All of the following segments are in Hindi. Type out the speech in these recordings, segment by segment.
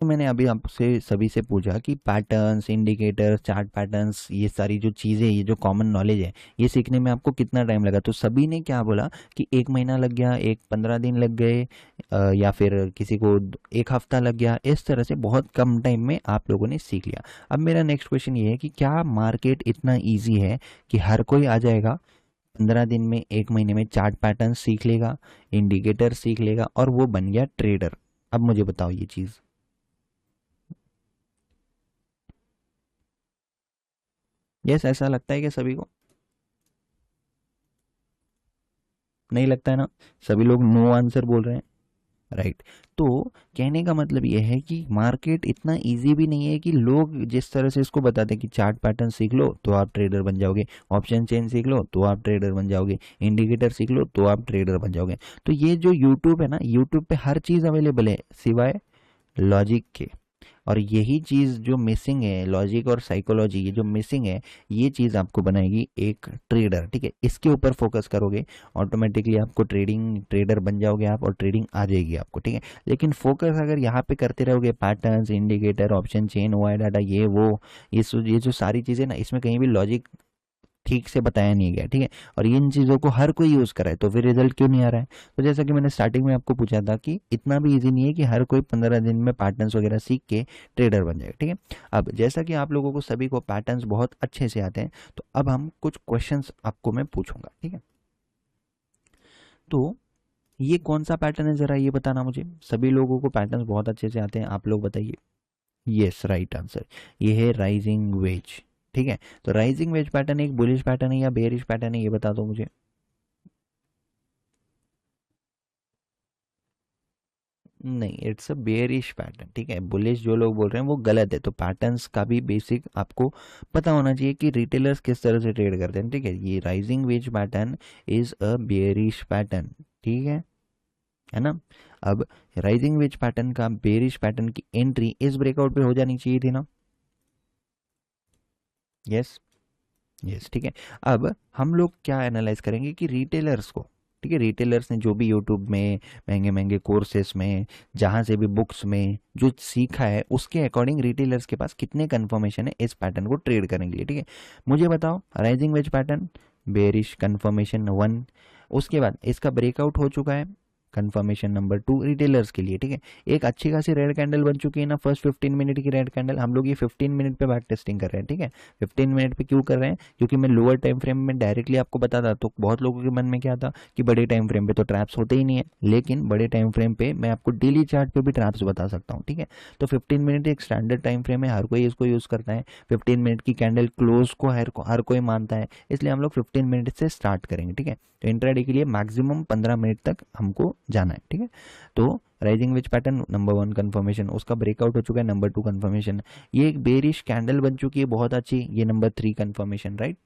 तो मैंने अभी आपसे सभी से पूछा कि पैटर्न्स, इंडिकेटर्स, चार्ट पैटर्न्स, ये सारी जो चीज़ें, ये जो कॉमन नॉलेज है, ये सीखने में आपको कितना टाइम लगा। तो सभी ने क्या बोला कि 1 महीना लग गया, 15 दिन लग गए, या फिर किसी को 1 हफ्ता लग गया। इस तरह से बहुत कम टाइम में आप लोगों ने सीख लिया। अब मेरा नेक्स्ट क्वेश्चन ये है कि क्या मार्केट इतना ईजी है कि हर कोई आ जाएगा 15 दिन में, 1 महीने में चार्ट पैटर्न सीख लेगा, इंडिकेटर सीख लेगा और वो बन गया ट्रेडर? अब मुझे बताओ ये चीज़। यस, ऐसा लगता है कि सभी को? नहीं लगता है ना? सभी लोग नो आंसर बोल रहे हैं। राइट। तो कहने का मतलब यह है कि मार्केट इतना इजी भी नहीं है कि लोग जिस तरह से इसको बताते हैं कि चार्ट पैटर्न सीख लो तो आप ट्रेडर बन जाओगे, ऑप्शन चेन सीख लो तो आप ट्रेडर बन जाओगे, इंडिकेटर सीख लो तो आप ट्रेडर बन जाओगे। तो ये जो यूट्यूब है ना, यूट्यूब पे हर चीज़ अवेलेबल है सिवाय लॉजिक के। और यही चीज़ जो मिसिंग है, लॉजिक और साइकोलॉजी, ये जो मिसिंग है, ये चीज़ आपको बनाएगी एक ट्रेडर। ठीक है, इसके ऊपर फोकस करोगे, ऑटोमेटिकली आपको ट्रेडर बन जाओगे आप, और ट्रेडिंग आ जाएगी आपको। ठीक है, लेकिन फोकस अगर यहाँ पे करते रहोगे, पैटर्न्स, इंडिकेटर, ऑप्शन चेन, वाई डाटा, ये वो, ये जो सारी चीज़ें ना, इसमें कहीं भी लॉजिक ठीक से बताया नहीं गया। ठीक है, और इन चीज़ों को हर कोई यूज़ करे तो फिर रिजल्ट क्यों नहीं आ रहा है? तो जैसा कि मैंने स्टार्टिंग में आपको पूछा था कि इतना भी इजी नहीं है कि हर कोई 15 दिन में पैटर्न्स वगैरह सीख के ट्रेडर बन जाए। ठीक है, अब जैसा कि आप लोगों को सभी को पैटर्न्स बहुत अच्छे से आते हैं, तो अब हम कुछ क्वेश्चंस आपको मैं पूछूंगा। ठीक है, तो ये कौन सा पैटर्न है, ज़रा ये बताना मुझे। सभी लोगों को पैटर्न्स बहुत अच्छे से आते हैं, आप लोग बताइए। Yes, right answer. ये है राइजिंग वेज। ठीक है, तो राइजिंग वेज पैटर्न एक बुलिश पैटर्न है या बेयरिश पैटर्न है, ये बता दो मुझे। नहीं, इट्स अ बेयरिश पैटर्न। ठीक है, बुलिश जो लोग बोल रहे हैं वो गलत है। तो पैटर्न्स का भी बेसिक आपको पता होना चाहिए कि रिटेलर्स किस तरह से ट्रेड करते हैं। ठीक है, ये rising wedge pattern is a bearish pattern. ठीक है ना? अब राइजिंग वेज पैटर्न का बेयरिश पैटर्न की एंट्री इस ब्रेकआउट पे हो जानी चाहिए थी ना? Yes, yes. ठीक है, अब हम लोग क्या एनालाइज करेंगे कि रिटेलर्स को, ठीक है, रिटेलर्स ने जो भी यूट्यूब में, महंगे महंगे कोर्सेस में, जहाँ से भी बुक्स में जो सीखा है, उसके अकॉर्डिंग रिटेलर्स के पास कितने कन्फर्मेशन है इस पैटर्न को ट्रेड करने के लिए। ठीक है, मुझे बताओ, rising wedge pattern, bearish confirmation 1, उसके बाद इसका ब्रेकआउट हो चुका है, कंफर्मेशन नंबर 2 रिटेलर्स के लिए। ठीक है, एक अच्छी खासी रेड कैंडल बन चुकी है ना, फर्स्ट 15 मिनट की रेड कैंडल। हम लोग ये 15 मिनट पे बैक टेस्टिंग कर रहे हैं। ठीक है, 15 मिनट पे क्यों कर रहे हैं? क्योंकि मैं लोअर टाइम फ्रेम में डायरेक्टली आपको बताता तो बहुत लोगों के मन में क्या था कि बड़े टाइम फ्रेम पे तो ट्रैप्स होते ही नहीं है, लेकिन बड़े टाइम फ्रेम पे मैं आपको डेली चार्ट पे भी ट्रैप्स बता सकता हूँ। ठीक है, तो 15 मिनट एक स्टैंडर्ड टाइम फ्रेम है, हर कोई इसको यूज़ करता है। 15 मिनट की कैंडल क्लोज को हर कोई मानता है, इसलिए हम लोग 15 मिनट से स्टार्ट करेंगे। ठीक है, तो इंट्राडे के लिए मैक्सिमम 15 मिनट तक हमको जाना है। ठीक है, तो rising which pattern number 1 confirmation, उसका ब्रेकआउट हो चुका है। नंबर 2 कंफर्मेशन, ये एक बेरिश कैंडल बन चुकी है बहुत अच्छी, ये नंबर 3 कंफर्मेशन। राइट,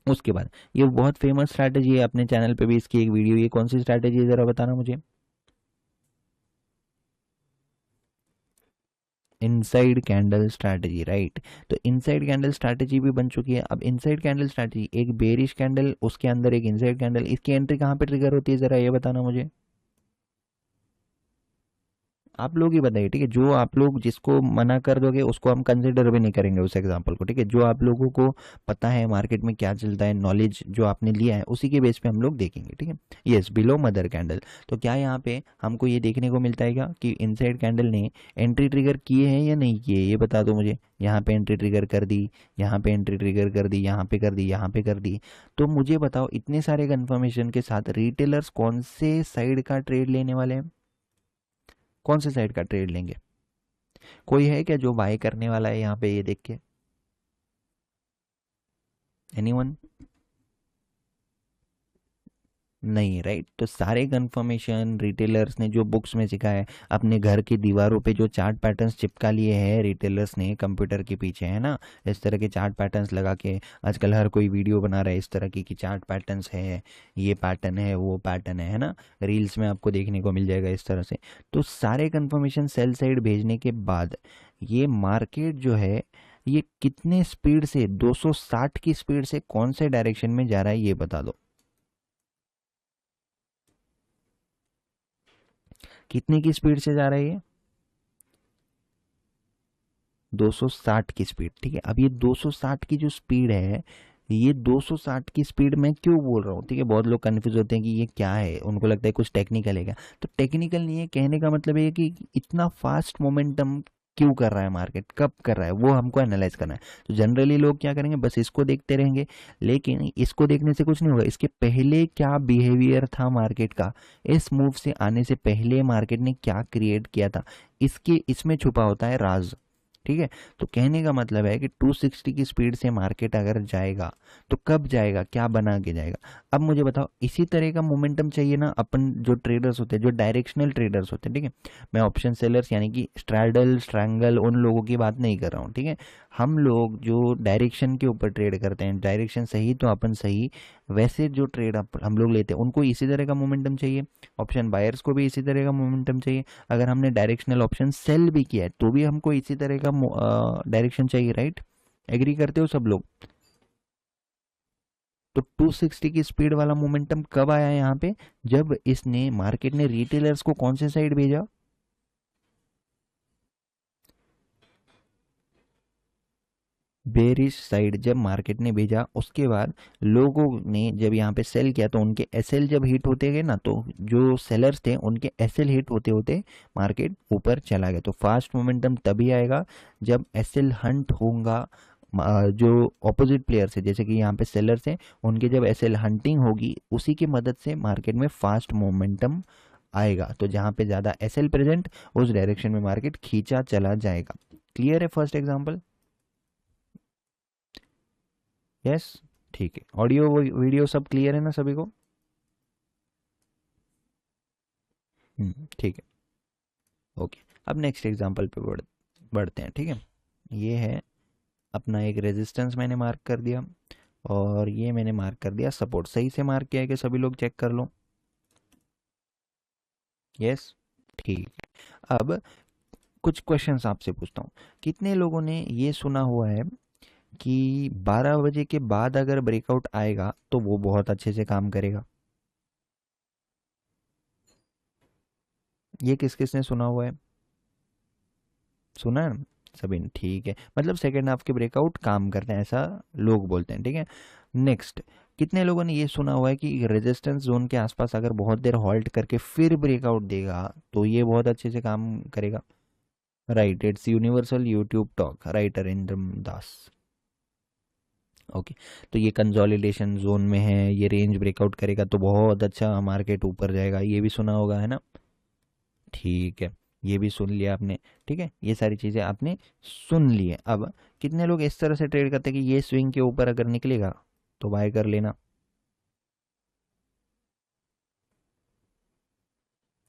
उसके बाद ये बहुत फेमस स्ट्रैटेजी है, अपने चैनल पे भी इसकी एक वीडियो, ये कौन सी स्ट्रैटेजी है जरा बताना मुझे। Inside candle strategy. राइट, तो इनसाइड कैंडल स्ट्रैटेजी भी बन चुकी है। अब इनसाइड कैंडल स्ट्रैटेजी, एक बेरिश कैंडल, उसके अंदर एक इनसाइड कैंडल, इसकी एंट्री कहाँ पे ट्रिगर होती है, जरा ये बताना मुझे। आप लोग ही बताइए। ठीक है, जो आप लोग जिसको मना कर दोगे उसको हम कंसिडर भी नहीं करेंगे उस एग्जांपल को। ठीक है, जो आप लोगों को पता है मार्केट में क्या चलता है, नॉलेज जो आपने लिया है, उसी के बेस पे हम लोग देखेंगे। ठीक है, यस, बिलो मदर कैंडल। तो क्या यहाँ पे हमको ये देखने को मिलता है क्या कि इनसाइड कैंडल ने एंट्री ट्रिगर किए हैं या नहीं किए, ये बता दो मुझे। यहाँ पे एंट्री ट्रिगर कर दी, यहाँ पे एंट्री ट्रिगर कर दी, यहाँ पे कर दी, यहाँ पे कर दी। तो मुझे बताओ, इतने सारे कंफर्मेशन के साथ रिटेलर्स कौन से साइड का ट्रेड लेने वाले हैं? कौन से साइड का ट्रेड लेंगे? कोई है क्या जो बाय करने वाला है यहाँ पे, ये देख के? एनीवन? नहीं। राइट, तो सारे कंफर्मेशन रिटेलर्स ने जो बुक्स में सीखा है, अपने घर की दीवारों पे जो चार्ट पैटर्न्स चिपका लिए हैं रिटेलर्स ने कंप्यूटर के पीछे, है ना, इस तरह के चार्ट पैटर्न्स लगा के आजकल हर कोई वीडियो बना रहा है इस तरह की कि चार्ट पैटर्न्स है, ये पैटर्न है, वो पैटर्न है ना, रील्स में आपको देखने को मिल जाएगा इस तरह से। तो सारे कंफर्मेशन सेल साइड भेजने के बाद ये मार्केट जो है, ये कितने स्पीड से, 260 की स्पीड से कौन से डायरेक्शन में जा रहा है, ये बता दो। कितने की स्पीड से जा रहा है ये? 260 की स्पीड, ठीक है। अब ये 260 की जो स्पीड है, ये 260 की स्पीड मैं क्यों बोल रहा हूँ, ठीक है। बहुत लोग कंफ्यूज होते हैं कि ये क्या है, उनको लगता है कुछ टेक्निकल है क्या। तो टेक्निकल नहीं है, कहने का मतलब ये है कि इतना फास्ट मोमेंटम क्यों कर रहा है मार्केट, कब कर रहा है, वो हमको एनालाइज करना है। तो जनरली लोग क्या करेंगे, बस इसको देखते रहेंगे, लेकिन इसको देखने से कुछ नहीं होगा। इसके पहले क्या बिहेवियर था मार्केट का, इस मूव से आने से पहले मार्केट ने क्या क्रिएट किया था, इसके इसमें छुपा होता है राज, ठीक है। तो कहने का मतलब है कि 260 की स्पीड से मार्केट अगर जाएगा तो कब जाएगा, क्या बना के जाएगा। अब मुझे बताओ, इसी तरह का मोमेंटम चाहिए ना अपन जो ट्रेडर्स होते हैं, जो डायरेक्शनल ट्रेडर्स होते हैं, ठीक है। मैं ऑप्शन सेलर्स यानी कि स्ट्रैडल स्ट्रैंगल उन लोगों की बात नहीं कर रहा हूँ, ठीक है। हम लोग जो डायरेक्शन के ऊपर ट्रेड करते हैं, डायरेक्शन सही तो अपन सही, वैसे जो ट्रेड हम लोग लेते हैं उनको इसी तरह का मोमेंटम चाहिए। ऑप्शन बायर्स को भी इसी तरह का मोमेंटम चाहिए। अगर हमने डायरेक्शनल ऑप्शन सेल भी किया है तो भी हमको इसी तरह का डायरेक्शन चाहिए, राइट। एग्री करते हो सब लोग। तो 260 की स्पीड वाला मोमेंटम कब आया यहाँ पे, जब इसने मार्केट ने रिटेलर्स को कौन से साइड भेजा, बेरिश साइड जब मार्केट ने भेजा। उसके बाद लोगों ने जब यहाँ पे सेल किया तो उनके एसएल जब हिट होते गए ना, तो जो सेलर्स थे उनके एसएल हिट होते होते मार्केट ऊपर चला गया। तो फास्ट मोमेंटम तभी आएगा जब एसएल हंट होगा, जो ऑपोजिट प्लेयर्स है जैसे कि यहाँ पे सेलर्स हैं, उनके जब एसएल हंटिंग होगी उसी की मदद से मार्केट में फास्ट मोमेंटम आएगा। तो जहाँ पे ज़्यादा एसएल प्रेजेंट, उस डायरेक्शन में मार्केट खींचा चला जाएगा। क्लियर है फर्स्ट एग्जाम्पल। यस, ठीक है। ऑडियो वीडियो सब क्लियर है ना सभी को। ठीक है, ओके। अब नेक्स्ट एग्जांपल पे बढ़ते हैं, ठीक है। ये है अपना एक रेजिस्टेंस मैंने मार्क कर दिया, और ये मैंने मार्क कर दिया सपोर्ट। सही से मार्क किया है कि सभी लोग चेक कर लो। यस, ठीक है। अब कुछ क्वेश्चंस आपसे पूछता हूँ। कितने लोगों ने ये सुना हुआ है कि 12 बजे के बाद अगर ब्रेकआउट आएगा तो वो बहुत अच्छे से काम करेगा। ये किस किस ने सुना हुआ है, सुना है सभी ने, ठीक है। मतलब सेकेंड हाफ के ब्रेकआउट काम करते हैं ऐसा लोग बोलते हैं, ठीक है। नेक्स्ट, कितने लोगों ने ये सुना हुआ है कि रेजिस्टेंस जोन के आसपास अगर बहुत देर हॉल्ट करके फिर ब्रेकआउट देगा तो ये बहुत अच्छे से काम करेगा। Right, it's universal YouTube talk, right Arindam Das. Okay, तो ये कंसोलिडेशन जोन में है, ये रेंज ब्रेकआउट करेगा तो बहुत अच्छा मार्केट ऊपर जाएगा, ये भी सुना होगा है ना। ठीक है, ये भी सुन लिया आपने, ठीक है। ये सारी चीज़ें आपने सुन ली है। अब कितने लोग इस तरह से ट्रेड करते हैं कि ये स्विंग के ऊपर अगर निकलेगा तो बाय कर लेना।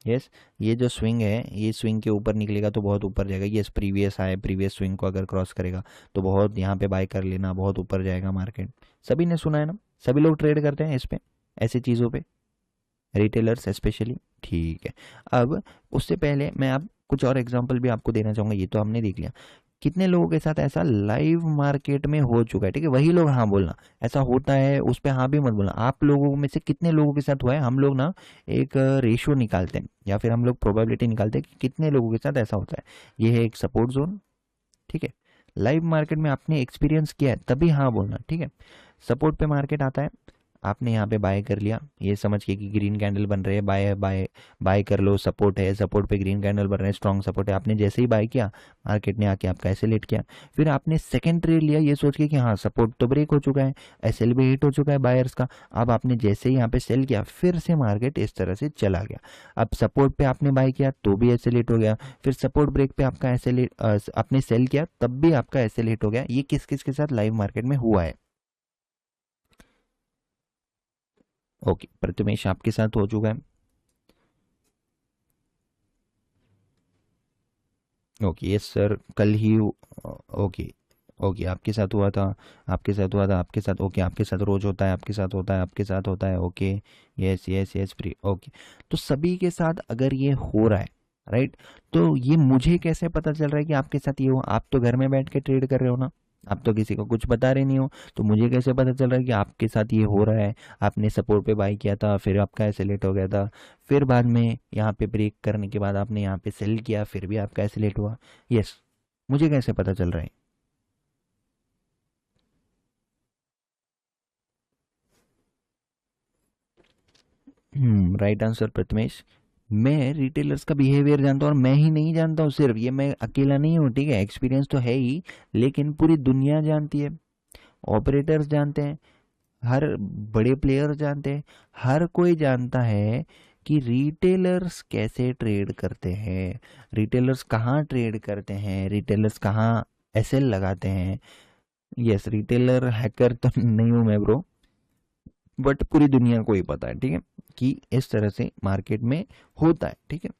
यस, ये जो स्विंग है, ये स्विंग के ऊपर निकलेगा तो बहुत ऊपर जाएगा। Yes, previous high previous swing को अगर क्रॉस करेगा तो बहुत यहाँ पे बाय कर लेना, बहुत ऊपर जाएगा मार्केट। सभी ने सुना है ना, सभी लोग ट्रेड करते हैं इस पे, ऐसी चीज़ों पे, रिटेलर्स स्पेशली, ठीक है। अब उससे पहले मैं आप कुछ और एग्जांपल भी आपको देना चाहूँगा। ये तो हमने देख लिया, कितने लोगों के साथ ऐसा लाइव मार्केट में हो चुका है, ठीक है। वही लोग हाँ बोलना, ऐसा होता है उस पर हाँ भी मत बोलना। आप लोगों में से कितने लोगों के साथ हुआ है, हम लोग ना एक रेशियो निकालते हैं या फिर हम लोग प्रोबेबिलिटी निकालते हैं कि कितने लोगों के साथ ऐसा होता है। ये है एक सपोर्ट जोन, ठीक है। लाइव मार्केट में आपने एक्सपीरियंस किया है तभी हाँ बोलना, ठीक है। सपोर्ट पे मार्केट आता है, आपने यहाँ पे बाय कर लिया, ये समझ के कि ग्रीन कैंडल बन रहे हैं, बाय बाय बाय कर लो। सपोर्ट है, सपोर्ट पे ग्रीन कैंडल बन रहे हैं, स्ट्रॉन्ग सपोर्ट है। आपने जैसे ही बाय किया, मार्केट ने आके आपका एसएल किया। फिर आपने सेकंड ट्रेड लिया ये सोच के कि हाँ सपोर्ट तो ब्रेक हो चुका है, एसएल भी हिट हो चुका है बायर्स का। अब आपने जैसे ही यहाँ पे सेल किया, फिर से मार्केट इस तरह से चला गया। अब सपोर्ट पे आपने बाय किया तो भी एसएल हिट हो गया, फिर सपोर्ट ब्रेक पे आपका एसएल आपने सेल किया तब भी आपका एसएल हिट हो गया। ये किस किस के साथ लाइव मार्केट में हुआ है। ओके, प्रथमेश आपके साथ हो चुका है। ओके, यस सर, कल ही ओके। ओके, आपके साथ हुआ था, आपके साथ हुआ था, आपके साथ, ओके, आपके साथ रोज होता है, आपके साथ होता है, आपके साथ होता है, okay. Yes yes yes, free, okay. तो सभी के साथ अगर ये हो रहा है, राइट, तो ये मुझे कैसे पता चल रहा है कि आपके साथ ये हो। आप तो घर में बैठ के ट्रेड कर रहे हो ना, आप तो किसी को कुछ बता रहे नहीं हो, तो मुझे कैसे पता चल रहा है कि आपके साथ ये हो रहा है। आपने सपोर्ट पे बाई किया था, फिर आपका एसेलेट हो गया था, फिर बाद में यहाँ पे ब्रेक करने के बाद आपने यहाँ पे सेल किया, फिर भी आपका एसेलेट हुआ। यस, मुझे कैसे पता चल रहा है? Right answer Prathamesh. मैं रिटेलर्स का बिहेवियर जानता हूँ, और मैं ही नहीं जानता हूँ सिर्फ, ये मैं अकेला नहीं हूँ, ठीक है, एक्सपीरियंस तो है ही, लेकिन पूरी दुनिया जानती है, ऑपरेटर्स जानते हैं, हर बड़े प्लेयर जानते हैं, हर कोई जानता है कि रिटेलर्स कैसे ट्रेड करते हैं, रिटेलर्स कहाँ ट्रेड करते हैं, रिटेलर्स कहाँ एसएल लगाते हैं। यस, रिटेलर हैकर तो नहीं हूँ मैं ब्रो, बट पूरी दुनिया को ही पता है, ठीक है, कि इस तरह से मार्केट में होता है, ठीक है।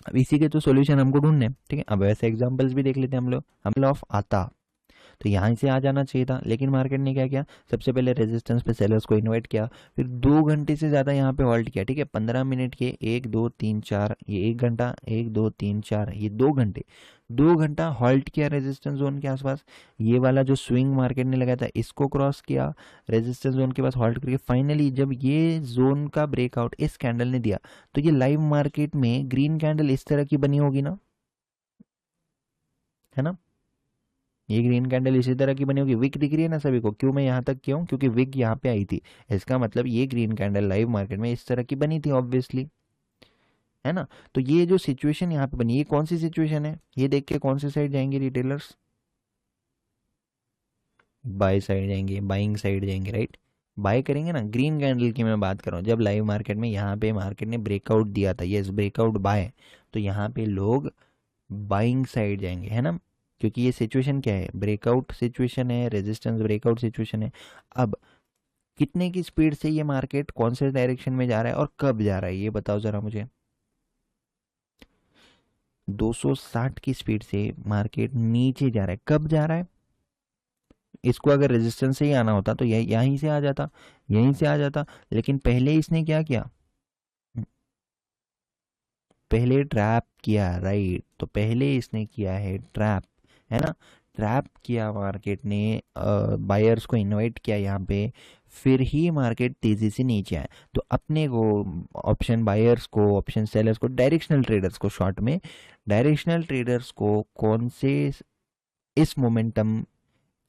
अब इसी के तो सॉल्यूशन हमको ढूंढने हैं, ठीक है। अब वैसे एग्जांपल्स भी देख लेते हैं हम लोग। हम ऑफ आता, तो यहाँ से आ जाना चाहिए था, लेकिन मार्केट ने क्या किया, सबसे पहले रेजिस्टेंस पे सेलर्स को इन्वाइट किया, फिर 2 घंटे से ज़्यादा यहाँ पे होल्ड किया, ठीक है, 15 मिनट के, 1 2 3 4, ये 1 घंटा, 1 2 3 4, ये 2 घंटे, 2 घंटा हॉल्ट किया रेजिस्टेंस जोन के आसपास। ये वाला जो स्विंग मार्केट ने लगाया था इसको क्रॉस किया, रेजिस्टेंस जोन के पास हॉल्ट करके फाइनली जब ये जोन का ब्रेकआउट इस कैंडल ने दिया, तो ये लाइव मार्केट में ग्रीन कैंडल इस तरह की बनी होगी ना, है ना, ये ग्रीन कैंडल इसी तरह की बनी होगी। विक दिख रही है ना सभी को, क्यों मैं यहाँ तक क्यों, क्योंकि विक यहाँ पे आई थी, इसका मतलब ये ग्रीन कैंडल लाइव मार्केट में इस तरह की बनी थी ऑब्वियसली, है ना। तो ये जो सिचुएशन यहाँ पे बनी, ये कौन सी सिचुएशन है, ये देख के कौन सी साइड जाएंगे रिटेलर्स, बाय साइड जाएंगे, बाइंग साइड जाएंगे, राइट, बाय करेंगे ना। ग्रीन कैंडल की मैं बात कर रहा हूँ, जब लाइव मार्केट में यहाँ पे मार्केट ने ब्रेकआउट दिया था, ये ब्रेकआउट बाय, तो यहाँ पे लोग बाइंग साइड जाएंगे, है ना, क्योंकि ये सिचुएशन क्या है, ब्रेकआउट सिचुएशन है, रेजिस्टेंस ब्रेकआउट सिचुएशन है। अब कितने की स्पीड से ये मार्केट कौन से डायरेक्शन में जा रहा है और कब जा रहा है, ये बताओ जरा मुझे। 260 की स्पीड से मार्केट नीचे जा रहा है, कब जा रहा है, इसको अगर रेजिस्टेंस से ही आना होता तो यहीं से आ जाता, यहीं से आ जाता, लेकिन पहले इसने क्या किया, पहले ट्रैप किया, राइट, तो पहले इसने किया है ट्रैप, है ना, ट्रैप किया मार्केट ने, बायर्स को इनवाइट किया यहाँ पे, फिर ही मार्केट तेजी से नीचे आए। तो अपने को, ऑप्शन बायर्स को, ऑप्शन सेलर्स को, डायरेक्शनल ट्रेडर्स को, शॉर्ट में डायरेक्शनल ट्रेडर्स को कौन से, इस मोमेंटम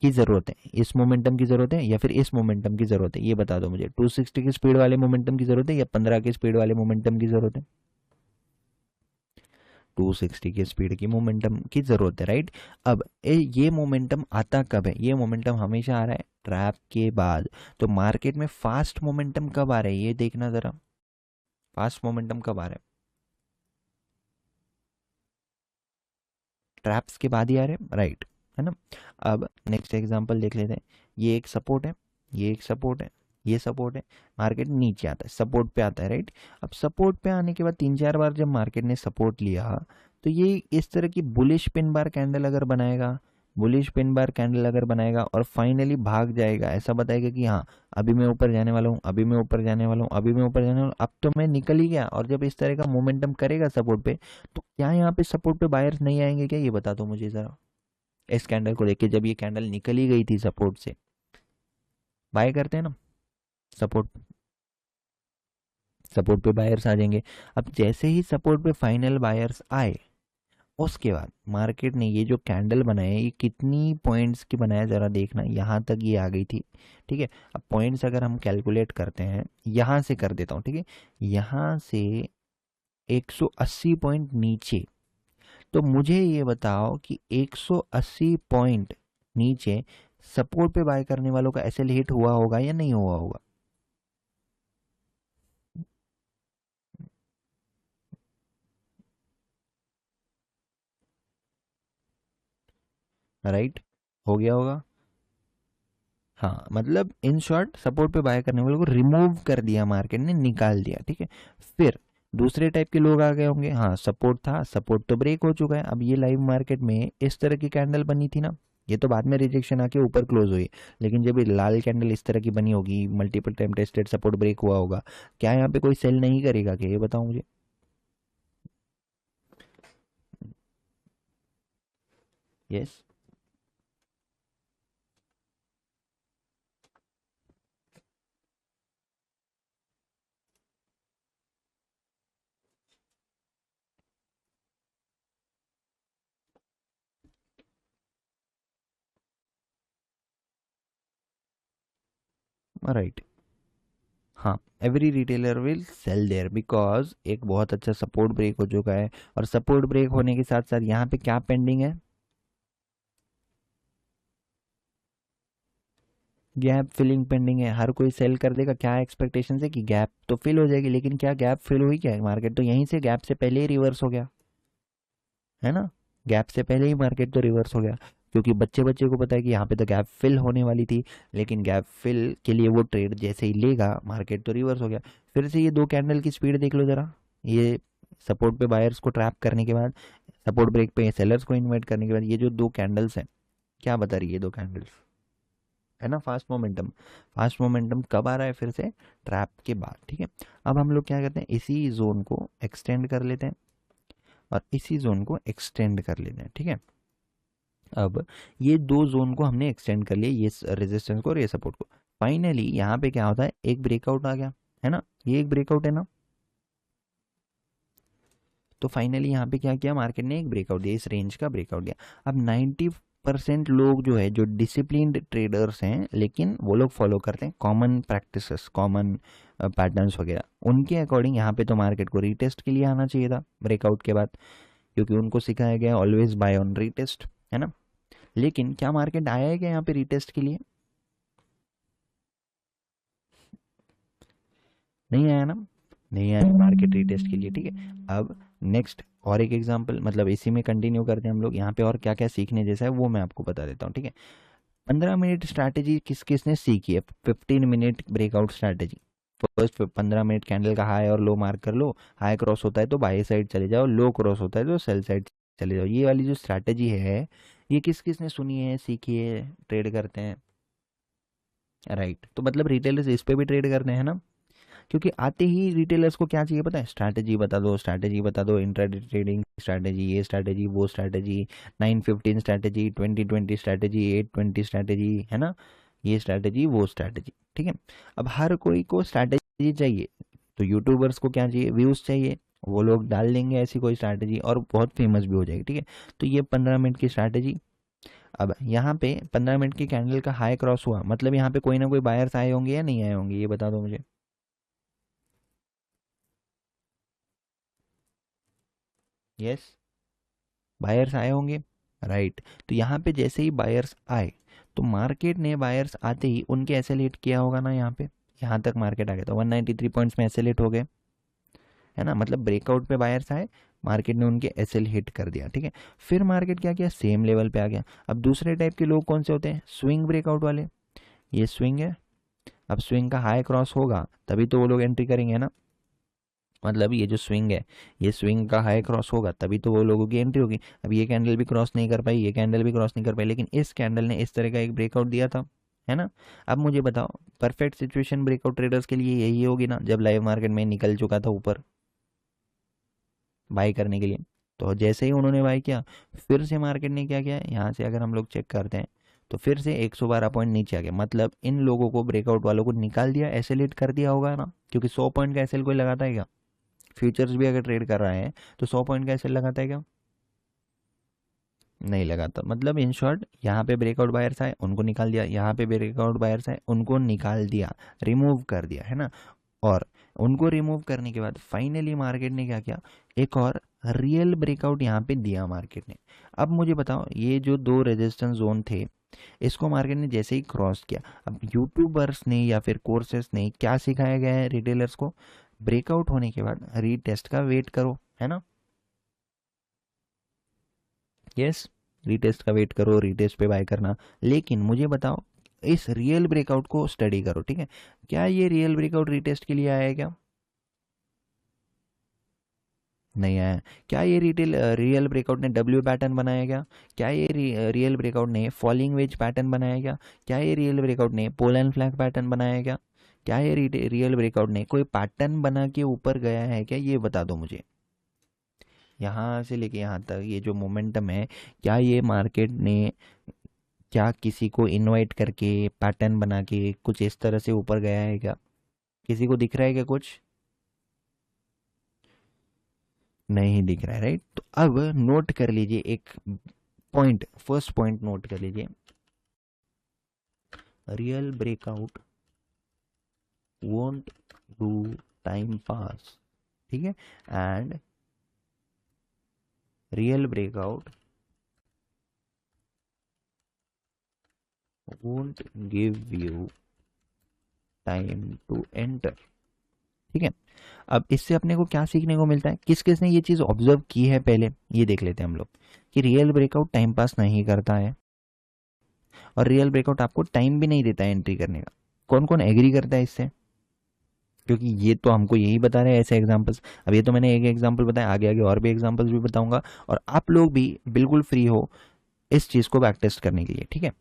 की जरूरत है, इस मोमेंटम की जरूरत है या फिर इस मोमेंटम की जरूरत है, ये बता दो मुझे, 260 की स्पीड वाले मोमेंटम की जरूरत है या 15 की स्पीड वाले मोमेंटम की जरूरत है, 260 की स्पीड की मोमेंटम की जरूरत है, राइट। अब ये मोमेंटम आता कब है, ये मोमेंटम हमेशा आ रहा है ट्रैप के बाद। तो मार्केट में फास्ट मोमेंटम कब आ रहा है, ये देखना जरा, फास्ट मोमेंटम कब आ रहा है, ट्रैप्स के बाद ही आ रहे हैं, राइट, है ना। अब नेक्स्ट एग्जांपल देख लेते हैं। ये एक सपोर्ट है, ये एक सपोर्ट है, ये सपोर्ट है, मार्केट नीचे आता है, सपोर्ट पे आता है, राइट। अब सपोर्ट पे आने के बाद 3 4 बार जब मार्केट ने सपोर्ट लिया, तो ये इस तरह की बुलिश पिन बार कैंडल अगर बनाएगा, बुलिश पिन बार कैंडल अगर बनाएगा और फाइनली भाग जाएगा, ऐसा बताएगा कि हाँ अभी मैं ऊपर जाने वाला हूँ, अभी मैं ऊपर जाने वाला हूँ, अभी मैं ऊपर जाने वाला हूँ, अब तो मैं निकल ही गया, और जब इस तरह का मोमेंटम करेगा सपोर्ट पे, तो क्या यहाँ पे सपोर्ट पे बायर्स नहीं आएंगे क्या, ये बता दो मुझे जरा। इस कैंडल को देख के, जब ये कैंडल निकल ही गई थी सपोर्ट से, बाय करते हैं ना, सपोर्ट, सपोर्ट पे बायर्स आ जाएंगे। अब जैसे ही सपोर्ट पे फाइनल बायर्स आए, उसके बाद मार्केट ने ये जो कैंडल बनाया, ये कितनी पॉइंट्स की बनाया जरा देखना, यहाँ तक ये आ गई थी, ठीक है। अब पॉइंट्स अगर हम कैलकुलेट करते हैं, यहाँ से कर देता हूँ, ठीक है, यहाँ से 180 पॉइंट नीचे, तो मुझे ये बताओ कि 180 पॉइंट नीचे सपोर्ट पे बाय करने वालों का एसएल हिट हुआ होगा या नहीं हुआ होगा, राइट, हो गया होगा। हाँ, मतलब इन शॉर्ट सपोर्ट पे बाय करने वालों को रिमूव कर दिया मार्केट ने, निकाल दिया, ठीक है। फिर दूसरे टाइप के लोग आ गए होंगे, हाँ सपोर्ट था, सपोर्ट तो ब्रेक हो चुका है, अब ये लाइव मार्केट में इस तरह की कैंडल बनी थी ना, ये तो बाद में रिजेक्शन आके ऊपर क्लोज हुई, लेकिन जब ये लाल कैंडल इस तरह की बनी होगी, multiple time tested support break हुआ होगा, क्या यहाँ पे कोई सेल नहीं करेगा क्या, ये बताओ मुझे। Yes, right. हाँ, every retailer will sell there because एक बहुत अच्छा सपोर्ट ब्रेक हो चुका है, और सपोर्ट ब्रेक होने के साथ साथ यहाँ पे क्या पेंडिंग है, गैप फिलिंग पेंडिंग है। हर कोई सेल कर देगा, क्या एक्सपेक्टेशन है कि गैप तो फिल हो जाएगी, लेकिन क्या गैप फिल हुई, क्या है मार्केट तो यहीं से गैप से पहले ही रिवर्स हो गया, है ना। गैप से पहले ही मार्केट तो रिवर्स हो गया, क्योंकि बच्चे बच्चे को पता है कि यहाँ पे तो गैप फिल होने वाली थी, लेकिन गैप फिल के लिए वो ट्रेड जैसे ही लेगा मार्केट तो रिवर्स हो गया। फिर से ये दो कैंडल की स्पीड देख लो जरा, ये सपोर्ट पे बायर्स को ट्रैप करने के बाद, सपोर्ट ब्रेक पे सेलर्स को इन्वाइट करने के बाद, ये जो दो कैंडल्स हैं क्या बता रही है, ये दो कैंडल्स, है ना, फास्ट मोमेंटम। फास्ट मोमेंटम कब आ रहा है, फिर से ट्रैप के बाद, ठीक है। अब हम लोग क्या करते हैं, इसी जोन को एक्सटेंड कर लेते हैं और इसी जोन को एक्सटेंड कर लेते हैं, ठीक है। अब ये दो जोन को हमने एक्सटेंड कर लिया, ये रेजिस्टेंस को और ये सपोर्ट को। फाइनली यहाँ पे क्या होता है, एक ब्रेकआउट आ गया, है ना, ये एक ब्रेकआउट है ना। तो फाइनली यहाँ पे क्या किया मार्केट ने, एक ब्रेकआउट दिया, इस रेंज का ब्रेकआउट दिया। अब 90% लोग जो है, जो डिसिप्लिन्ड ट्रेडर्स हैं, लेकिन वो लोग फॉलो करते हैं कॉमन प्रैक्टिसेस, कॉमन पैटर्न्स वगैरह, उनके अकॉर्डिंग यहाँ पे तो मार्केट को रीटेस्ट के लिए आना चाहिए था ब्रेकआउट के बाद, क्योंकि उनको सिखाया गया ऑलवेज बाय ऑन रीटेस्ट, है ना। लेकिन क्या मार्केट आया है क्या यहाँ पे रीटेस्ट के लिए, नहीं आया ना, नहीं आया मार्केट रीटेस्ट के लिए, ठीक है। अब नेक्स्ट और एक एग्जांपल, मतलब इसी में कंटिन्यू करते हैं हम लोग, यहाँ पे और क्या क्या सीखने जैसा है वो मैं आपको बता देता हूँ, ठीक है। 15 मिनट स्ट्रैटेजी किस किसने सीखी है, 15 minute breakout strategy. First 15 minute candle का हाई और लो मार्क कर लो, हाई क्रॉस होता है तो बाई साइड चले जाओ, लो क्रॉस होता है तो सेल साइड चले जाओ। ये वाली जो स्ट्रैटेजी है, ये किस किसने सुनी है, सीखी है, ट्रेड करते हैं, राइट। तो मतलब रिटेलर्स इस पे भी ट्रेड करते हैं ना, क्योंकि आते ही रिटेलर्स को क्या चाहिए पता है, स्ट्रैटेजी बता दो, स्ट्रैटेजी बता दो, इंट्राडे ट्रेडिंग स्ट्रैटेजी, ये स्ट्रैटेजी वो स्ट्रैटेजी, 9-15 स्ट्रैटेजी, 20-20 स्ट्रैटेजी, 8-20 स्ट्रैटेजी, है ना, ये स्ट्रैटेजी वो स्ट्रैटेजी, ठीक है। अब हर कोई को स्ट्रैटेजी चाहिए, तो यूट्यूबर्स को क्या चाहिए, व्यूज़ चाहिए, वो लोग डाल देंगे ऐसी कोई स्ट्रैटेजी और बहुत फेमस भी हो जाएगी, ठीक है। तो ये 15 मिनट की स्ट्रैटेजी। अब यहाँ पे 15 मिनट की कैंडल का हाई क्रॉस हुआ, मतलब यहाँ पे कोई ना कोई बायर्स आए होंगे या नहीं आए होंगे, ये बता दो मुझे। यस, बायर्स आए होंगे, राइट। तो यहाँ पे जैसे ही बायर्स आए, तो मार्केट ने बायर्स आते ही उनके एसेलेट किया होगा ना, यहाँ पे यहाँ तक मार्केट आ गया, तो 193 पॉइंट्स में एसेलेट हो गए, है ना, मतलब ब्रेकआउट पे बायर्स आए, मार्केट ने उनके एसएल हिट कर दिया, ठीक है। फिर मार्केट क्या किया, सेम लेवल पे आ गया। अब दूसरे टाइप के लोग कौन से होते हैं, स्विंग ब्रेकआउट वाले, ये स्विंग है। अब स्विंग का हाई क्रॉस होगा तभी तो वो लोग एंट्री करेंगे ना, मतलब ये जो स्विंग है, ये स्विंग का हाई क्रॉस होगा तभी तो वो लोगों की एंट्री होगी। अब ये कैंडल भी क्रॉस नहीं कर पाई, ये कैंडल भी क्रॉस नहीं कर पाई, लेकिन इस कैंडल ने इस तरह का एक ब्रेकआउट दिया था, है ना। अब मुझे बताओ, परफेक्ट सिचुएशन ब्रेकआउट ट्रेडर्स के लिए यही होगी ना, जब लाइव मार्केट में निकल चुका था ऊपर बाई करने के लिए। तो जैसे ही उन्होंने बाई किया, फिर से मार्केट ने क्या किया, यहाँ से अगर हम लोग चेक करते हैं तो फिर से 112 पॉइंट नीचे आ गया, मतलब इन लोगों को, ब्रेकआउट वालों को निकाल दिया, एसेलेट कर दिया होगा ना, क्योंकि 100 पॉइंट का एसएल कोई लगाता है क्या, फ्यूचर्स भी अगर ट्रेड कर रहे हैं तो 100 पॉइंट का एसएल लगाता है क्या, नहीं लगाता। मतलब इन शॉर्ट, यहाँ पे ब्रेकआउट बायर्स आए उनको निकाल दिया, यहाँ पे ब्रेकआउट बायर्स आए उनको निकाल दिया, रिमूव कर दिया, है ना। और उनको रिमूव करने के बाद फाइनली मार्केट ने क्या किया, एक और रियल ब्रेकआउट यहाँ पे दिया मार्केट ने। अब मुझे बताओ, ये जो दो रेजिस्टेंस जोन थे, इसको मार्केट ने जैसे ही क्रॉस किया, अब यूट्यूबर्स ने या फिर कोर्सेस ने क्या सिखाया गया है रिटेलर्स को, ब्रेकआउट होने के बाद रीटेस्ट का वेट करो, है ना। यस, रीटेस्ट का वेट करो, रीटेस्ट पे बाय करना। लेकिन मुझे बताओ, इस रियल ब्रेकआउट को स्टडी करो, ठीक है। क्या ये रियल ब्रेकआउट रीटेस्ट के लिए आया है क्या, नहीं आया। क्या ये रियल ब्रेकआउट ने डब्ल्यू पैटर्न बनाया क्या, क्या ये रियल ब्रेकआउट ने फॉलिंग वेज पैटर्न बनाया क्या ये रियल ब्रेकआउट ने पोल एंड फ्लैग पैटर्न बनाया क्या ये रियल ब्रेकआउट ने कोई पैटर्न बना के ऊपर गया है क्या, ये बता दो मुझे। यहाँ से लेके यहाँ तक ये जो मोमेंटम है, क्या ये मार्केट ने, क्या किसी को इनवाइट करके पैटर्न बना के कुछ इस तरह से ऊपर गया है क्या, किसी को दिख रहा है क्या कुछ, नहीं दिख रहा है, राइट। तो अब नोट कर लीजिए एक पॉइंट, फर्स्ट पॉइंट नोट कर लीजिए, real breakout won't do time pass, ठीक है, and real breakout won't give you time to enter, ठीक है। अब इससे अपने को क्या सीखने को मिलता है, किस किस ने ये चीज़ ऑब्जर्व की है पहले ये देख लेते हैं हम लोग कि रियल ब्रेकआउट टाइम पास नहीं करता है और रियल ब्रेकआउट आपको टाइम भी नहीं देता है एंट्री करने का। कौन कौन एग्री करता है इससे, क्योंकि ये तो हमको यही बता रहे हैं ऐसे एग्जांपल्स। अब ये तो मैंने एक एग्जांपल बताया, आगे आगे और भी एग्जांपल्स भी बताऊंगा और आप लोग भी बिल्कुल फ्री हो इस चीज़ को बैक टेस्ट करने के लिए, ठीक है।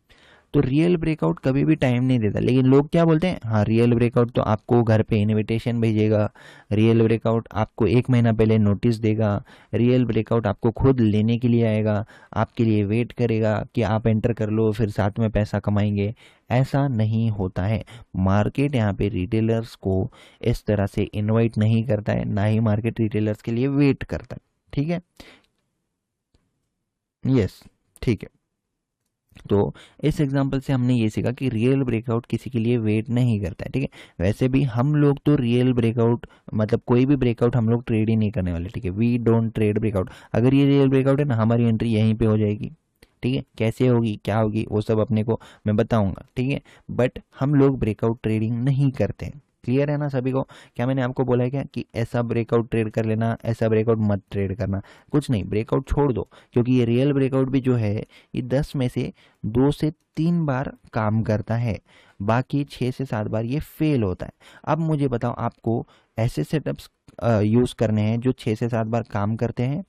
तो रियल ब्रेकआउट कभी भी टाइम नहीं देता, लेकिन लोग क्या बोलते हैं, हाँ रियल ब्रेकआउट तो आपको घर पे इनविटेशन भेजेगा, रियल ब्रेकआउट आपको 1 महीना पहले नोटिस देगा, रियल ब्रेकआउट आपको खुद लेने के लिए आएगा, आपके लिए वेट करेगा कि आप एंटर कर लो फिर साथ में पैसा कमाएंगे। ऐसा नहीं होता है। मार्केट यहाँ पे रिटेलर्स को इस तरह से इनवाइट नहीं करता है, ना ही मार्केट रिटेलर्स के लिए वेट करता है, ठीक है। यस, ठीक है। तो इस एग्जांपल से हमने ये सीखा कि रियल ब्रेकआउट किसी के लिए वेट नहीं करता है, ठीक है। वैसे भी हम लोग तो रियल ब्रेकआउट मतलब कोई भी ब्रेकआउट हम लोग ट्रेड ही नहीं करने वाले, ठीक है। We don't trade breakout. अगर ये रियल ब्रेकआउट है ना, हमारी एंट्री यहीं पे हो जाएगी, ठीक है। कैसे होगी क्या होगी वो सब अपने को मैं बताऊंगा, ठीक है। बट हम लोग ब्रेकआउट ट्रेडिंग नहीं करते हैं। क्लियर है ना सभी को। क्या मैंने आपको बोला है क्या कि ऐसा ब्रेकआउट ट्रेड कर लेना, ऐसा ब्रेकआउट मत ट्रेड करना, कुछ नहीं, ब्रेकआउट छोड़ दो। क्योंकि ये रियल ब्रेकआउट भी जो है ये 10 में से 2 से 3 बार काम करता है, बाकी 6 से 7 बार ये फेल होता है। अब मुझे बताओ आपको ऐसे सेटअप्स यूज़ करने हैं जो 6 से 7 बार काम करते हैं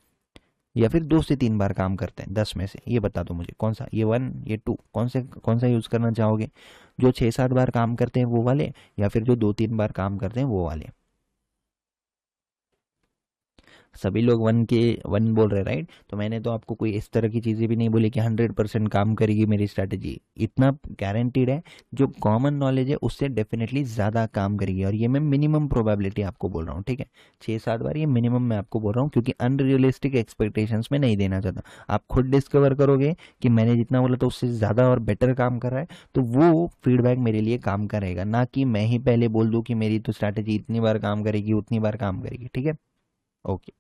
या फिर 2 से 3 बार काम करते हैं 10 में से, ये बता दो मुझे कौन सा, ये 1 ये 2, कौन सा यूज़ करना चाहोगे, जो 6-7 बार काम करते हैं वो वाले या फिर जो 2-3 बार काम करते हैं वो वाले। सभी लोग 1 बोल रहे राइट। तो मैंने तो आपको कोई इस तरह की चीज़ें भी नहीं बोली कि 100% काम करेगी मेरी स्ट्रैटेजी, इतना गारंटीड है। जो कॉमन नॉलेज है उससे डेफिनेटली ज़्यादा काम करेगी और ये मैं मिनिमम प्रोबेबिलिटी आपको बोल रहा हूँ, ठीक है। 6-7 बार ये मिनिमम मैं आपको बोल रहा हूँ क्योंकि अनरियलिस्टिक एक्सपेक्टेशंस में नहीं देना चाहता। आप खुद डिस्कवर करोगे कि मैंने जितना बोला था उससे ज़्यादा और बेटर काम कर रहा है तो वो फीडबैक मेरे लिए काम करेगा, ना कि मैं ही पहले बोल दूँ कि मेरी तो स्ट्रैटेजी इतनी बार काम करेगी उतनी बार काम करेगी, ठीक है। ओके,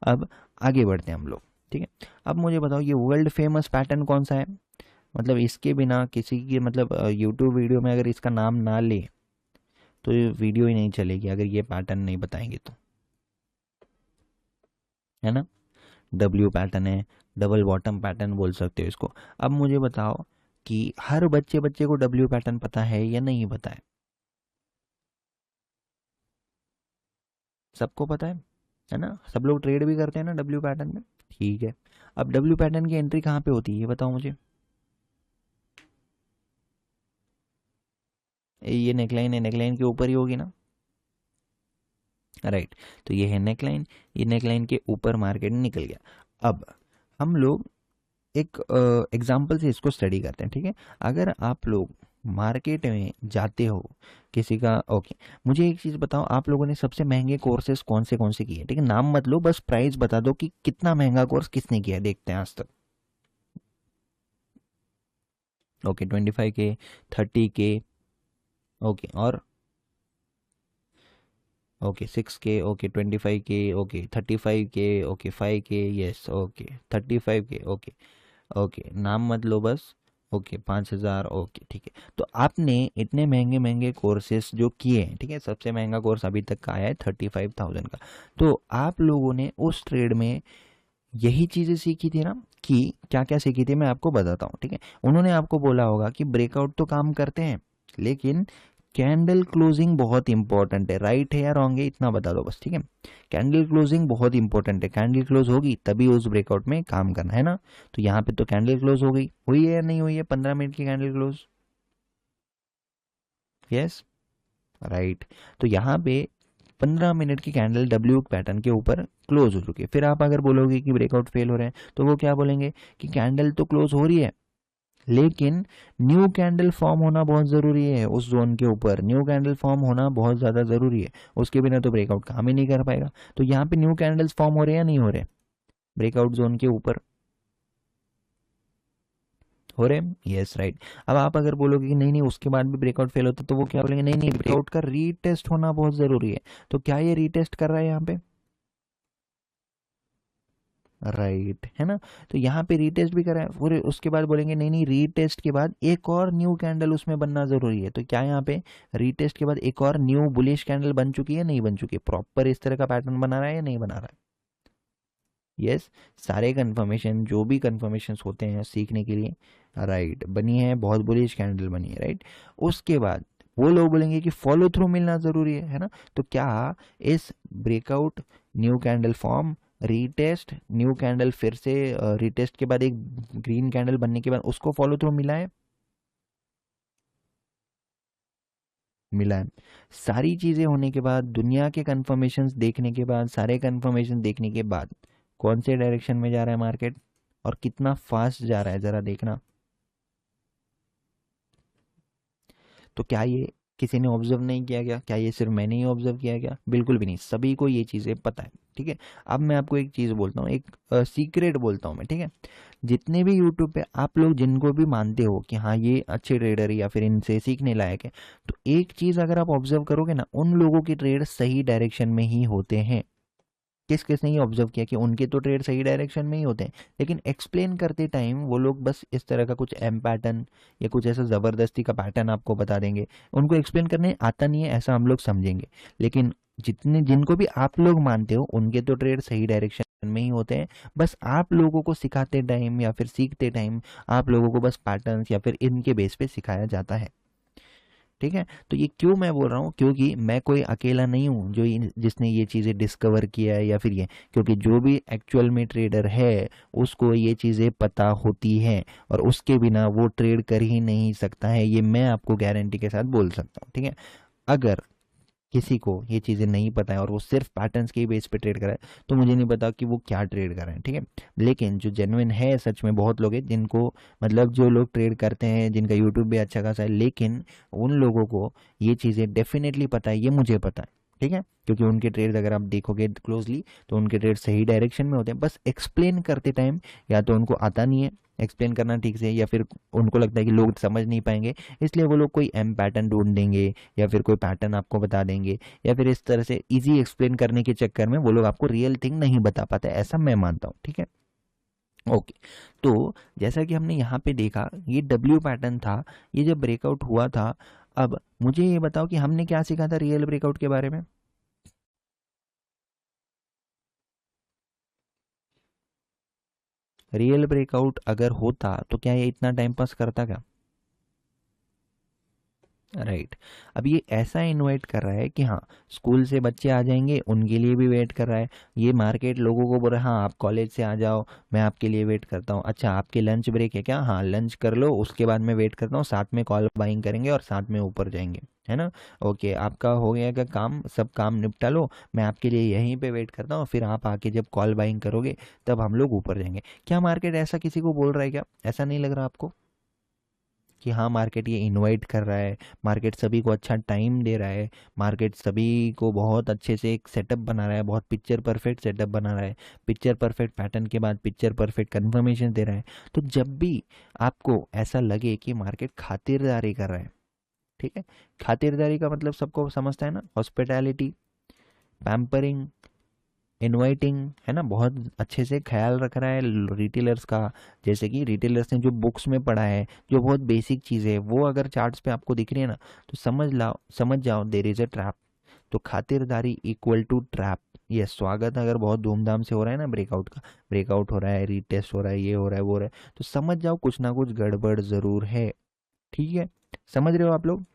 अब आगे बढ़ते हैं हम लोग, ठीक है। अब मुझे बताओ ये वर्ल्ड फेमस पैटर्न कौन सा है, मतलब इसके बिना किसी की मतलब यूट्यूब वीडियो में अगर इसका नाम ना ले तो ये वीडियो ही नहीं चलेगी अगर ये पैटर्न नहीं बताएंगे तो, है ना। डब्ल्यू पैटर्न है, डबल बॉटम पैटर्न बोल सकते हो इसको। अब मुझे बताओ कि हर बच्चे बच्चे को डब्ल्यू पैटर्न पता है या नहीं पता है, सबको पता है ना, सब लोग ट्रेड भी करते हैं ना डब्ल्यू पैटर्न में, ठीक है। अब डब्ल्यू पैटर्न की एंट्री कहाँ पे होती है ये बताओ मुझे। ये नेकलाइन है, नेकलाइन के ऊपर ही होगी ना, राइट। तो ये है नेकलाइन, ये नेकलाइन के ऊपर मार्केट निकल गया। अब हम लोग एक एग्जांपल से इसको स्टडी करते हैं, ठीक है। अगर आप लोग मार्केट में जाते हो किसी का, ओके, मुझे एक चीज़ बताओ, आप लोगों ने सबसे महंगे कोर्सेज कौन से किए, ठीक है। नाम मत लो, बस प्राइस बता दो कि कितना महंगा कोर्स किसने किया है, देखते हैं आज तक। ओके, 25K, 30K, ओके, और okay 6K, okay 25K, okay 35K, okay 5K, yes, okay 35K, okay okay, नाम मत लो बस, ओके 5,000, ओके ठीक है। तो आपने इतने महंगे महंगे कोर्सेस जो किए हैं, ठीक है, सबसे महंगा कोर्स अभी तक का आया है 35,000 का। तो आप लोगों ने उस ट्रेड में यही चीज़ें सीखी थी ना, कि क्या क्या सीखी थी मैं आपको बताता हूँ, ठीक है। उन्होंने आपको बोला होगा कि ब्रेकआउट तो काम करते हैं लेकिन कैंडल क्लोजिंग बहुत इंपॉर्टेंट है, राइट है या रॉन्ग है इतना बता दो बस, ठीक है। कैंडल क्लोजिंग बहुत इंपॉर्टेंट है, कैंडल क्लोज होगी तभी उस ब्रेकआउट में काम करना है ना। तो यहाँ पे तो कैंडल क्लोज हो गई, हुई है या नहीं हुई है 15 मिनट की कैंडल क्लोज, यस, राइट। तो यहाँ पे 15 मिनट की कैंडल डब्ल्यू पैटर्न के ऊपर क्लोज हो चुकी है। फिर आप अगर बोलोगे कि ब्रेकआउट फेल हो रहे हैं तो वो क्या बोलेंगे कि कैंडल तो क्लोज हो रही है लेकिन न्यू कैंडल फॉर्म होना बहुत ज़रूरी है, उस जोन के ऊपर न्यू कैंडल फॉर्म होना बहुत ज़्यादा ज़रूरी है, उसके बिना तो ब्रेकआउट काम ही नहीं कर पाएगा। तो यहाँ पे न्यू कैंडल्स फॉर्म हो रहे हैं या नहीं हो रहे ब्रेकआउट जोन के ऊपर, हो रहे हैं, यस राइट। अब आप अगर बोलोगे कि नहीं नहीं उसके बाद भी ब्रेकआउट फेल होता, तो वो क्या बोलेंगे, नहीं नहीं ब्रेकआउट का रीटेस्ट होना बहुत ज़रूरी है। तो क्या ये रीटेस्ट कर रहा है यहाँ पे, राइट है ना। तो यहाँ पे रीटेस्ट भी करा है, फिर उसके बाद बोलेंगे नहीं नहीं रीटेस्ट के बाद एक और न्यू कैंडल उसमें बनना ज़रूरी है। तो क्या यहाँ पे रीटेस्ट के बाद एक और न्यू बुलिश कैंडल बन चुकी है, नहीं बन चुकी है, प्रॉपर इस तरह का पैटर्न बना रहा है या नहीं बना रहा है, यस। सारे कन्फर्मेशन जो भी कन्फर्मेशंस होते हैं सीखने के लिए, राइट, बनी है, बहुत बुलिश कैंडल बनी है, राइट। उसके बाद वो लोग बोलेंगे कि फॉलो थ्रू मिलना ज़रूरी है ना। तो क्या इस breakout, new candle form, retest, new candle फिर से रीटेस्ट के बाद एक ग्रीन कैंडल बनने के बाद उसको फॉलो थ्रू मिला है, मिला है। सारी चीज़ें होने के बाद, दुनिया के कन्फर्मेशंस देखने के बाद, सारे कन्फर्मेशन देखने के बाद कौन से डायरेक्शन में जा रहा है मार्केट और कितना फास्ट जा रहा है ज़रा देखना। तो क्या ये किसी ने ऑब्जर्व नहीं किया गया, क्या ये सिर्फ मैंने ही ऑब्जर्व किया गया, बिल्कुल भी नहीं, सभी को ये चीज़ें पता है, ठीक है। अब मैं आपको एक चीज़ बोलता हूँ, एक सीक्रेट बोलता हूँ मैं, ठीक है। जितने भी यूट्यूब पे आप लोग जिनको भी मानते हो कि हाँ ये अच्छे ट्रेडर है या फिर इनसे सीखने लायक है, तो एक चीज़ अगर आप ऑब्जर्व करोगे ना, उन लोगों के ट्रेड सही डायरेक्शन में ही होते हैं। किस किस ने ये ऑब्जर्व किया कि उनके तो ट्रेड सही डायरेक्शन में ही होते हैं, लेकिन एक्सप्लेन करते टाइम वो लोग बस इस तरह का कुछ एम पैटर्न या कुछ ऐसा ज़बरदस्ती का पैटर्न आपको बता देंगे। उनको एक्सप्लेन करने आता नहीं है ऐसा हम लोग समझेंगे, लेकिन जितने जिनको भी आप लोग मानते हो उनके तो ट्रेड सही डायरेक्शन में ही होते हैं। बस आप लोगों को सिखाते टाइम या फिर सीखते टाइम आप लोगों को बस पैटर्न्स या फिर इनके बेस पे सिखाया जाता है, ठीक है। तो ये क्यों मैं बोल रहा हूँ, क्योंकि मैं कोई अकेला नहीं हूँ जो जिसने ये चीज़ें डिस्कवर किया है या फिर ये, क्योंकि जो भी एक्चुअल में ट्रेडर है उसको ये चीज़ें पता होती है और उसके बिना वो ट्रेड कर ही नहीं सकता है, ये मैं आपको गारंटी के साथ बोल सकता हूँ, ठीक है। अगर किसी को ये चीज़ें नहीं पता है और वो सिर्फ पैटर्न्स के बेस पे ट्रेड कर रहा है, तो मुझे नहीं पता कि वो क्या ट्रेड कर रहे हैं, ठीक है। लेकिन जो जेन्युइन है, सच में बहुत लोग हैं जिनको, मतलब जो लोग ट्रेड करते हैं जिनका यूट्यूब भी अच्छा खासा है, लेकिन उन लोगों को ये चीज़ें डेफिनेटली पता है, ये मुझे पता है, ठीक है। क्योंकि उनके ट्रेड अगर आप देखोगे क्लोजली तो उनके ट्रेड सही डायरेक्शन में होते हैं, बस एक्सप्लेन करते टाइम या तो उनको आता नहीं है एक्सप्लेन करना ठीक से, या फिर उनको लगता है कि लोग समझ नहीं पाएंगे, इसलिए वो लोग कोई एम पैटर्न ढूंढ देंगे या फिर कोई पैटर्न आपको बता देंगे, या फिर इस तरह से इजी एक्सप्लेन करने के चक्कर में वो लोग आपको रियल थिंग नहीं बता पाते, ऐसा मैं मानता हूँ, ठीक है। ओके, तो जैसा कि हमने यहाँ पे देखा ये डब्ल्यू पैटर्न था, ये जब ब्रेकआउट हुआ था। अब मुझे ये बताओ कि हमने क्या सीखा था रियल ब्रेकआउट के बारे में। रियल ब्रेकआउट अगर होता तो क्या ये इतना टाइम पास करता क्या, राइट। अब ये ऐसा इनवाइट कर रहा है कि हाँ स्कूल से बच्चे आ जाएंगे उनके लिए भी वेट कर रहा है, ये मार्केट लोगों को बोल रहा है हाँ आप कॉलेज से आ जाओ मैं आपके लिए वेट करता हूँ, अच्छा आपके लंच ब्रेक है क्या, हाँ लंच कर लो उसके बाद मैं वेट करता हूँ, साथ में कॉल बाइंग करेंगे और साथ में ऊपर जाएंगे, है ना। ओके आपका हो गया का काम, सब काम निपटा लो, मैं आपके लिए यहीं पे वेट करता हूँ, फिर आप आके जब कॉल बाइंग करोगे तब हम लोग ऊपर जाएंगे। क्या मार्केट ऐसा किसी को बोल रहा है क्या, ऐसा नहीं लग रहा आपको कि हाँ मार्केट ये इनवाइट कर रहा है, मार्केट सभी को अच्छा टाइम दे रहा है, मार्केट सभी को बहुत अच्छे से एक सेटअप बना रहा है, बहुत पिक्चर परफेक्ट सेटअप बना रहा है, पिक्चर परफेक्ट पैटर्न के बाद पिक्चर परफेक्ट कन्फर्मेशन दे रहा है। तो जब भी आपको ऐसा लगे कि मार्केट खातिरदारी कर रहा है, ठीक है, खातिरदारी का मतलब सबको समझता है ना, हॉस्पिटैलिटी, पैम्परिंग, इनवाइटिंग, है ना, बहुत अच्छे से ख्याल रख रहा है रिटेलर्स का। जैसे कि रिटेलर्स ने जो बुक्स में पढ़ा है, जो बहुत बेसिक चीज़ें है वो अगर चार्ट्स पे आपको दिख रही है ना, तो समझ जाओ देर इज़ अ ट्रैप। तो खातिरदारी इक्वल टू ट्रैप। ये स्वागत अगर बहुत धूमधाम से हो रहा है ना ब्रेकआउट का, ब्रेकआउट हो रहा है, रीटेस्ट हो रहा है, ये हो रहा है वो हो रहा है, तो समझ जाओ कुछ ना कुछ गड़बड़ ज़रूर है, ठीक है। समझ रहे हो आप लोग,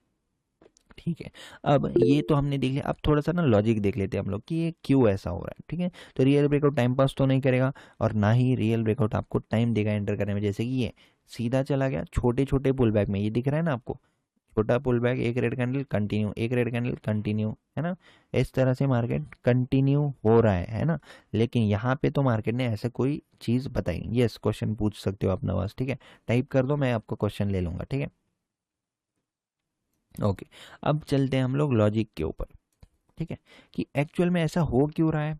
ठीक है। अब ये तो हमने देख लिया, अब थोड़ा सा ना लॉजिक देख लेते हैं हम लोग कि ये क्यों ऐसा हो रहा है, ठीक है। तो रियल ब्रेकआउट टाइम पास तो नहीं करेगा और ना ही रियल ब्रेकआउट आपको टाइम देगा एंटर करने में। जैसे कि ये सीधा चला गया छोटे छोटे पुल बैक में, ये दिख रहा है ना आपको, छोटा पुल बैक, एक रेड कैंडल कंटिन्यू, एक रेड कैंडल कंटिन्यू, है ना। इस तरह से मार्केट कंटिन्यू हो रहा है ना। लेकिन यहाँ पे तो मार्केट ने ऐसे कोई चीज़ बताई, यस क्वेश्चन पूछ सकते हो अपना पास, ठीक है, टाइप कर दो मैं आपको क्वेश्चन ले लूँगा, ठीक है। ओके, अब चलते हैं हम लोग लॉजिक के ऊपर, ठीक है, कि एक्चुअल में ऐसा हो क्यों रहा है।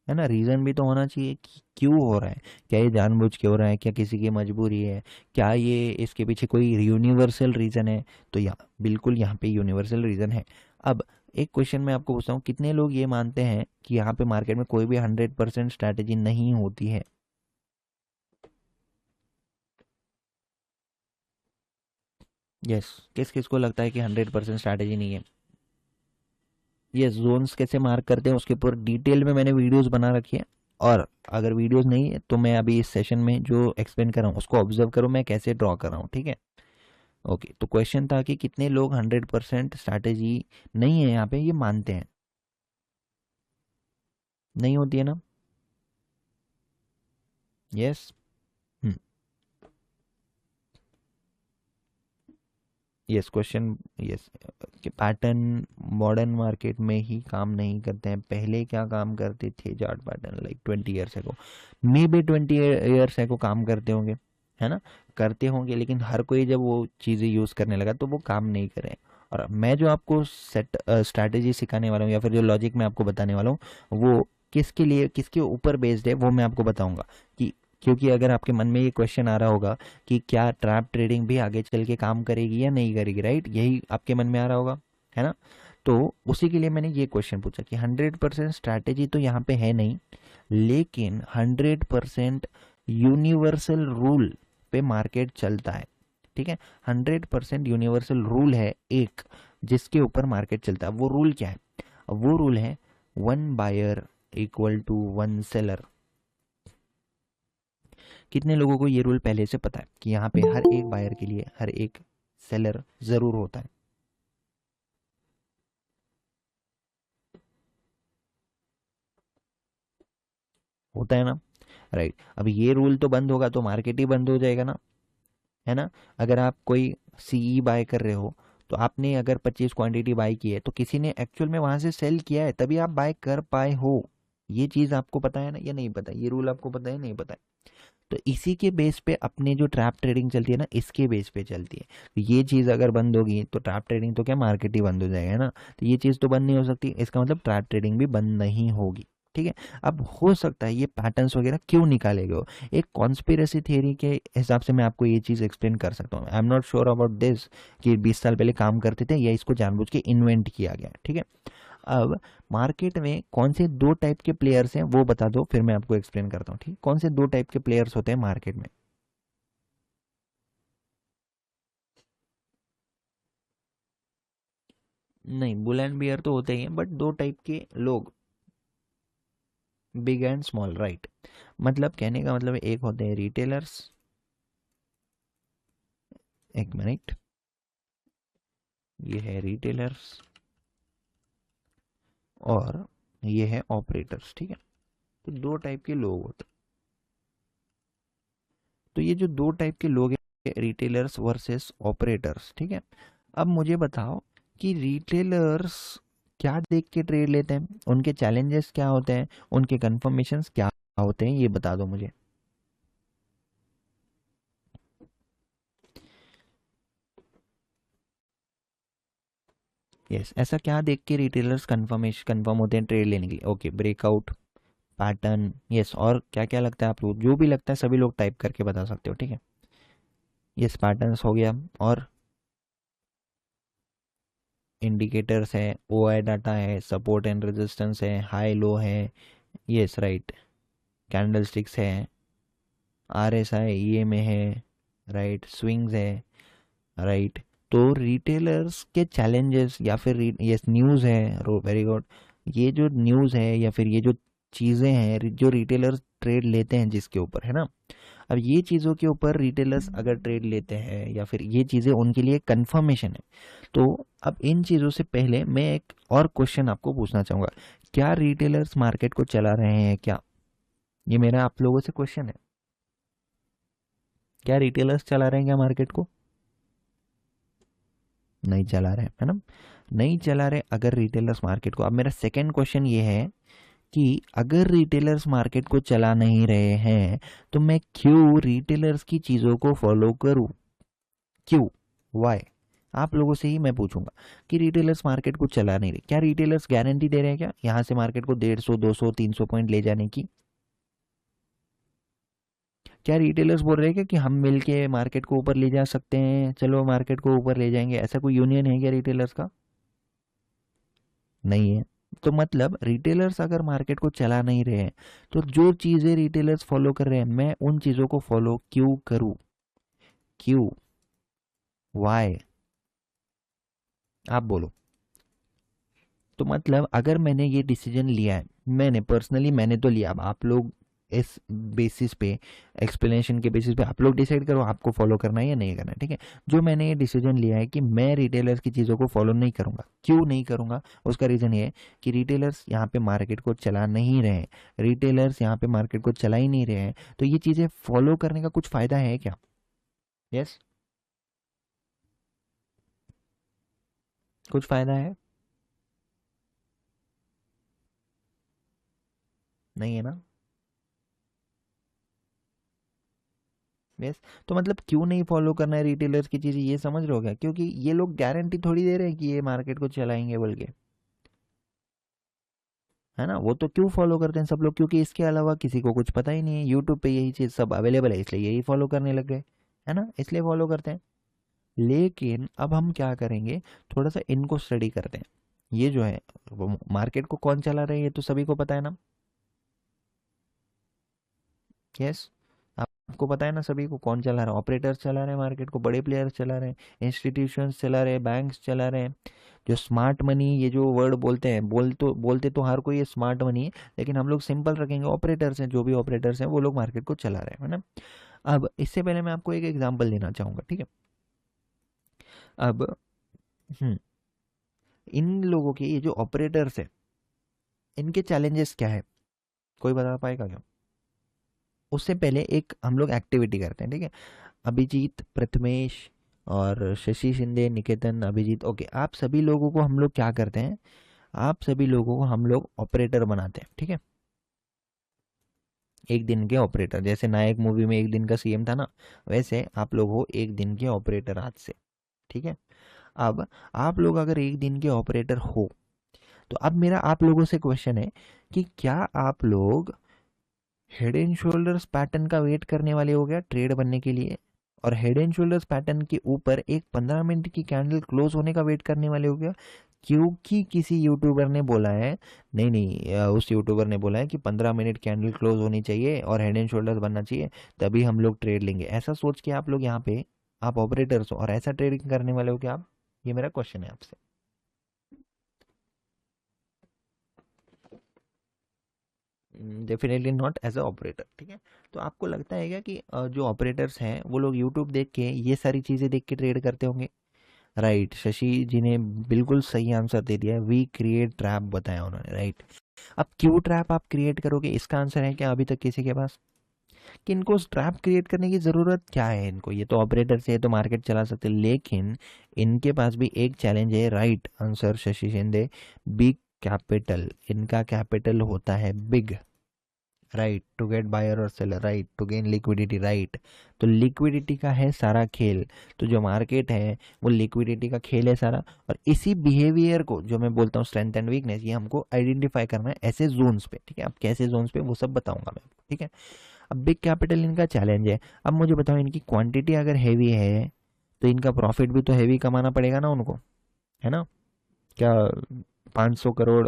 है ना, रीज़न भी तो होना चाहिए कि क्यों हो रहा है। क्या ये जानबूझ के हो रहा है, क्या किसी की मजबूरी है, क्या ये इसके पीछे कोई यूनिवर्सल रीज़न है? तो यहाँ बिल्कुल यहाँ पे यूनिवर्सल रीज़न है। अब एक क्वेश्चन मैं आपको पूछता हूँ, कितने लोग ये मानते हैं कि यहाँ पे मार्केट में कोई भी 100% स्ट्रैटेजी नहीं होती है? यस, किस किस को लगता है कि 100% स्ट्रैटेजी नहीं है? ये जोन्स कैसे मार्क करते हैं उसके ऊपर डिटेल में मैंने वीडियोस बना रखी है। और अगर वीडियोस नहीं है तो मैं अभी इस सेशन में जो एक्सप्लेन कर रहा हूँ उसको ऑब्जर्व करो मैं कैसे ड्रॉ कर रहा हूँ, ठीक है? ओके, तो क्वेश्चन था कि कितने लोग 100% स्ट्रैटेजी नहीं है यहाँ पे ये मानते हैं? नहीं होती है ना? यस। यस क्वेश्चन, यस, कि पैटर्न मॉडर्न मार्केट में ही काम नहीं करते हैं, पहले क्या काम करते थे चार्ट पैटर्न, लाइक 20 ईयर्स को, मे बी 20 ईयर्स को काम करते होंगे, है ना, करते होंगे, लेकिन हर कोई जब वो चीज़ें यूज़ करने लगा तो वो काम नहीं करें। और मैं जो आपको सेट स्ट्रैटेजी सिखाने वाला हूँ या फिर जो लॉजिक मैं आपको बताने वाला हूँ वो किसके लिए, किसके ऊपर बेस्ड है वो मैं आपको बताऊंगा। कि क्योंकि अगर आपके मन में ये क्वेश्चन आ रहा होगा कि क्या ट्रैप ट्रेडिंग भी आगे चल के काम करेगी या नहीं करेगी, राइट, यही आपके मन में आ रहा होगा, है ना? तो उसी के लिए मैंने ये क्वेश्चन पूछा कि 100% स्ट्रैटेजी तो यहाँ पे है नहीं, लेकिन 100% यूनिवर्सल रूल पे मार्केट चलता है, ठीक है? 100% यूनिवर्सल रूल है एक जिसके ऊपर मार्केट चलता है। वो रूल क्या है? वो रूल है 1 बायर = 1 सेलर। कितने लोगों को ये रूल पहले से पता है कि यहाँ पे हर एक बायर के लिए हर एक सेलर जरूर होता है? होता है ना, राइट। अब ये रूल तो बंद होगा तो मार्केट ही बंद हो जाएगा ना, है ना? अगर आप कोई सीई बाय कर रहे हो तो आपने अगर 25 क्वांटिटी बाय की है तो किसी ने एक्चुअल में वहां से सेल किया है तभी आप बाय कर पाए हो। ये चीज आपको पता है ना या नहीं पता? ये रूल आपको पता है नहीं पता है? तो इसी के बेस पे अपने जो ट्रैप ट्रेडिंग चलती है ना इसके बेस पे चलती है। तो ये चीज़ अगर बंद होगी तो ट्रैप ट्रेडिंग तो क्या मार्केट ही बंद हो जाएगा, है ना? तो ये चीज़ तो बंद नहीं हो सकती, इसका मतलब ट्रैप ट्रेडिंग भी बंद नहीं होगी, ठीक है? अब हो सकता है ये पैटर्न्स वगैरह क्यों निकाले गए हो, एक कॉन्स्पिरेसी थियरी के हिसाब से मैं आपको ये चीज़ एक्सप्लेन कर सकता हूँ। I am not sure about this कि 20 साल पहले काम करते थे या इसको जानबूझ के इन्वेंट किया गया, ठीक है? अब मार्केट में कौन से दो टाइप के प्लेयर्स हैं वो बता दो, फिर मैं आपको एक्सप्लेन करता हूँ, ठीक? कौन से दो टाइप के प्लेयर्स होते हैं मार्केट में? नहीं, बुल एंड बियर तो होते ही हैं, बट दो टाइप के लोग, बिग एंड स्मॉल, राइट। मतलब कहने का मतलब एक होते हैं रिटेलर्स, एक मिनट, ये है रिटेलर्स और ये है ऑपरेटर्स, ठीक है? तो दो टाइप के लोग होते हैं। तो ये जो दो टाइप के लोग हैं, रिटेलर्स वर्सेस ऑपरेटर्स, ठीक है? अब मुझे बताओ कि रिटेलर्स क्या देख के ट्रेड लेते हैं, उनके चैलेंजेस क्या होते हैं, उनके कंफर्मेशंस क्या होते हैं, ये बता दो मुझे। यस, ऐसा क्या देख के रिटेलर्स कंफर्म होते हैं ट्रेड लेने के लिए? ओके, ब्रेकआउट पैटर्न, यस, और क्या क्या लगता है आपको? जो भी लगता है सभी लोग टाइप करके बता सकते हो, ठीक है? यस, पैटर्न्स हो गया, और इंडिकेटर्स है, ओआई डाटा है, सपोर्ट एंड रेजिस्टेंस है, हाई लो है, यस राइट, कैंडल स्टिक्स है, आरएसआई ये में है, राइट, स्विंग्स है, राइट। तो रिटेलर्स के चैलेंजेस या फिर यस न्यूज़ है, वेरी गुड, ये जो न्यूज़ है या फिर ये जो चीज़ें हैं जो रिटेलर्स ट्रेड लेते हैं जिसके ऊपर, है ना, अब ये चीज़ों के ऊपर रिटेलर्स अगर ट्रेड लेते हैं या फिर ये चीज़ें उनके लिए कंफर्मेशन है। तो अब इन चीज़ों से पहले मैं एक और क्वेश्चन आपको पूछना चाहूँगा, क्या रिटेलर्स मार्केट को चला रहे हैं क्या? ये मेरा आप लोगों से क्वेश्चन है, क्या रिटेलर्स चला रहे हैं क्या मार्केट को? नहीं चला रहे, है ना? नहीं चला रहे अगर रिटेलर्स मार्केट को। अब मेरा सेकंड क्वेश्चन ये है कि अगर रिटेलर्स मार्केट को चला नहीं रहे हैं तो मैं क्यों रिटेलर्स की चीज़ों को फॉलो करूं? क्यों? वाई? आप लोगों से ही मैं पूछूंगा कि रिटेलर्स मार्केट को चला नहीं रहे, क्या रिटेलर्स गारंटी दे रहे हैं क्या यहाँ से मार्केट को 150 200 300 पॉइंट ले जाने की? क्या रिटेलर्स बोल रहे हैं क्या कि हम मिलके मार्केट को ऊपर ले जा सकते हैं, चलो मार्केट को ऊपर ले जाएंगे? ऐसा कोई यूनियन है क्या रिटेलर्स का? नहीं है। तो मतलब रिटेलर्स अगर मार्केट को चला नहीं रहे हैं, तो जो चीज़ें रिटेलर्स फॉलो कर रहे हैं मैं उन चीज़ों को फॉलो क्यों करूं? क्यों? वाई? आप बोलो। तो मतलब अगर मैंने ये डिसीजन लिया है, मैंने पर्सनली मैंने तो लिया, अब आप लोग इस बेसिस पे, एक्सप्लेनेशन के बेसिस पे आप लोग डिसाइड करो आपको फॉलो करना है या नहीं करना है, ठीक है। जो मैंने ये डिसीजन लिया है कि मैं रिटेलर्स की चीज़ों को फॉलो नहीं करूंगा। क्यों नहीं करूंगा? उसका रीज़न ये है कि रिटेलर्स यहाँ पे मार्केट को चला नहीं रहे हैं, रिटेलर्स यहाँ पे मार्केट को चला ही नहीं रहे हैं, तो ये चीज़ें फॉलो करने का कुछ फ़ायदा है क्या? यस, कुछ फ़ायदा है? नहीं है ना? यस। तो मतलब क्यों नहीं फॉलो करना है रिटेलर्स की चीज़ें, ये समझ रहे हो क्या? क्योंकि ये लोग गारंटी थोड़ी दे रहे हैं कि ये मार्केट को चलाएंगे बोल के, है ना। वो तो क्यों फॉलो करते हैं सब लोग? क्योंकि इसके अलावा किसी को कुछ पता ही नहीं है, यूट्यूब पे यही चीज़ सब अवेलेबल है इसलिए यही फॉलो करने लग गए, है ना, इसलिए फॉलो करते हैं। लेकिन अब हम क्या करेंगे, थोड़ा सा इनको स्टडी करते हैं। ये जो है मार्केट को कौन चला रहा है ये तो सभी को पता है ना? यस। आपको पता है ना सभी को कौन चला रहा है? ऑपरेटर्स चला रहे हैं मार्केट को, बड़े प्लेयर्स चला रहे हैं, इंस्टीट्यूशंस चला रहे हैं, बैंक्स चला रहे हैं। जो स्मार्ट मनी ये जो वर्ड बोलते हैं, बोलते तो हर कोई ये स्मार्ट मनी है, लेकिन हम लोग सिंपल रखेंगे, ऑपरेटर्स हैं, जो भी ऑपरेटर्स हैं वो लोग मार्केट को चला रहे हैं, है ना। अब इससे पहले मैं आपको एक एग्जांपल देना चाहूँगा, ठीक है। अब हम्म, इन लोगों के ये जो ऑपरेटर्स है इनके चैलेंजेस क्या है, कोई बता पाएगा क्या? उससे पहले एक हम लोग एक्टिविटी करते हैं, ठीक है। अभिजीत, प्रथमेश और शशि शिंदे, निकेतन, अभिजीत, ओके, आप सभी लोगों को हम लोग क्या करते हैं, आप सभी लोगों को हम लोग ऑपरेटर बनाते हैं, ठीक है। एक दिन के ऑपरेटर, जैसे नायक मूवी में एक दिन का सीएम था ना, वैसे आप लोग हो एक दिन के ऑपरेटर आज से, ठीक है। अब आप लोग अगर एक दिन के ऑपरेटर हो, तो अब मेरा आप लोगों से क्वेश्चन है कि क्या आप लोग हेड एंड शोल्डर्स पैटर्न का वेट करने वाले हो गया ट्रेड बनने के लिए, और हेड एंड शोल्डर्स पैटर्न के ऊपर एक 15 मिनट की कैंडल क्लोज होने का वेट करने वाले हो गया? क्योंकि किसी यूट्यूबर ने बोला है, नहीं नहीं उस यूट्यूबर ने बोला है कि 15 मिनट कैंडल क्लोज होनी चाहिए और हेड एंड शोल्डर्स बनना चाहिए, तभी हम लोग ट्रेड लेंगे, ऐसा सोच के आप लोग यहाँ पे आप ऑपरेटर्स हो और ऐसा ट्रेडिंग करने वाले हो क्या आप? ये मेरा क्वेश्चन है आपसे। Definitely not as a operator, ठीक है। तो आपको लगता है क्या कि जो ऑपरेटर्स हैं वो लोग यूट्यूब देख के ये सारी चीज़ें देख के ट्रेड करते होंगे? राइट, शशि जी ने बिल्कुल सही आंसर दे दिया है, वी क्रिएट ट्रैप बताया उन्होंने, राइट। अब क्यों ट्रैप आप क्रिएट करोगे, इसका आंसर है क्या अभी तक किसी के पास? कि इनको ट्रैप क्रिएट करने की ज़रूरत क्या है इनको, ये तो ऑपरेटर से तो मार्केट चला सकते, लेकिन इनके पास भी एक चैलेंज है, right answer Shashi Shinde, big capital, इनका कैपिटल होता है big, right, to get buyer और seller, right, to gain liquidity, right. तो लिक्विडिटी का है सारा खेल, तो जो मार्केट है वो लिक्विडिटी का खेल है सारा, और इसी बिहेवियर को जो मैं बोलता हूँ स्ट्रेंथ एंड वीकनेस, ये हमको आइडेंटिफाई करना है ऐसे जोन्स पे, ठीक है। अब कैसे जोन्स पे वो सब बताऊंगा मैं आपको, ठीक है। अब बिग कैपिटल इनका चैलेंज है, अब मुझे बताओ इनकी क्वांटिटी अगर हैवी है तो इनका प्रॉफिट भी तो हैवी कमाना पड़ेगा ना उनको, है ना। क्या 500 करोड़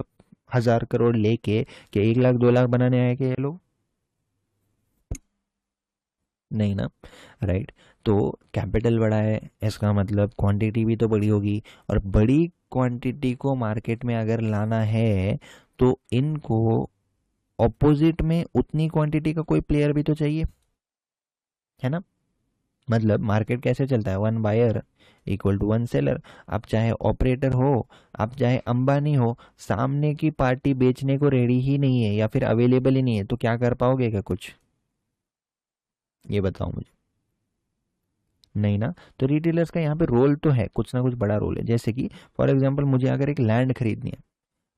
1000 करोड़ लेके क्या 1 लाख 2 लाख बनाने आए क्या ये लोग? नहीं ना, राइट। तो कैपिटल बड़ा है, इसका मतलब क्वांटिटी भी तो बड़ी होगी, और बड़ी क्वांटिटी को मार्केट में अगर लाना है तो इनको ऑपोजिट में उतनी क्वांटिटी का कोई प्लेयर भी तो चाहिए, है ना। मतलब मार्केट कैसे चलता है, one buyer equal to one seller. आप चाहे ऑपरेटर हो, आप चाहे अंबानी हो, सामने की पार्टी बेचने को रेडी ही नहीं है या फिर अवेलेबल ही नहीं है, तो क्या कर पाओगे क्या कुछ? ये बताओ मुझे। नहीं ना। तो रिटेलर्स का यहाँ पे रोल तो है, कुछ ना कुछ बड़ा रोल है, जैसे कि फॉर एग्जांपल मुझे अगर एक लैंड खरीदनी है,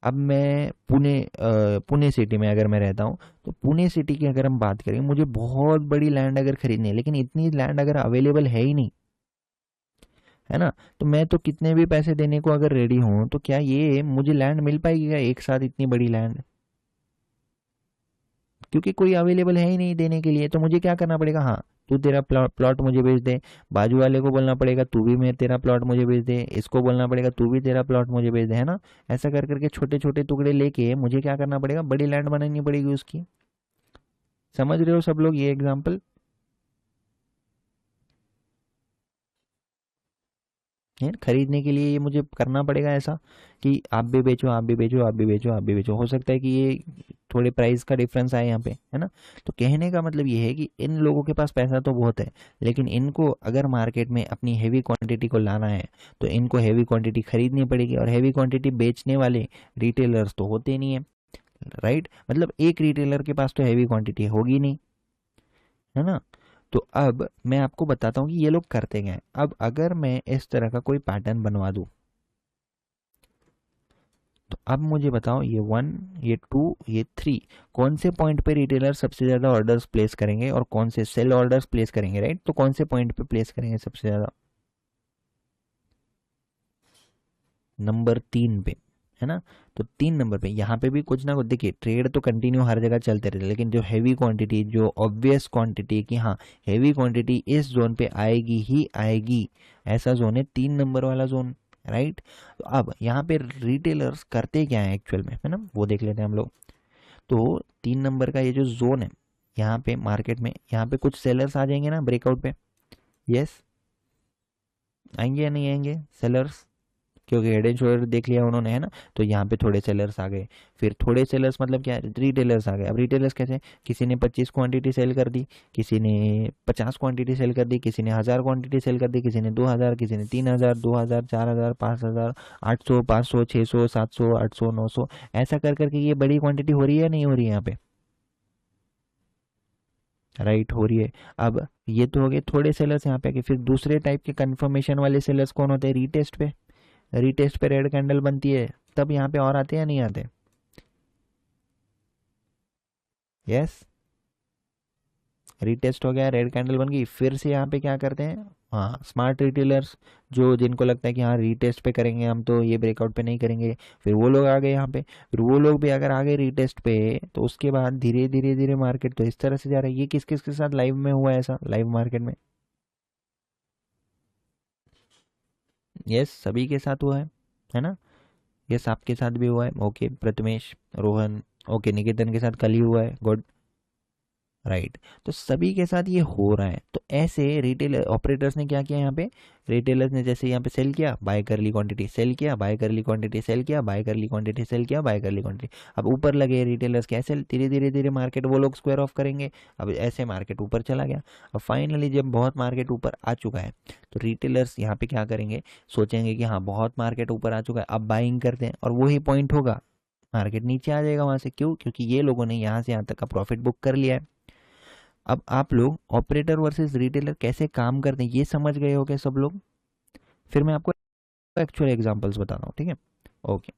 अब मैं पुणे सिटी में अगर मैं रहता हूँ, तो पुणे सिटी की अगर हम बात करें, मुझे बहुत बड़ी लैंड अगर खरीदनी है, लेकिन इतनी लैंड अगर अवेलेबल है ही नहीं, है ना। तो मैं तो कितने भी पैसे देने को अगर रेडी हूँ, तो क्या ये मुझे लैंड मिल पाएगी क्या एक साथ, इतनी बड़ी लैंड? क्योंकि कोई अवेलेबल है ही नहीं देने के लिए। तो मुझे क्या करना पड़ेगा, हाँ, तू तेरा प्लॉट मुझे बेच दे, बाजू वाले को बोलना पड़ेगा तू भी मैं तेरा प्लॉट मुझे बेच दे, इसको बोलना पड़ेगा तू भी तेरा प्लॉट मुझे बेच दे, है ना। ऐसा कर करके छोटे छोटे टुकड़े लेके मुझे क्या करना पड़ेगा, बड़ी लैंड बनानी पड़ेगी उसकी। समझ रहे हो सब लोग ये एग्जाम्पल? है ना? खरीदने के लिए ये मुझे करना पड़ेगा ऐसा कि आप भी बेचो, आप भी बेचो, आप भी बेचो, आप भी बेचो। हो सकता है कि ये थोड़े प्राइस का डिफरेंस आए यहाँ पे, है ना। तो कहने का मतलब ये है कि इन लोगों के पास पैसा तो बहुत है, लेकिन इनको अगर मार्केट में अपनी हैवी क्वांटिटी को लाना है, तो इनको हैवी क्वांटिटी खरीदनी पड़ेगी, और हैवी क्वांटिटी बेचने वाले रिटेलर्स तो होते नहीं है, राइट। मतलब एक रिटेलर के पास तो हैवी क्वांटिटी होगी नहीं, है ना। तो अब मैं आपको बताता हूँ कि ये लोग करते क्या हैं। अब अगर मैं इस तरह का कोई पैटर्न बनवा दूँ, तो अब मुझे बताओ, ये 1, ये 2, ये 3, कौन से पॉइंट पे रिटेलर सबसे ज़्यादा ऑर्डर्स प्लेस करेंगे और कौन से सेल ऑर्डर्स प्लेस करेंगे, राइट। तो कौन से पॉइंट पे प्लेस करेंगे सबसे ज़्यादा? नंबर 3 पे, है ना। तो 3 नंबर पे यहाँ पे भी कुछ ना कुछ, देखिए ट्रेड तो कंटिन्यू हर जगह चलते रहते हैं, लेकिन जो हैवी क्वांटिटी, जो ऑब्वियस क्वांटिटी कि हाँ हैवी क्वांटिटी इस जोन पे आएगी ही आएगी, ऐसा जोन है 3 नंबर वाला जोन, राइट। तो अब यहाँ पे रिटेलर्स करते क्या है एक्चुअल में, है ना, वो देख लेते हैं हम लोग। तो 3 नंबर का ये जो जोन है, यहाँ पे मार्केट में यहाँ पे कुछ सेलर्स आ जाएंगे ना ब्रेकआउट पे। यस, आएंगे या नहीं आएंगे सेलर्स? क्योंकि हेड एंड शोल्डर देख लिया उन्होंने, है ना। तो यहाँ पे थोड़े सेलर्स आ गए, फिर थोड़े सेलर्स मतलब क्या, रिटेलर्स आ गए। अब रिटेलर्स कैसे, किसी ने 25 क्वांटिटी सेल कर दी, किसी ने 50 क्वांटिटी सेल कर दी, किसी ने 1000 क्वांटिटी सेल कर दी, किसी ने 2000, किसी ने 3000, 2000, 4000, 5000, 800, 500, 600, 700, 800, 900, ऐसा कर करके ये बड़ी क्वांटिटी हो रही है या नहीं हो रही है यहाँ पे? राइट, हो रही है। अब ये तो हो गए थोड़े सेलर्स यहाँ पे आके, फिर दूसरे टाइप के कंफर्मेशन वाले सेलर्स कौन होते हैं, रीटेस्ट पे। रीटेस्ट पे रेड कैंडल बनती है, तब यहाँ पे और आते हैं या नहीं आते? यस, रीटेस्ट हो गया, रेड कैंडल बन गई, फिर से यहाँ पे क्या करते हैं, हाँ स्मार्ट रिटेलर्स, जो जिनको लगता है कि हाँ रीटेस्ट पे करेंगे हम, तो ये ब्रेकआउट पे नहीं करेंगे, फिर वो लोग आ गए यहाँ पे। फिर वो लोग भी अगर आ गए रीटेस्ट पे, तो उसके बाद धीरे धीरे धीरे मार्केट तो इस तरह से जा रहा है। ये किस किस के साथ लाइव में हुआ है ऐसा, लाइव मार्केट में? यस, सभी के साथ हुआ है ना। यस, आपके साथ भी हुआ है, ओके प्रथमेश, रोहन, ओके निकेतन के साथ कल ही हुआ है, गुड, राइट। तो सभी के साथ ये हो रहा है। तो ऐसे रिटेल ऑपरेटर्स ने क्या किया यहाँ पे, रिटेलर्स ने जैसे यहाँ पे सेल किया, बाय कर ली क्वांटिटी, सेल किया, बाय कर ली क्वांटिटी, सेल किया, बाय कर ली क्वांटिटी, सेल किया, बाय कर ली क्वांटिटी। अब ऊपर लगे रिटेलर्स कैसे, धीरे धीरे धीरे मार्केट वो लोग स्क्वायर ऑफ करेंगे। अब ऐसे मार्केट ऊपर चला गया। अब फाइनली जब बहुत मार्केट ऊपर आ चुका है, तो रिटेलर्स यहाँ पे क्या करेंगे, सोचेंगे कि हाँ बहुत मार्केट ऊपर आ चुका है, अब बाइंग करते हैं, और वही पॉइंट होगा, मार्केट नीचे आ जाएगा वहां से। क्यों? क्योंकि ये लोगों ने यहाँ से यहाँ तक का प्रॉफिट बुक कर लिया है। अब आप लोग ऑपरेटर वर्सेस रिटेलर कैसे काम करते हैं ये समझ गए हो क्या सब लोग? फिर मैं आपको एक्चुअल एग्जांपल्स बताता हूँ, ठीक है। ओके,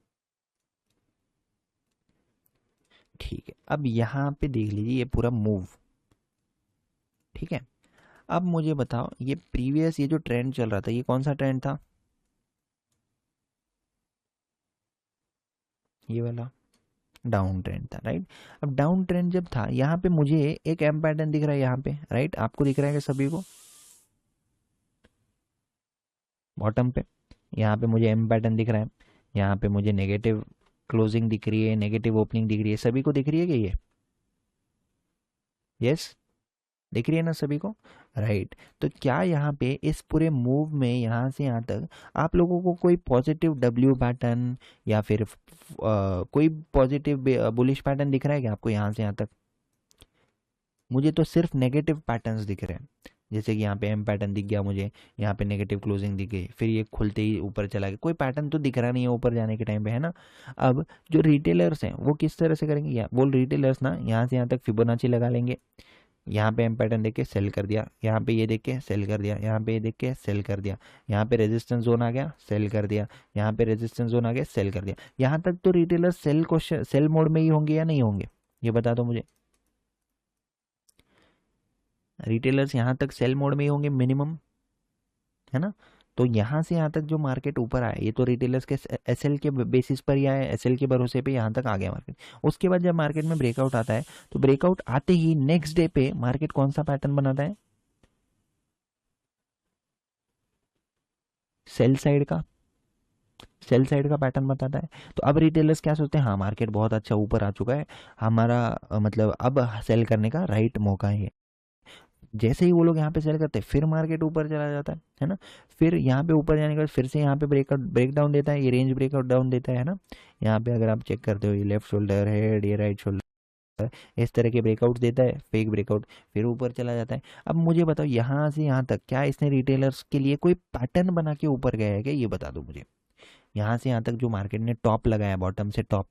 ठीक है। अब यहाँ पे देख लीजिए ये पूरा मूव, ठीक है। अब मुझे बताओ, ये प्रीवियस ये जो ट्रेंड चल रहा था, ये कौन सा ट्रेंड था? ये वाला डाउन ट्रेंड था, राइट। अब डाउन ट्रेंड जब था, यहाँ पे मुझे एक एम पैटर्न दिख रहा है यहाँ पे, राइट। आपको दिख रहा है कि सभी को बॉटम पे, यहाँ पे मुझे एम पैटर्न दिख रहा है, यहाँ पे मुझे नेगेटिव क्लोजिंग दिख रही है, नेगेटिव ओपनिंग दिख रही है, सभी को दिख रही है कि ये? यस, दिख रही है ना सभी को, राइट। तो क्या यहाँ पे इस पूरे मूव में यहाँ से यहाँ तक आप लोगों को कोई पॉजिटिव डब्ल्यू पैटर्न या फिर कोई पॉजिटिव बुलिश पैटर्न दिख रहा है क्या आपको यहाँ से यहाँ तक? मुझे तो सिर्फ नेगेटिव पैटर्न्स दिख रहे हैं। जैसे कि यहाँ पे एम पैटर्न दिख गया मुझे, यहाँ पे नेगेटिव क्लोजिंग दिख गई, फिर ये खुलते ही ऊपर चला गया, कोई पैटर्न तो दिख रहा नहीं है ऊपर जाने के टाइम पे, है ना। अब जो रिटेलर्स हैं वो किस तरह से करेंगे, या वो रिटेलर्स ना यहाँ से यहाँ तक फिबोनाची लगा लेंगे, यहाँ पे एम पैटर्न देख के सेल कर दिया, यहाँ पे ये देख के सेल कर दिया, यहाँ पे ये देख के सेल कर दिया, यहाँ पे रेजिस्टेंस जोन आ गया, सेल कर दिया, यहाँ पे रेजिस्टेंस जोन आ गया, सेल कर दिया। यहाँ तक तो रिटेलर सेल को सेल मोड में ही होंगे या नहीं होंगे, ये बता दो मुझे। रिटेलर्स यहाँ तक सेल मोड में ही होंगे मिनिमम, है ना। तो यहाँ से यहाँ तक जो मार्केट ऊपर आया ये तो रिटेलर्स के एसएल के बेसिस पर ही आया, एसएल के भरोसे पे यहाँ तक आ गया मार्केट। उसके बाद जब मार्केट में ब्रेकआउट आता है तो ब्रेकआउट आते ही नेक्स्ट डे पे मार्केट कौन सा पैटर्न बनाता है? सेल साइड का, सेल साइड का पैटर्न बताता है। तो अब रिटेलर्स क्या सोचते हैं, हाँ मार्केट बहुत अच्छा ऊपर आ चुका है, हमारा मतलब अब सेल करने का राइट मौका है। जैसे ही वो लोग यहाँ पे सेल करते हैं फिर मार्केट ऊपर चला जाता है ना। फिर यहाँ पे ऊपर जाने के बाद फिर से यहाँ पे ब्रेक डाउन देता है, ये रेंज ब्रेकआउट डाउन देता है ना। यहाँ पे अगर आप चेक करते हो ये लेफ्ट शोल्डर हेड, ये राइट शोल्डर, इस तरह के ब्रेकआउट देता है, फेक ब्रेकआउट, फिर ऊपर चला जाता है। अब मुझे बताओ यहाँ से यहाँ तक क्या इसने रिटेलर्स के लिए कोई पैटर्न बना के ऊपर गया है क्या, ये बता दो मुझे। यहाँ से यहाँ तक जो मार्केट ने टॉप लगाया, बॉटम से टॉप,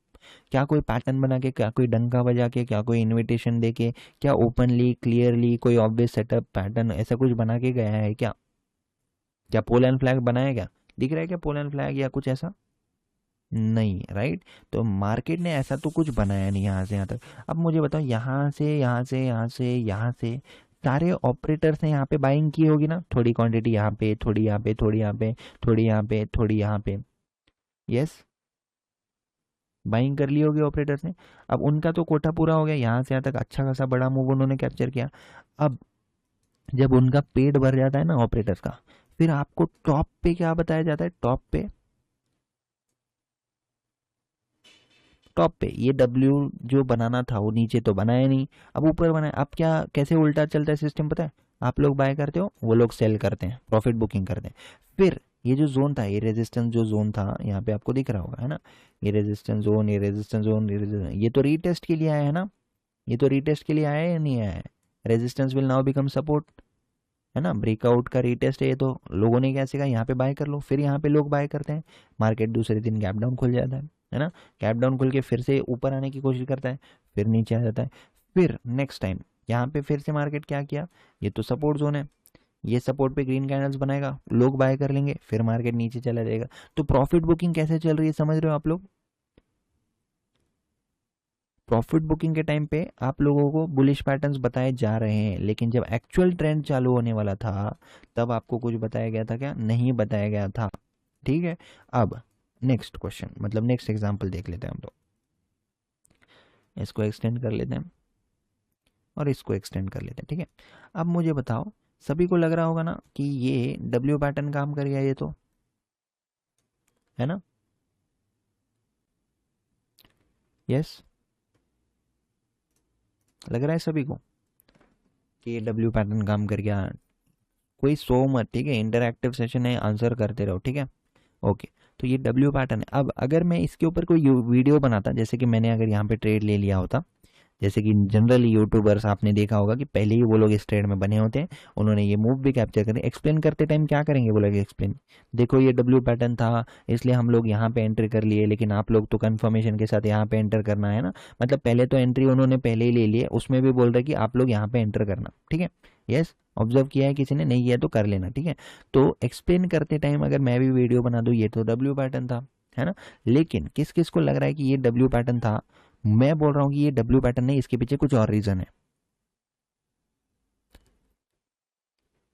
क्या कोई पैटर्न बना के, क्या कोई डंका बजा के, क्या कोई इनविटेशन दे के, क्या ओपनली क्लियरली कोई ऑब्वियस सेटअप पैटर्न ऐसा कुछ बना के गया है क्या? क्या पोल एंड फ्लैग बनाया, क्या दिख रहा है क्या पोल एंड फ्लैग या कुछ ऐसा? नहीं, राइट। तो मार्केट ने ऐसा तो कुछ बनाया नहीं यहाँ से यहाँ तक। अब मुझे बताओ यहाँ से यहाँ से यहाँ से यहाँ से सारे ऑपरेटर्स ने यहाँ पे बाइंग की होगी ना, थोड़ी क्वांटिटी यहाँ पे, थोड़ी यहाँ पे, थोड़ी यहाँ पे, थोड़ी यहाँ पे, थोड़ी यहाँ पे, यस, बाइंग कर ली होगी ऑपरेटर्स ने। अब उनका तो कोटा पूरा हो गया, यहाँ से यहाँ तक अच्छा खासा बड़ा मूव उन्होंने कैप्चर किया। अब जब उनका पेट भर जाता है ना ऑपरेटर्स का, फिर आपको टॉप पे क्या बताया जाता है, टॉप पे, टॉप पे ये डब्ल्यू जो बनाना था वो नीचे तो बनाया नहीं, अब ऊपर बनाया। अब क्या कैसे उल्टा चलता है सिस्टम पता है, आप लोग बाय करते हो, वो लोग सेल करते हैं, प्रॉफिट बुकिंग करते हैं। फिर ये जो जोन था, ये रेजिस्टेंस जो जोन था यहाँ पे आपको दिख रहा होगा है ना, ये रेजिस्टेंस जोन, ये रेजिस्टेंस जोन, ये तो रीटेस्ट के लिए आया है ना, ये तो रीटेस्ट के लिए आया है या नहीं आया है? Resistance will now become support, है ना, ब्रेकआउट का रीटेस्ट है ये। तो लोगों ने क्या सीखा, यहाँ पे बाय कर लो, फिर यहाँ पे लोग बाय करते हैं, मार्केट दूसरे दिन गैप डाउन खुल जाता है ना, गैप डाउन खुल के फिर से ऊपर आने की कोशिश करता है, फिर नीचे आ जाता है। फिर नेक्स्ट टाइम यहाँ पे फिर से मार्केट क्या किया, ये तो सपोर्ट जोन है, ये सपोर्ट पे ग्रीन कैंडल्स बनाएगा, लोग बाय कर लेंगे, फिर मार्केट नीचे चला जाएगा। तो प्रॉफिट बुकिंग कैसे चल रही है समझ रहे हो आप लोग? प्रॉफिट बुकिंग के टाइम पे आप लोगों को बुलिश पैटर्न्स बताए जा रहे हैं, लेकिन जब एक्चुअल ट्रेंड चालू होने वाला था तब आपको कुछ बताया गया था क्या? नहीं बताया गया था। ठीक है, अब नेक्स्ट क्वेश्चन मतलब नेक्स्ट एग्जांपल देख लेते हैं हम लोग। इसको एक्सटेंड कर लेते हैं और इसको एक्सटेंड कर लेते हैं, ठीक है। अब मुझे बताओ, सभी को लग रहा होगा ना कि ये डब्ल्यू पैटर्न काम कर गया, ये तो है ना, यस, लग रहा है सभी को कि ये डब्ल्यू पैटर्न काम कर गया। कोई सो मत, ठीक है, इंटरैक्टिव सेशन है, आंसर करते रहो, ठीक है, ओके। तो ये डब्ल्यू पैटर्न है। अब अगर मैं इसके ऊपर कोई वीडियो बनाता, जैसे कि मैंने अगर यहाँ पे ट्रेड ले लिया होता, जैसे कि जनरली यूट्यूबर्स आपने देखा होगा कि पहले ही वो लोग इस ट्रेड में बने होते हैं, उन्होंने ये मूव भी कैप्चर करे, एक्सप्लेन करते टाइम क्या करेंगे वो लोग, एक्सप्लेन, देखो ये डब्ल्यू पैटर्न था इसलिए हम लोग यहाँ पे एंट्री कर लिए, लेकिन आप लोग तो कंफर्मेशन के साथ यहाँ पे एंटर करना है ना, मतलब पहले तो एंट्री उन्होंने पहले ही ले ली है, उसमें भी बोल रहे कि आप लोग यहाँ पे एंटर करना, ठीक है, यस, ऑब्जर्व किया है किसी ने, नहीं किया तो कर लेना, ठीक है। तो एक्सप्लेन करते टाइम अगर मैं भी वीडियो बना दूँ, ये तो डब्ल्यू पैटर्न था, है ना, लेकिन किस किस को लग रहा है कि ये डब्ल्यू पैटर्न था, मैं बोल रहा हूँ कि ये डब्ल्यू पैटर्न नहीं, इसके पीछे कुछ और रीजन है,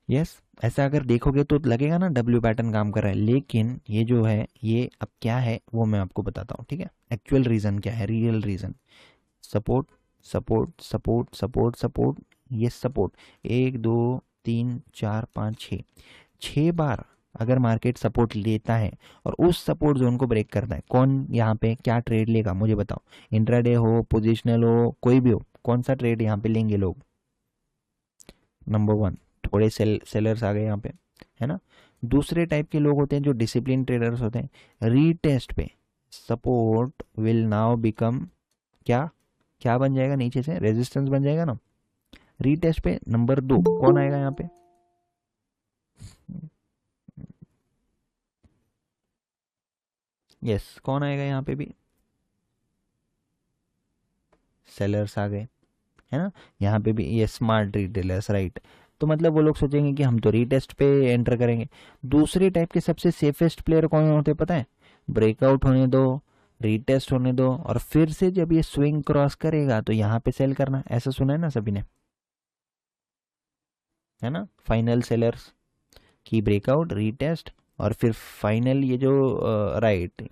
यस, ऐसा अगर देखोगे तो लगेगा ना डब्ल्यू पैटर्न काम कर रहा है, लेकिन ये जो है ये अब क्या है वो मैं आपको बताता हूँ, ठीक है, एक्चुअल रीजन क्या है, real reason, support support support support support, ये सपोर्ट 1 2 3 4 5 6, 6 बार अगर मार्केट सपोर्ट लेता है और उस सपोर्ट जोन को ब्रेक करता है, कौन यहाँ पे क्या ट्रेड लेगा मुझे बताओ, इंट्राडे हो, पोजिशनल हो, कोई भी हो, कौन सा ट्रेड यहाँ पे लेंगे लोग? नंबर वन, थोड़े सेलर्स आ गए यहाँ पे, है ना। दूसरे टाइप के लोग होते हैं जो डिसिप्लिन ट्रेडर्स होते हैं, रीटेस्ट पे सपोर्ट विल नाउ बिकम क्या, क्या बन जाएगा, नीचे से रेजिस्टेंस बन जाएगा ना, रीटेस्ट पे। नंबर दो कौन आएगा यहाँ पे, यस, कौन आएगा यहाँ पे भी, सेलर्स आ गए, है ना, यहाँ पे भी ये स्मार्ट रिटेलर्स, राइट। तो मतलब वो लोग सोचेंगे कि हम तो रीटेस्ट पे एंटर करेंगे। दूसरे टाइप के सबसे सेफेस्ट प्लेयर कौन होते हैं पता है, ब्रेकआउट होने दो, रीटेस्ट होने दो, और फिर से जब ये स्विंग क्रॉस करेगा तो यहाँ पे सेल करना, ऐसा सुना है ना सभी ने, है ना, फाइनल सेलर्स की ब्रेकआउट, रीटेस्ट और फिर फाइनल ये जो राइट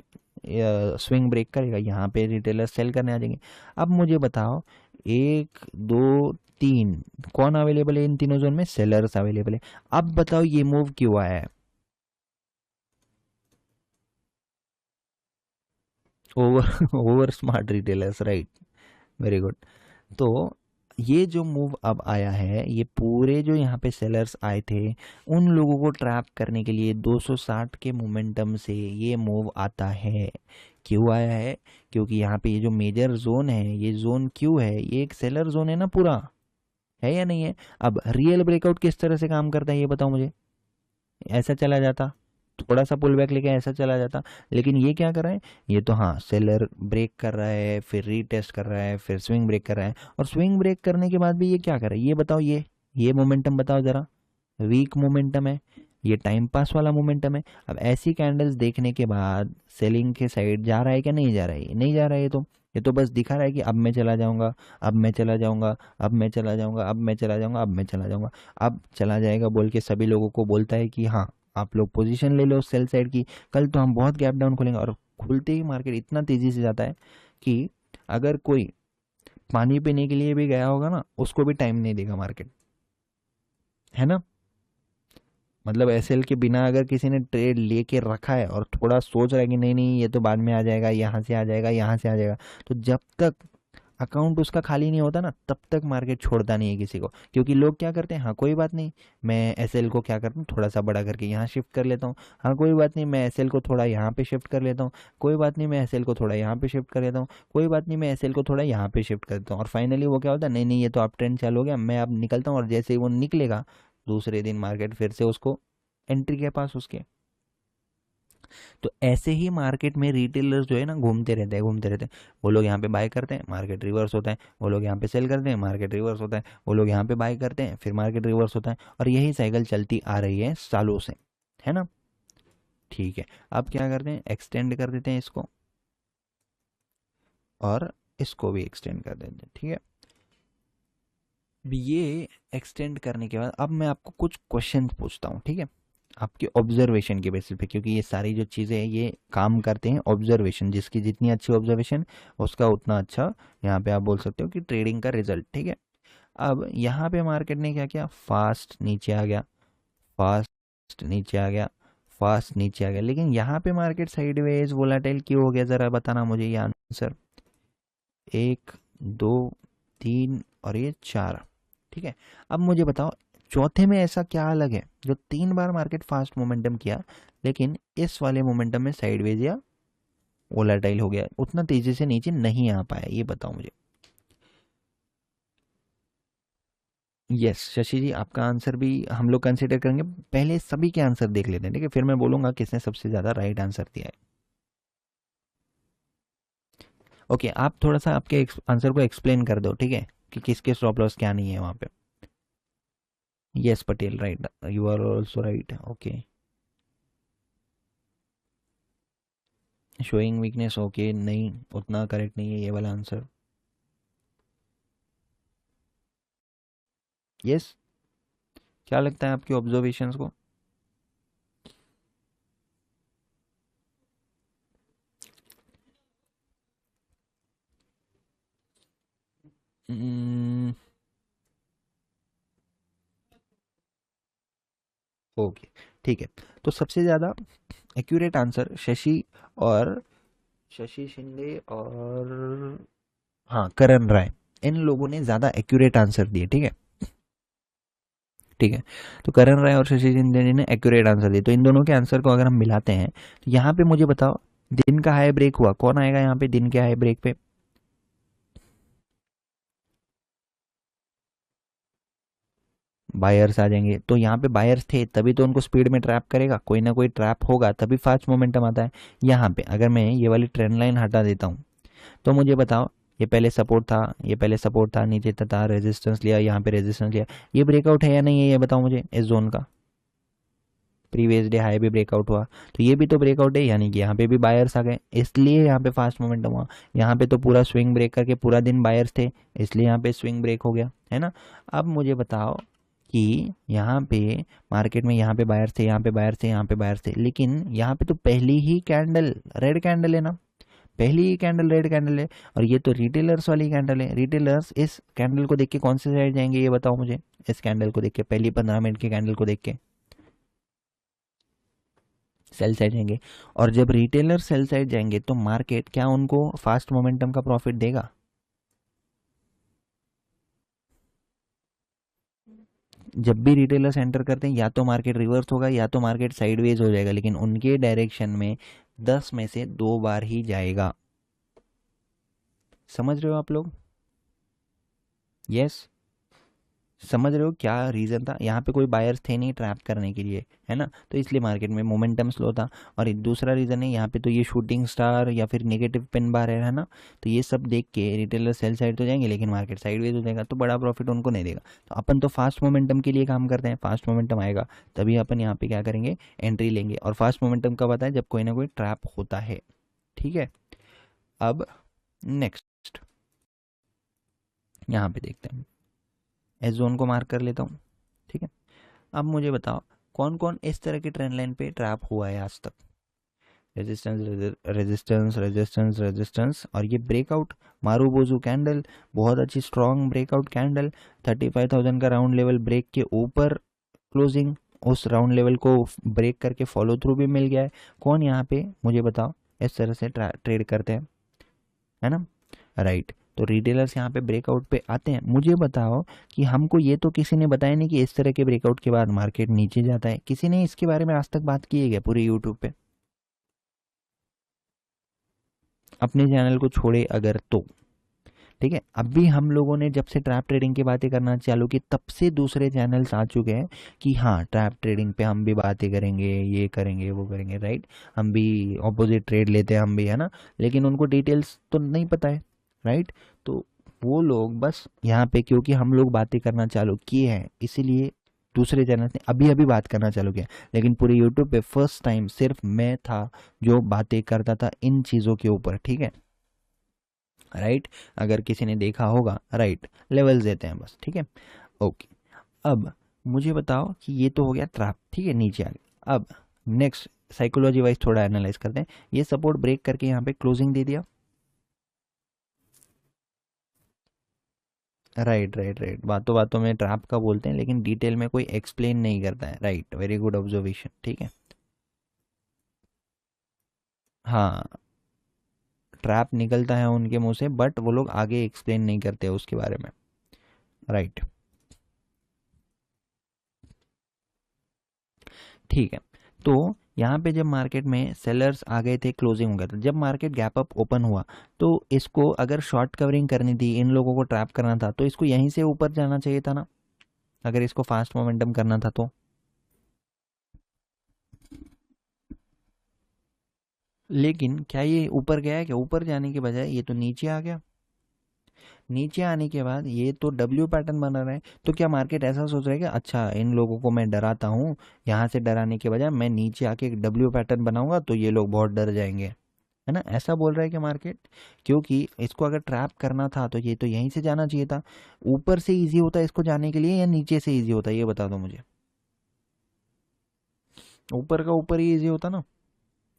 स्विंग ब्रेक करेगा, यहाँ पे रिटेलर सेल करने आ जाएंगे। अब मुझे बताओ, एक दो तीन, कौन अवेलेबल है इन तीनों जोन में? सेलर्स अवेलेबल है। अब बताओ ये मूव क्यों आया है? Over over smart retailers, right, very good. तो ये जो मूव अब आया है, ये पूरे जो यहाँ पे सेलर्स आए थे उन लोगों को ट्रैप करने के लिए 260 के मोमेंटम से ये मूव आता है। क्यों आया है? क्योंकि यहाँ पे ये जो मेजर जोन है, ये जोन क्यों है? ये एक सेलर जोन है ना पूरा, है या नहीं है? अब रियल ब्रेकआउट किस तरह से काम करता है ये बताओ मुझे। ऐसा चला जाता, थोड़ा सा पुल बैक लेके ऐसा चला जाता, लेकिन ये क्या कर रहा है? ये तो हाँ, सेलर ब्रेक कर रहा है, फिर रीटेस्ट कर रहा है, फिर स्विंग ब्रेक कर रहा है, और स्विंग ब्रेक करने के बाद भी ये क्या कर रहा है ये बताओ। ये मोमेंटम बताओ जरा। वीक मोमेंटम है, ये टाइम पास वाला मोमेंटम है। अब ऐसी कैंडल्स देखने के बाद सेलिंग के साइड जा रहा है क्या? नहीं जा रहा है, नहीं जा रहा है। ये तो बस दिखा रहा है कि अब मैं चला जाऊंगा, अब मैं चला जाऊंगा, अब मैं चला जाऊंगा, अब मैं चला जाऊंगा, अब मैं चला जाऊंगा, अब चला जाएगा बोल के सभी लोगों को बोलता है कि हाँ आप लोग पोजीशन ले लो सेल साइड की, कल तो हम बहुत गैप डाउन खोलेंगे। और खुलते ही मार्केट इतना तेजी से जाता है कि अगर कोई पानी पीने के लिए भी गया होगा ना, उसको भी टाइम नहीं देगा मार्केट, है ना। मतलब एसएल के बिना अगर किसी ने ट्रेड लेके रखा है और थोड़ा सोच रहा है कि नहीं नहीं ये तो बाद में आ जाएगा, यहाँ से आ जाएगा, यहाँ से आ जाएगा, तो जब तक अकाउंट उसका खाली नहीं होता ना, तब तक मार्केट छोड़ता नहीं है किसी को। क्योंकि लोग क्या करते हैं, हाँ कोई बात नहीं, मैं एसएल को क्या करता हूँ थोड़ा सा बड़ा करके यहाँ शिफ्ट कर लेता हूँ, हाँ कोई बात नहीं मैं एसएल को थोड़ा यहाँ पे शिफ्ट कर लेता हूँ, कोई बात नहीं मैं एसएल को थोड़ा यहाँ पे शिफ्ट कर लेता हूँ, कोई बात नहीं मैं एसएल को थोड़ा यहाँ पे शिफ्ट कर देता हूँ। और फाइनली वो क्या होता है, नहीं नहीं ये तो अब ट्रेंड चालू हो गया, मैं अब निकलता हूँ। और जैसे ही वो निकलेगा, दूसरे दिन मार्केट फिर से उसको एंट्री के पास उसके। तो ऐसे ही मार्केट में रिटेलर्स जो है ना घूमते रहते हैं, घूमते रहते हैं। वो लोग यहाँ पे बाय करते हैं, मार्केट रिवर्स होता है, वो लोग यहाँ पे सेल करते हैं, मार्केट रिवर्स होता है, वो लोग यहाँ पे बाय करते हैं, फिर मार्केट रिवर्स होता है, और यही साइकिल चलती आ रही है सालों से, है ना। ठीक है, अब क्या करते हैं, एक्सटेंड कर देते हैं इसको, और इसको भी एक्सटेंड कर देते हैं, ठीक है। अब ये एक्सटेंड करने के बाद अब मैं आपको कुछ क्वेश्चन पूछता हूँ, ठीक है, आपके ऑब्जर्वेशन के बेसिस पे, क्योंकि ये सारी जो चीज़ें हैं ये काम करते हैं ऑब्जर्वेशन, जिसकी जितनी अच्छी ऑब्जर्वेशन उसका उतना अच्छा, यहाँ पे आप बोल सकते हो कि ट्रेडिंग का रिजल्ट, ठीक है। अब यहाँ पे मार्केट ने क्या किया, फास्ट नीचे आ गया, फास्ट नीचे आ गया, फास्ट नीचे आ गया, लेकिन यहाँ पे मार्केट साइडवेज वोलाटाइल क्यों हो गया, ज़रा बताना मुझे ये आंसर। एक, दो, तीन और ये चार, ठीक है। अब मुझे बताओ चौथे में ऐसा क्या अलग है जो 3 बार मार्केट फास्ट मोमेंटम किया, लेकिन इस वाले मोमेंटम में साइडवेज या वोलाटाइल हो गया, उतना तेजी से नीचे नहीं आ पाया, ये बताओ मुझे। यस शशि जी, आपका आंसर भी हम लोग कंसिडर करेंगे, पहले सभी के आंसर देख लेते हैं, ठीक है, फिर मैं बोलूंगा किसने सबसे ज़्यादा राइट आंसर दिया है। ओके, आप थोड़ा सा आपके आंसर को एक्सप्लेन कर दो, ठीक है, कि किसके स्टॉप लॉस क्या नहीं है वहाँ पे। Yes Patel, right, you are also right, okay. Showing weakness, okay, नहीं उतना करेक्ट नहीं है ये वाला आंसर। यस, क्या लगता है आपकी ऑब्जर्वेशंस को? ओके, ठीक है। तो सबसे ज़्यादा एक्यूरेट आंसर शशि और शशि शिंदे और हाँ करण राय, इन लोगों ने ज़्यादा एक्यूरेट आंसर दिए, ठीक है, ठीक है। तो करण राय और शशि शिंदे ने एक्यूरेट आंसर दिए, तो इन दोनों के आंसर को अगर हम मिलाते हैं तो यहाँ पे मुझे बताओ दिन का हाई ब्रेक हुआ, कौन आएगा यहाँ पे दिन के हाई ब्रेक पे? बायर्स आ जाएंगे, तो यहाँ पे बायर्स थे तभी तो उनको स्पीड में ट्रैप करेगा, कोई ना कोई ट्रैप होगा तभी फास्ट मोमेंटम आता है। यहाँ पे अगर मैं ये वाली ट्रेंड लाइन हटा देता हूँ, तो मुझे बताओ ये पहले सपोर्ट था, ये पहले सपोर्ट था, नीचे था, रेजिस्टेंस लिया, यहाँ पे रेजिस्टेंस लिया, ये ब्रेकआउट है या नहीं है ये बताओ मुझे इस जोन का। प्रीवियस डे हाई भी ब्रेकआउट हुआ, तो ये भी तो ब्रेकआउट है, यानी कि यहाँ पे भी बायर्स आ गए, इसलिए यहाँ पे फास्ट मोमेंटम हुआ। यहाँ पे तो पूरा स्विंग ब्रेक करके पूरा दिन बायर्स थे, इसलिए यहाँ पे स्विंग ब्रेक हो गया, है ना। अब मुझे बताओ कि यहाँ पे मार्केट में यहाँ पे बायर्स थे, यहाँ पे बायर्स थे, यहाँ पे बायर्स थे, लेकिन यहाँ पे तो पहली ही कैंडल रेड कैंडल है ना, पहली ही कैंडल रेड कैंडल है, और ये तो रिटेलर्स वाली कैंडल है। रिटेलर्स इस कैंडल को देख के कौन से साइड जाएंगे ये बताओ मुझे, इस कैंडल को देख के, पहली 15 मिनट की कैंडल को देख के सेल साइड जाएंगे। और जब रिटेलर सेल साइड जाएंगे तो मार्केट क्या उनको फास्ट मोमेंटम का प्रॉफिट देगा? जब भी रिटेलर्स एंटर करते हैं या तो मार्केट रिवर्स होगा या तो मार्केट साइडवेज हो जाएगा, लेकिन उनके डायरेक्शन में 10 में से 2 बार ही जाएगा। समझ रहे हो आप लोग? यस, समझ रहे हो क्या रीज़न था? यहाँ पे कोई बायर्स थे नहीं ट्रैप करने के लिए, है ना, तो इसलिए मार्केट में मोमेंटम स्लो था। और एक दूसरा रीज़न है, यहाँ पे तो ये शूटिंग स्टार या फिर नेगेटिव पिन बार है ना, तो ये सब देख के रिटेलर सेल साइड तो जाएंगे, लेकिन मार्केट साइडवेज हो जाएगा, तो बड़ा प्रॉफिट उनको नहीं देगा। तो अपन तो फास्ट मोमेंटम के लिए काम करते हैं, फास्ट मोमेंटम आएगा तभी अपन यहाँ पे क्या करेंगे, एंट्री लेंगे। और फास्ट मोमेंटम कब आता है? जब कोई ना कोई ट्रैप होता है। ठीक है, अब नेक्स्ट यहाँ पे देखते हैं, एस जोन को मार्क कर लेता हूँ। ठीक है, अब मुझे बताओ कौन कौन इस तरह की ट्रेंड लाइन पे ट्रैप हुआ है आज तक? रेजिस्टेंस, रेजिस्टेंस, रेजिस्टेंस, रेजिस्टेंस, और ये ब्रेकआउट मारूबोजू कैंडल, बहुत अच्छी स्ट्रॉन्ग ब्रेकआउट कैंडल, 35,000 का राउंड लेवल ब्रेक के ऊपर क्लोजिंग, उस राउंड लेवल को ब्रेक करके फॉलो थ्रू भी मिल गया है। कौन यहाँ पे मुझे बताओ इस तरह से ट्रेड करते हैं, है ना, राइट। तो रिटेलर्स यहाँ पे ब्रेकआउट पे आते हैं। मुझे बताओ कि हमको ये तो किसी ने बताया नहीं कि इस तरह के ब्रेकआउट के बाद मार्केट नीचे जाता है, किसी ने इसके बारे में आज तक बात की है क्या पूरे यूट्यूब पे? अपने चैनल को छोड़े अगर तो। ठीक है, अभी हम लोगों ने जब से ट्रैप ट्रेडिंग की बातें करना चालू की तब से दूसरे चैनल्स आ चुके हैं कि हाँ ट्रैप ट्रेडिंग पे हम भी बातें करेंगे, ये करेंगे, वो करेंगे, राइट, हम भी ऑपोजिट ट्रेड लेते हैं हम भी, है ना, लेकिन उनको डिटेल्स तो नहीं पता है, राइट। तो वो लोग बस यहाँ पे क्योंकि हम लोग बातें करना चालू किए हैं इसीलिए दूसरे चैनल ने अभी अभी बात करना चालू किया, लेकिन पूरे यूट्यूब पे फर्स्ट टाइम सिर्फ मैं था जो बातें करता था इन चीज़ों के ऊपर। ठीक है, राइट, अगर किसी ने देखा होगा, राइट, लेवल्स देते हैं बस। ठीक है, ओके। अब मुझे बताओ कि ये तो हो गया ट्रैप, ठीक है, नीचे आ गया। अब नेक्स्ट साइकोलॉजी वाइज थोड़ा एनालाइज करते हैं। ये सपोर्ट ब्रेक करके यहाँ पे क्लोजिंग दे दिया, राइट राइट राइट, बातों बातों में ट्रैप का बोलते हैं लेकिन डिटेल में कोई एक्सप्लेन नहीं करता है, राइट, वेरी गुड ऑब्जर्वेशन। ठीक है, हाँ, ट्रैप निकलता है उनके मुंह से बट वो लोग आगे एक्सप्लेन नहीं करते उसके बारे में, राइट। ठीक है, तो यहाँ पे जब मार्केट में सेलर्स आ गए थे, क्लोजिंग हो गया था, जब मार्केट गैप अप ओपन हुआ तो इसको अगर शॉर्ट कवरिंग करनी थी, इन लोगों को ट्रैप करना था, तो इसको यहीं से ऊपर जाना चाहिए था ना, अगर इसको फास्ट मोमेंटम करना था तो। लेकिन क्या ये ऊपर गया है? क्या ऊपर जाने के बजाय ये तो नीचे आ गया। नीचे आने के बाद ये तो डब्ल्यू पैटर्न बना रहा है, तो क्या मार्केट ऐसा सोच रहा है कि अच्छा इन लोगों को मैं डराता हूँ, यहाँ से डराने के बजाय मैं नीचे आके एक डब्ल्यू पैटर्न बनाऊंगा तो ये लोग बहुत डर जाएंगे, है ना, ऐसा बोल रहा है कि मार्केट? क्योंकि इसको अगर ट्रैप करना था तो ये तो यहीं से जाना चाहिए था। ऊपर से इजी होता है इसको जाने के लिए या नीचे से इजी होता है ये बता दो मुझे। ऊपर का ऊपर ही इजी होता ना,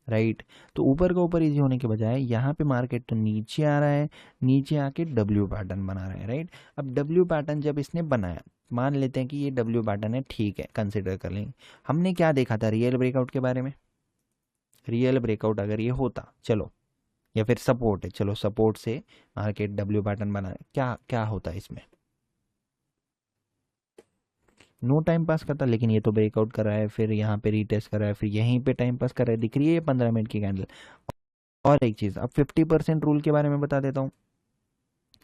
राइट। तो ऊपर का ऊपर इजी होने के बजाय यहाँ पे मार्केट तो नीचे आ रहा है, नीचे आके डब्ल्यू पैटर्न बना रहा है, राइट। अब डब्ल्यू पैटर्न जब इसने बनाया, मान लेते हैं कि ये डब्ल्यू पैटर्न है, ठीक है, कंसिडर कर लेंगे। हमने क्या देखा था रियल ब्रेकआउट के बारे में? रियल ब्रेकआउट अगर ये होता, चलो, या फिर सपोर्ट है, चलो सपोर्ट से मार्केट डब्ल्यू पैटर्न बना, क्या क्या होता है इसमें? नो टाइम पास करता, लेकिन ये तो ब्रेकआउट कर रहा है, फिर यहाँ पे रीटेस्ट कर रहा है, फिर यहीं पे टाइम पास कर रहा है, दिख रही है ये 15 मिनट की कैंडल। और एक चीज़, अब 50% रूल के बारे में बता देता हूँ।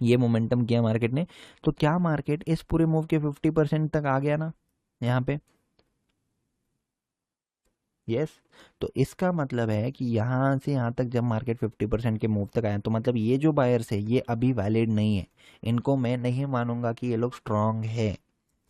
ये मोमेंटम किया मार्केट ने, तो क्या मार्केट इस पूरे मूव के 50% तक आ गया ना यहाँ पे? यस। तो इसका मतलब है कि यहाँ से यहाँ तक जब मार्केट 50% के मूव तक आया तो मतलब ये जो बायर्स है ये अभी वैलिड नहीं है, इनको मैं नहीं मानूंगा कि ये लोग स्ट्रांग है।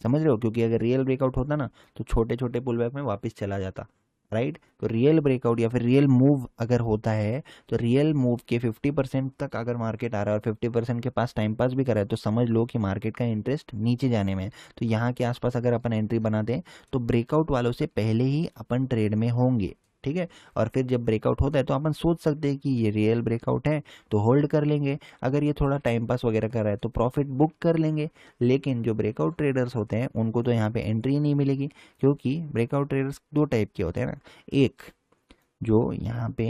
समझ रहे हो? क्योंकि अगर रियल ब्रेकआउट होता ना तो छोटे छोटे पुल बैक में वापस चला जाता, राइट। तो रियल ब्रेकआउट या फिर रियल मूव अगर होता है तो रियल मूव के 50% तक अगर मार्केट आ रहा है और 50% के पास टाइम पास भी कर रहा है तो समझ लो कि मार्केट का इंटरेस्ट नीचे जाने में है। तो यहाँ के आसपास अगर अपन एंट्री बनाते हैं तो ब्रेकआउट वालों से पहले ही अपन ट्रेड में होंगे, ठीक है। और फिर जब ब्रेकआउट होता है तो अपन सोच सकते हैं कि ये रियल ब्रेकआउट है तो होल्ड कर लेंगे, अगर ये थोड़ा टाइम पास वगैरह कर रहा है तो प्रॉफिट बुक कर लेंगे। लेकिन जो ब्रेकआउट ट्रेडर्स होते हैं उनको तो यहाँ पे एंट्री नहीं मिलेगी, क्योंकि ब्रेकआउट ट्रेडर्स दो टाइप के होते हैं ना। एक जो यहाँ पे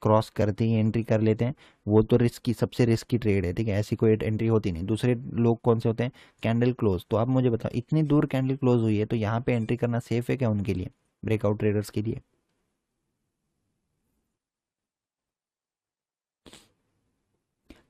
क्रॉस करते ही एंट्री कर लेते हैं, वो तो रिस्की, सबसे रिस्की ट्रेड है, ठीक है, ऐसी कोई एंट्री होती नहीं। दूसरे लोग कौन से होते हैं, कैंडल क्लोज। तो आप मुझे बताओ इतनी दूर कैंडल क्लोज हुई है तो यहाँ पे एंट्री करना सेफ है क्या उनके लिए, ब्रेकआउट ट्रेडर्स के लिए?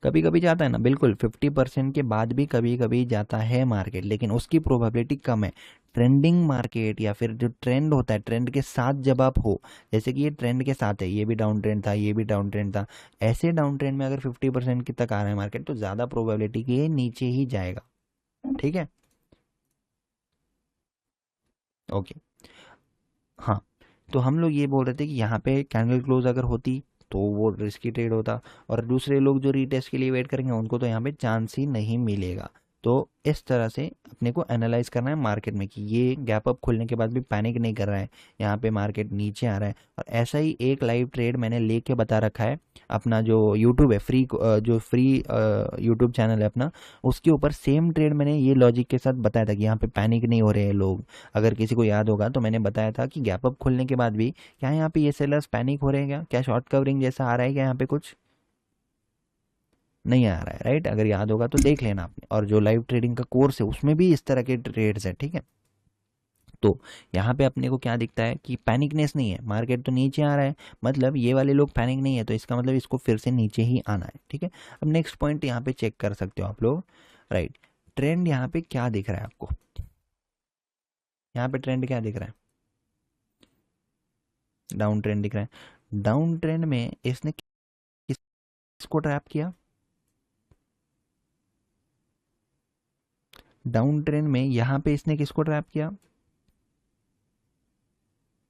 कभी कभी जाता है ना, बिल्कुल 50% के बाद भी कभी कभी जाता है मार्केट, लेकिन उसकी प्रोबेबिलिटी कम है। ट्रेंडिंग मार्केट या फिर जो ट्रेंड होता है, ट्रेंड के साथ जब आप हो, जैसे कि ये ट्रेंड के साथ है, ये भी डाउन ट्रेंड था, ये भी डाउन ट्रेंड था, ऐसे डाउन ट्रेंड में अगर 50% की तक आ रहा है मार्केट तो ज़्यादा प्रोबेबिलिटी कि ये नीचे ही जाएगा, ठीक है। ओके। हाँ, तो हम लोग ये बोल रहे थे कि यहाँ पे कैंडल क्लोज अगर होती तो वो रिस्की ट्रेड होता, और दूसरे लोग जो रीटेस्ट के लिए वेट करेंगे उनको तो यहाँ पे चांस ही नहीं मिलेगा। तो इस तरह से अपने को एनालाइज करना है मार्केट में कि ये गैप अप खुलने के बाद भी पैनिक नहीं कर रहा है, यहाँ पे मार्केट नीचे आ रहा है। और ऐसा ही एक लाइव ट्रेड मैंने लेके बता रखा है, अपना जो यूट्यूब है फ्री, जो फ्री यूट्यूब चैनल है अपना, उसके ऊपर सेम ट्रेड मैंने ये लॉजिक के साथ बताया था कि यहाँ पे पैनिक नहीं हो रहे हैं लोग। अगर किसी को याद होगा तो मैंने बताया था कि गैप अप खुलने के बाद भी क्या यहाँ पे ये सेलर्स पैनिक हो रहे हैं, क्या क्या शॉर्ट कवरिंग जैसा आ रहा है क्या, यहाँ पे कुछ नहीं आ रहा है, राइट। अगर याद होगा तो देख लेना आपने, और जो लाइव ट्रेडिंग का कोर्स है उसमें भी इस तरह के ट्रेड्स है, ठीक है। तो यहाँ पे अपने को क्या दिखता है कि पैनिकनेस नहीं है, मार्केट तो नीचे आ रहा है, मतलब ये वाले लोग पैनिक नहीं है, तो इसका मतलब इसको फिर से नीचे ही आना है, ठीक है। अब नेक्स्ट पॉइंट यहाँ पे चेक कर सकते हो आप लोग, राइट। ट्रेंड यहाँ पे क्या दिख रहा है आपको, यहाँ पे ट्रेंड क्या दिख रहा है, डाउन ट्रेंड दिख रहा है। डाउन ट्रेंड में इसने किसको ट्रैप किया, डाउन ट्रेंड में यहाँ पे इसने किसको ट्रैप किया,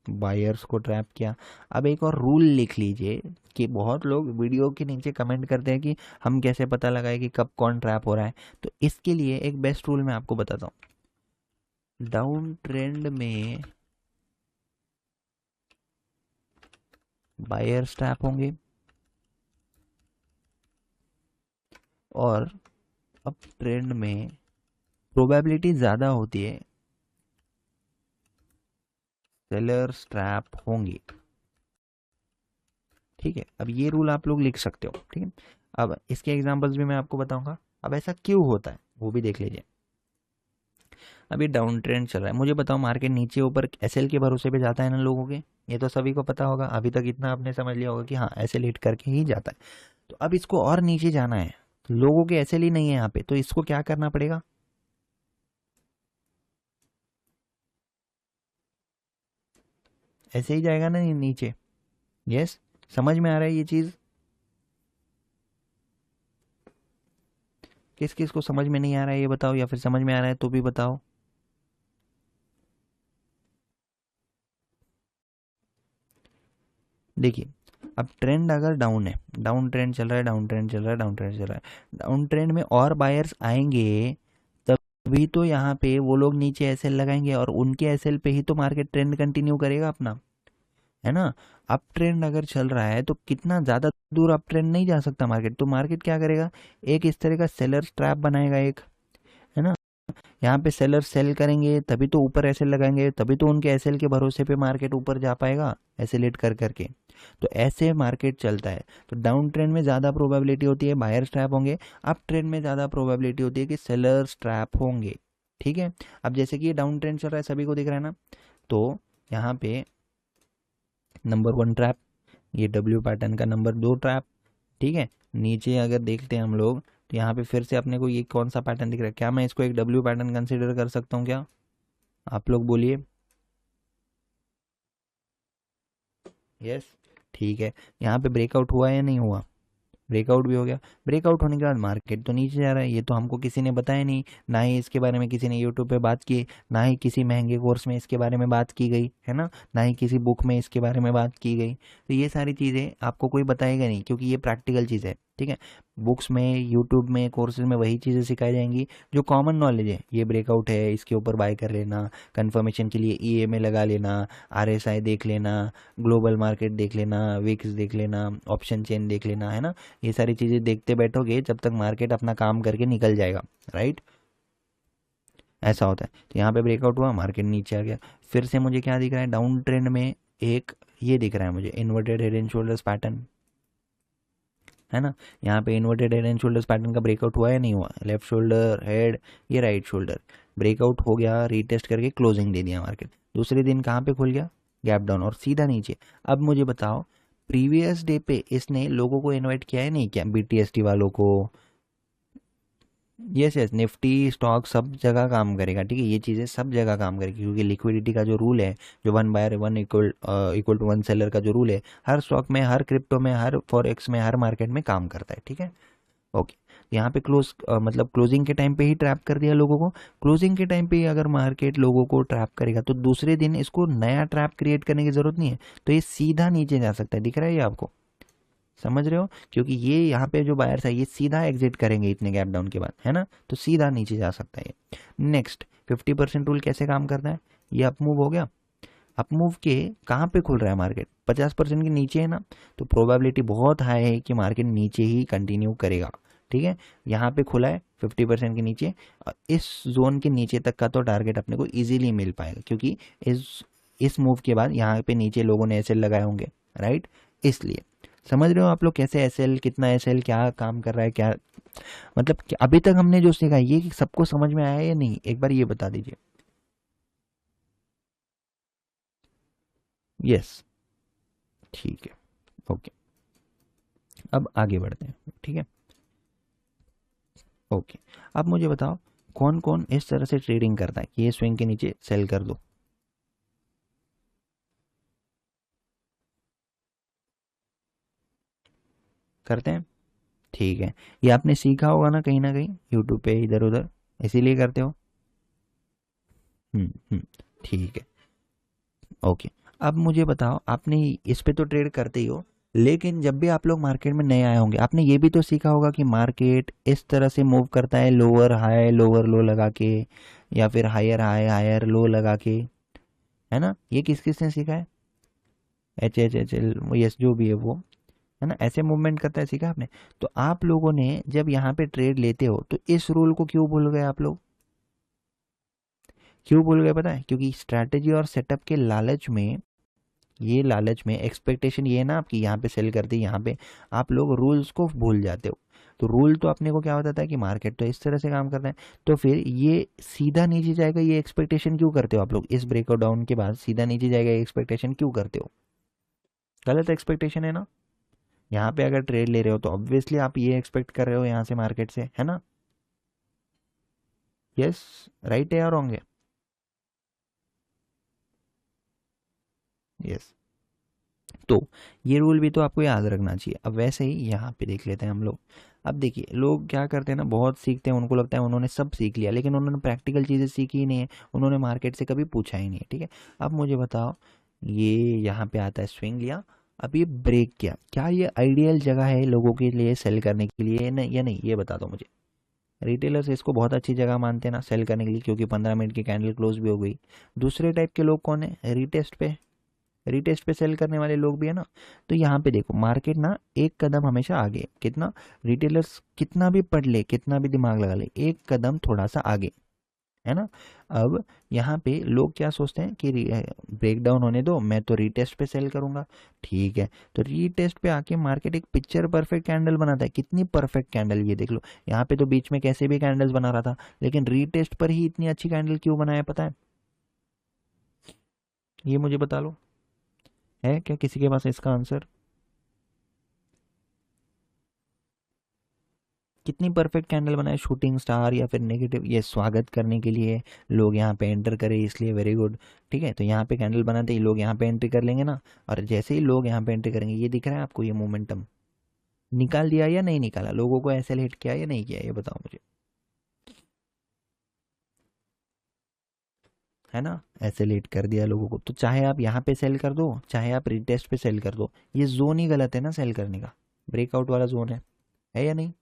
बायर्स को ट्रैप किया। अब एक और रूल लिख लीजिए कि बहुत लोग वीडियो के नीचे कमेंट करते हैं कि हम कैसे पता लगाए कि कब कौन ट्रैप हो रहा है। तो इसके लिए एक बेस्ट रूल मैं आपको बताता हूँ। डाउन ट्रेंड में बायर्स ट्रैप होंगे और अब ट्रेंड में प्रोबेबिलिटी ज़्यादा होती है सेलर्स ट्रैप होंगे, ठीक है। अब ये रूल आप लोग लिख सकते हो, ठीक है। अब इसके एग्जांपल्स भी मैं आपको बताऊंगा। अब ऐसा क्यों होता है वो भी देख लीजिए। अभी डाउन ट्रेंड चल रहा है, मुझे बताओ मार्केट नीचे ऊपर एसएल के भरोसे पे जाता है ना लोगों के, ये तो सभी को पता होगा, अभी तक इतना आपने समझ लिया होगा कि हाँ एसएल हिट करके ही जाता है। तो अब इसको और नीचे जाना है, लोगों के एसएल ही नहीं है यहाँ पे, तो इसको क्या करना पड़ेगा, ऐसे ही जाएगा ना नीचे। यस, समझ में आ रहा है ये चीज़, किस किस को समझ में नहीं आ रहा है ये बताओ, या फिर समझ में आ रहा है तो भी बताओ। देखिए, अब ट्रेंड अगर डाउन है, डाउन ट्रेंड चल रहा है, डाउन ट्रेंड चल रहा है, डाउन ट्रेंड चल रहा है, डाउन ट्रेंड में और बायर्स आएंगे तभी तो यहाँ पे वो लोग नीचे एसएल लगाएंगे, और उनके एसएल पे ही तो मार्केट ट्रेंड कंटिन्यू करेगा अपना, है ना। अप ट्रेंड अगर चल रहा है तो कितना ज़्यादा दूर अप ट्रेंड नहीं जा सकता मार्केट, तो मार्केट क्या करेगा, एक इस तरह का सेलर ट्रैप बनाएगा एक, है ना। यहाँ पे सेलर सेल करेंगे तभी तो ऊपर एसएल लगाएंगे, तभी तो उनके एसएल के भरोसे पे मार्केट ऊपर जा पाएगा, एसएलेट कर करके। तो ऐसे मार्केट चलता है। तो डाउन ट्रेंड में ज़्यादा प्रोबेबिलिटी होती है बायर्स ट्रैप होंगे, अप ट्रेंड में ज़्यादा प्रोबेबिलिटी होती है कि सेलर्स ट्रैप होंगे, ठीक है। अब जैसे कि ये डाउन ट्रेंड चल रहा है, सभी को दिख रहा है ना, तो यहाँ पे नंबर 1 ट्रैप, ये डब्ल्यू पैटर्न का नंबर 2 ट्रैप, ठीक है। नीचे अगर देखते हैं हम लोग तो यहाँ पे फिर से अपने को ये कौन सा पैटर्न दिख रहा है, क्या मैं इसको एक डब्ल्यू पैटर्न कंसीडर कर सकता हूँ क्या, आप लोग बोलिए। यस, ठीक है। यहाँ पे ब्रेकआउट हुआ या नहीं हुआ, ब्रेकआउट भी हो गया। ब्रेकआउट होने के बाद मार्केट तो नीचे जा रहा है, ये तो हमको किसी ने बताया नहीं, ना ही इसके बारे में किसी ने यूट्यूब पे बात की, ना ही किसी महंगे कोर्स में इसके बारे में बात की गई है ना ही किसी बुक में इसके बारे में बात की गई। तो ये सारी चीज़ें आपको कोई बताएगा नहीं, क्योंकि ये प्रैक्टिकल चीज़ है, ठीक है। बुक्स में, यूट्यूब में, कोर्सेज में वही चीज़ें सिखाई जाएंगी जो कॉमन नॉलेज है। ये ब्रेकआउट है, इसके ऊपर बाय कर लेना, कंफर्मेशन के लिए ईएमए लगा लेना, आरएसआई देख लेना, ग्लोबल मार्केट देख लेना, विक्स देख लेना, ऑप्शन चेन देख लेना, है ना। ये सारी चीज़ें देखते बैठोगे जब तक मार्केट अपना काम करके निकल जाएगा, राइट। ऐसा होता है। तो यहाँ पे ब्रेकआउट हुआ, मार्केट नीचे आ गया। फिर से मुझे क्या दिख रहा है, डाउन ट्रेंड में एक ये दिख रहा है मुझे, inverted head and shoulders pattern, है ना। यहाँ पे inverted head and shoulders pattern का ब्रेकआउट हुआ या नहीं हुआ, लेफ्ट शोल्डर हेड, ये राइट शोल्डर, ब्रेकआउट हो गया, रीटेस्ट करके क्लोजिंग दे दिया मार्केट। दूसरे दिन कहाँ पे खुल गया, गैप डाउन और सीधा नीचे। अब मुझे बताओ, प्रीवियस डे पे इसने लोगों को इन्वाइट किया है नहीं, क्या बीटीएसटी वालों को। यस यस, निफ्टी स्टॉक सब जगह काम करेगा, ठीक है। ये चीज़ें सब जगह काम करेगी, क्योंकि लिक्विडिटी का जो रूल है, जो one buyer one equal to one seller का जो रूल है, हर स्टॉक में, हर क्रिप्टो में, हर फॉरेक्स में, हर मार्केट में काम करता है, ठीक है। ओके, यहाँ पे मतलब क्लोजिंग के टाइम पे ही ट्रैप कर दिया लोगों को। क्लोजिंग के टाइम पे ही अगर मार्केट लोगों को ट्रैप करेगा तो दूसरे दिन इसको नया ट्रैप क्रिएट करने की जरूरत नहीं है, तो ये सीधा नीचे जा सकता है। दिख रहा है ये आपको, समझ रहे हो, क्योंकि ये यहाँ पे जो बायर्स है ये सीधा एग्जिट करेंगे इतने गैप डाउन के बाद, है ना, तो सीधा नीचे जा सकता है ये। नेक्स्ट, 50% रूल कैसे काम करता है, ये अपमूव हो गया। अपमूव के कहाँ पे खुल रहा है मार्केट, 50% के नीचे है ना, तो प्रोबेबिलिटी बहुत हाई है कि मार्केट नीचे ही कंटिन्यू करेगा, ठीक है। यहाँ पे खुला है 50% के नीचे, और इस जोन के नीचे तक का तो टारगेट अपने को इजीली मिल पाएगा, क्योंकि इस मूव के बाद यहाँ पे नीचे लोगों ने एसएल लगाए होंगे, राइट। इसलिए समझ रहे हो आप लोग कैसे एसएल, कितना एसएल, क्या काम कर रहा है, क्या मतलब अभी तक हमने जो सीखा ये कि सबको समझ में आया या नहीं, एक बार ये बता दीजिए। यस, ठीक है, ओके। अब आगे बढ़ते हैं, ठीक है, ओके। अब मुझे बताओ, कौन कौन इस तरह से ट्रेडिंग करता है कि ये स्विंग के नीचे सेल कर दो। करते हैं, ठीक है। ये आपने सीखा होगा ना कहीं यूट्यूब पे, इधर उधर, इसीलिए करते हो। हम्म, ठीक है, ओके। अब मुझे बताओ, आपने इस पे तो ट्रेड करते ही हो, लेकिन जब भी आप लोग मार्केट में नए आए होंगे, आपने ये भी तो सीखा होगा कि मार्केट इस तरह से मूव करता है, लोअर हाई लोअर लो लगा के, या फिर हायर हाई हायर लो लगा के, है ना। ये किस किस ने सीखा है, एच एल यस, जो भी है वो, है ना, ऐसे मूवमेंट करता है, सीखा आपने। तो आप लोगों ने जब यहाँ पे ट्रेड लेते हो तो इस रूल को क्यों भूल गए आप लोग, क्यों भूल गए पता है, क्योंकि स्ट्रैटेजी और सेटअप के लालच में, ये लालच में एक्सपेक्टेशन ये है ना आपकी, यहाँ पे सेल करते यहाँ पे आप लोग रूल्स को भूल जाते हो। तो रूल तो अपने को क्या बताता है कि मार्केट तो इस तरह से काम करता है, तो फिर ये सीधा नीचे जाएगा, ये एक्सपेक्टेशन क्यों करते हो आप लोग, इस ब्रेकआउट डाउन के बाद सीधा नीचे जाएगा, ये एक्सपेक्टेशन क्यों करते हो, गलत एक्सपेक्टेशन है ना। यहाँ पे अगर ट्रेड ले रहे हो तो ऑब्वियसली आप ये एक्सपेक्ट कर रहे हो यहाँ से मार्केट से, है ना। यस, राइट है या रॉन्ग है, यस। तो ये रूल भी तो आपको याद रखना चाहिए। अब वैसे ही यहाँ पे देख लेते हैं हम लोग। अब देखिए, लोग क्या करते हैं ना, बहुत सीखते हैं, उनको लगता है उन्होंने सब सीख लिया, लेकिन उन्होंने प्रैक्टिकल चीज़ें सीखी ही नहीं है, उन्होंने मार्केट से कभी पूछा ही नहीं है, ठीक है। अब मुझे बताओ, ये यहाँ पे आता है स्विंग लिया, अब ये ब्रेक किया, क्या ये आइडियल जगह है लोगों के लिए सेल करने के लिए या नहीं, ये बता दो मुझे। रिटेलर्स इसको बहुत अच्छी जगह मानते हैं ना सेल करने के लिए, क्योंकि 15 मिनट की कैंडल क्लोज भी हो गई। दूसरे टाइप के लोग कौन है, रीटेस्ट पे सेल करने वाले लोग भी है ना। तो यहाँ पे देखो, मार्केट ना एक कदम हमेशा आगे, कितना, रिटेलर्स कितना भी पढ़ ले, कितना भी दिमाग लगा ले, एक कदम थोड़ा सा आगे, है ना। अब यहाँ पे लोग क्या सोचते हैं कि ब्रेक डाउन होने दो, मैं तो रीटेस्ट पे सेल करूंगा, ठीक है। तो रीटेस्ट पे आके मार्केट एक पिक्चर परफेक्ट कैंडल बनाता है, कितनी परफेक्ट कैंडल, ये देख लो। यहाँ पे तो बीच में कैसे भी कैंडल्स बना रहा था, लेकिन रीटेस्ट पर ही इतनी अच्छी कैंडल क्यों बनाया पता है, ये मुझे बता लो, है क्या किसी के पास इसका आंसर। कितनी परफेक्ट कैंडल बनाए, शूटिंग स्टार या फिर नेगेटिव, ये स्वागत करने के लिए लोग यहाँ पे एंटर करें, इसलिए वेरी गुड, ठीक है। तो यहाँ पे कैंडल बनाते ही लोग यहाँ पे एंट्री कर लेंगे ना, और जैसे ही लोग यहाँ पे एंट्री करेंगे, ये दिख रहा है आपको ये मोमेंटम, निकाल दिया या नहीं निकाला, लोगों को ऐसे हिट किया या नहीं किया, ये बताओ मुझे, है ना। ऐसे लेट कर दिया लोगों को, तो चाहे आप यहाँ पे सेल कर दो चाहे आप रिटेस्ट पे सेल कर दो, ये जोन ही गलत है ना सेल करने का, ब्रेकआउट वाला जोन है या नहीं।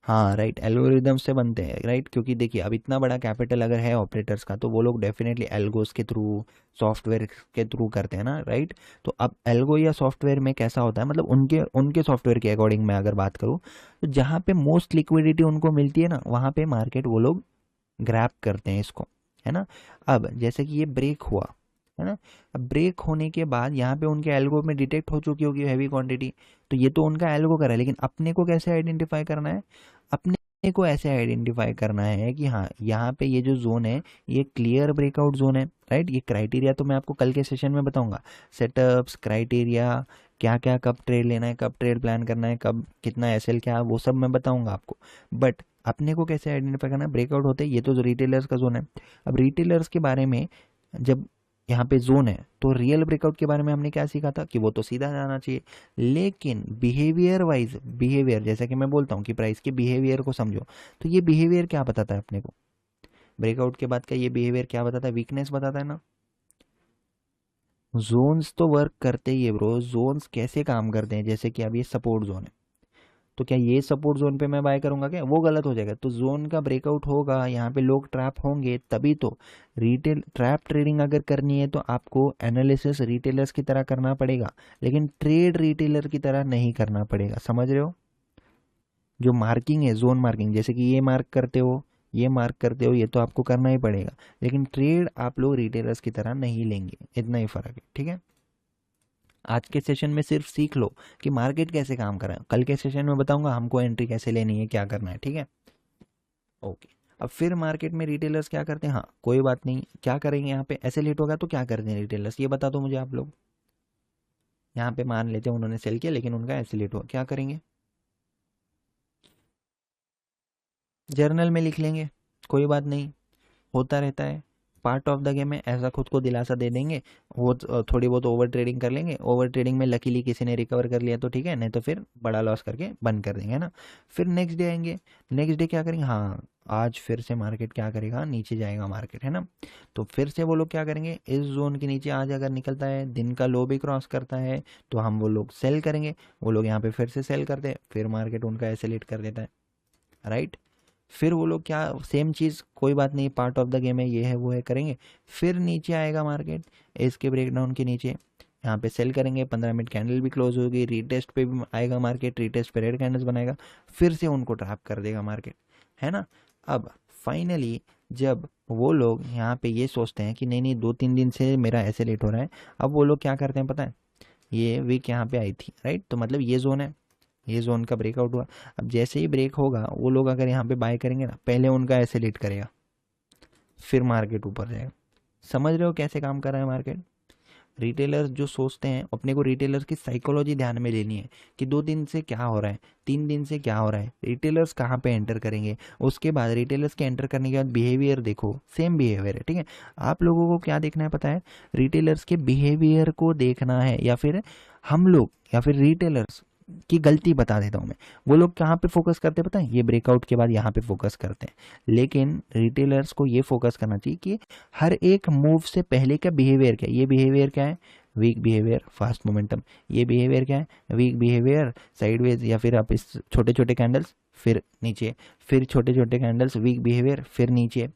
हाँ राइट, एल्गोरिदम से बनते हैं राइट, क्योंकि देखिए अब इतना बड़ा कैपिटल अगर है ऑपरेटर्स का, तो वो लोग डेफिनेटली एल्गोस के थ्रू, सॉफ्टवेयर के थ्रू करते हैं ना राइट। तो अब एल्गो या सॉफ्टवेयर में कैसा होता है, मतलब उनके उनके सॉफ्टवेयर के अकॉर्डिंग मैं अगर बात करूँ, तो जहाँ पे मोस्ट लिक्विडिटी उनको मिलती है ना, वहाँ पे मार्केट वो लोग ग्रैब करते हैं इसको, है ना। अब जैसे कि ये ब्रेक हुआ, है ना, अब ब्रेक होने के बाद यहाँ पे उनके एल्गो में डिटेक्ट हो चुकी होगी हैवी क्वांटिटी, तो ये तो उनका एल्गो करा है, लेकिन अपने को कैसे आइडेंटिफाई करना है, अपने को ऐसे आइडेंटिफाई करना है कि हाँ यहाँ पे ये जो जोन है ये क्लियर ब्रेकआउट जोन है राइट। ये क्राइटेरिया तो मैं आपको कल के सेशन में बताऊंगा, सेटअप्स क्राइटेरिया, क्या क्या कब ट्रेड लेना है, कब ट्रेड प्लान करना है, कब कितना एसएल क्या, वो सब मैं बताऊंगा आपको। बट अपने को कैसे आइडेंटिफाई करना है, ब्रेकआउट होते हैं, ये तो रिटेलर्स का जोन है। अब रिटेलर्स के बारे में जब यहाँ पे जोन है, तो रियल ब्रेकआउट के बारे में हमने क्या सीखा था कि वो तो सीधा जाना चाहिए, लेकिन बिहेवियर वाइज, बिहेवियर जैसा कि मैं बोलता हूँ कि प्राइस के बिहेवियर को समझो, तो ये बिहेवियर क्या बताता है अपने को, ब्रेकआउट के बाद का ये बिहेवियर क्या बताता है, वीकनेस बताता है ना। जोन्स तो वर्क करते ही है ब्रो, जोन्स कैसे काम करते हैं, जैसे कि अब ये सपोर्ट जोन है, तो क्या ये सपोर्ट जोन पे मैं बाय करूंगा, क्या वो गलत हो जाएगा, तो जोन का ब्रेकआउट होगा, यहाँ पे लोग ट्रैप होंगे तभी तो। रिटेल ट्रैप ट्रेडिंग अगर करनी है तो आपको एनालिसिस रिटेलर्स की तरह करना पड़ेगा, लेकिन ट्रेड रिटेलर की तरह नहीं करना पड़ेगा, समझ रहे हो। जो मार्किंग है जोन मार्किंग, जैसे कि ये मार्क करते हो, ये मार्क करते हो, ये तो आपको करना ही पड़ेगा, लेकिन ट्रेड आप लोग रिटेलर्स की तरह नहीं लेंगे, इतना ही फर्क है, ठीक है। आज के सेशन में सिर्फ सीख लो कि मार्केट कैसे काम कर रहा है, कल के सेशन में बताऊंगा हमको एंट्री कैसे लेनी है, क्या करना है, ठीक है। ओके। अब फिर मार्केट में रिटेलर्स क्या करते हैं, हाँ कोई बात नहीं, क्या करेंगे यहाँ पे, ऐसे लेट होगा तो क्या करते हैं रिटेलर्स, ये बता दो मुझे आप लोग। यहाँ पे मान लेते हैं उन्होंने सेल किया लेकिन उनका ऐसे लेट हुआ, क्या करेंगे, जर्नल में लिख लेंगे, कोई बात नहीं, होता रहता है, पार्ट ऑफ द गेम है, ऐसा खुद को दिलासा दे देंगे। वो थोड़ी बहुत ओवर ट्रेडिंग कर लेंगे, ओवर ट्रेडिंग में लकीली किसी ने रिकवर कर लिया तो ठीक है, नहीं तो फिर बड़ा लॉस करके बंद कर देंगे, है ना। फिर नेक्स्ट डे आएंगे, नेक्स्ट डे क्या करेंगे, हाँ आज फिर से मार्केट क्या करेगा, नीचे जाएगा मार्केट, है ना। तो फिर से वो लोग क्या करेंगे, इस जोन के नीचे आज अगर निकलता है, दिन का लो भी क्रॉस करता है, तो हम वो लोग सेल करेंगे, वो लोग यहाँ पे फिर से सेल करते हैं, फिर मार्केट उनका एसेलेट कर देता है, राइट। फिर वो लोग क्या, सेम चीज़, कोई बात नहीं, पार्ट ऑफ द गेम है, ये है वो है, करेंगे। फिर नीचे आएगा मार्केट, इसके ब्रेकडाउन के नीचे यहाँ पे सेल करेंगे, 15 मिनट कैंडल भी क्लोज होगी, रीटेस्ट पे भी आएगा मार्केट, रीटेस्ट पे रेड कैंडल्स बनाएगा, फिर से उनको ट्रैप कर देगा मार्केट, है ना। अब फाइनली जब वो लोग यहाँ पे ये सोचते हैं कि नहीं नहीं 2-3 दिन से मेरा ऐसे लेट हो रहा है, अब वो लोग क्या करते हैं पता है, ये वीक यहाँ पे आई थी राइट, तो मतलब ये जोन है, ये जोन का ब्रेकआउट हुआ, अब जैसे ही ब्रेक होगा वो लोग अगर यहाँ पे बाय करेंगे ना, पहले उनका ऐसे लेट करेगा, फिर मार्केट ऊपर जाएगा, समझ रहे हो कैसे काम कर रहा है मार्केट। रिटेलर्स जो सोचते हैं, अपने को रिटेलर्स की साइकोलॉजी ध्यान में लेनी है कि 2 दिन से क्या हो रहा है, 3 दिन से क्या हो रहा है, रिटेलर्स कहाँ पे एंटर करेंगे, उसके बाद रिटेलर्स के एंटर करने के बाद बिहेवियर देखो, सेम बिहेवियर है, ठीक है। आप लोगों को क्या देखना है पता है, रिटेलर्स के बिहेवियर को देखना है, या फिर हम लोग या फिर रिटेलर्स की गलती बता देता हूँ मैं, वो लोग कहाँ पे फोकस करते हैं पता है, ये ब्रेकआउट के बाद यहाँ पे फोकस करते हैं, लेकिन रिटेलर्स को ये फोकस करना चाहिए कि हर एक मूव से पहले का बिहेवियर क्या है, ये बिहेवियर क्या है, वीक बिहेवियर फास्ट मोमेंटम, ये बिहेवियर क्या है, वीक बिहेवियर साइडवेज, या फिर आप इस छोटे छोटे कैंडल्स फिर नीचे, फिर छोटे छोटे कैंडल्स वीक बिहेवियर फिर नीचे,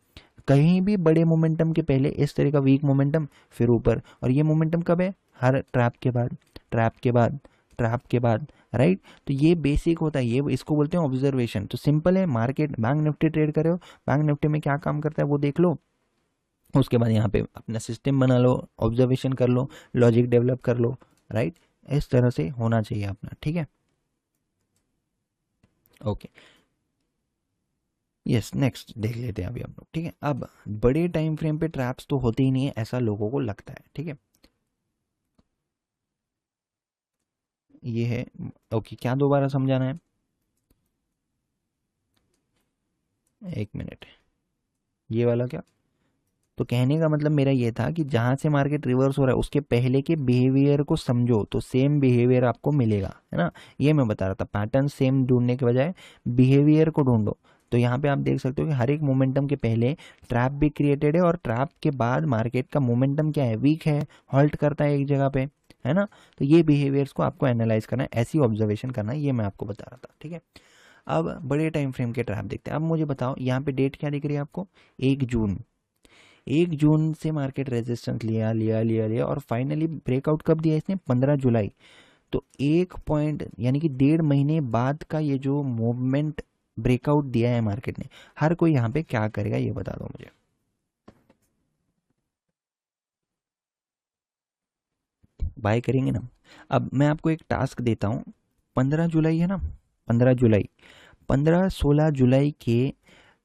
कहीं भी बड़े मोमेंटम के पहले इस तरह का वीक मोमेंटम फिर ऊपर, और ये मोमेंटम कब है, हर ट्रैप के बाद, ट्रैप के बाद, ट्रैप के बाद, राइट। तो ये बेसिक होता है, ये इसको बोलते हैं ऑब्जर्वेशन। तो सिंपल है, मार्केट बैंक निफ्टी ट्रेड करे हो, बैंक निफ्टी में क्या काम करता है वो देख लो, उसके बाद यहाँ पे अपना सिस्टम बना लो, ऑब्जर्वेशन कर लो, लॉजिक डेवलप कर लो, राइट। इस तरह से होना चाहिए अपना, ठीक है। ओके, यस, नेक्स्ट देख लेते हैं अभी हम लोग, ठीक है। अब बड़े टाइम फ्रेम पे ट्रैप्स तो होते ही नहीं है, ऐसा लोगों को लगता है, ठीक है। ये है, ओके, क्या दोबारा समझाना है, 1 मिनट, ये वाला क्या, तो कहने का मतलब मेरा ये था कि जहाँ से मार्केट रिवर्स हो रहा है उसके पहले के बिहेवियर को समझो तो सेम बिहेवियर आपको मिलेगा, है ना। ये मैं बता रहा था, पैटर्न सेम ढूंढने के बजाय बिहेवियर को ढूंढो। तो यहाँ पे आप देख सकते हो कि हर एक मोमेंटम के पहले ट्रैप भी क्रिएटेड है और ट्रैप के बाद मार्केट का मोमेंटम क्या है, वीक है, हॉल्ट करता है एक जगह पे, है ना। तो ये बिहेवियर्स को आपको एनालाइज करना है, ऐसी ऑब्जर्वेशन करना है, ये मैं आपको बता रहा था, ठीक है। अब बड़े टाइम फ्रेम के ट्रैप देखते हैं। अब मुझे बताओ यहाँ पे डेट क्या दिख रही है आपको, 1 जून। 1 जून से मार्केट रेजिस्टेंस लिया लिया लिया लिया और फाइनली ब्रेकआउट कब दिया इसने, 15 जुलाई। तो 1 पॉइंट यानी कि 1.5 महीने बाद का ये जो मूवमेंट ब्रेकआउट दिया है मार्केट ने, हर कोई यहाँ पे क्या करेगा ये बता दो मुझे। बाय करेंगे ना। अब मैं आपको एक टास्क देता हूँ, 15 जुलाई है ना, 15 जुलाई, 15-16 जुलाई के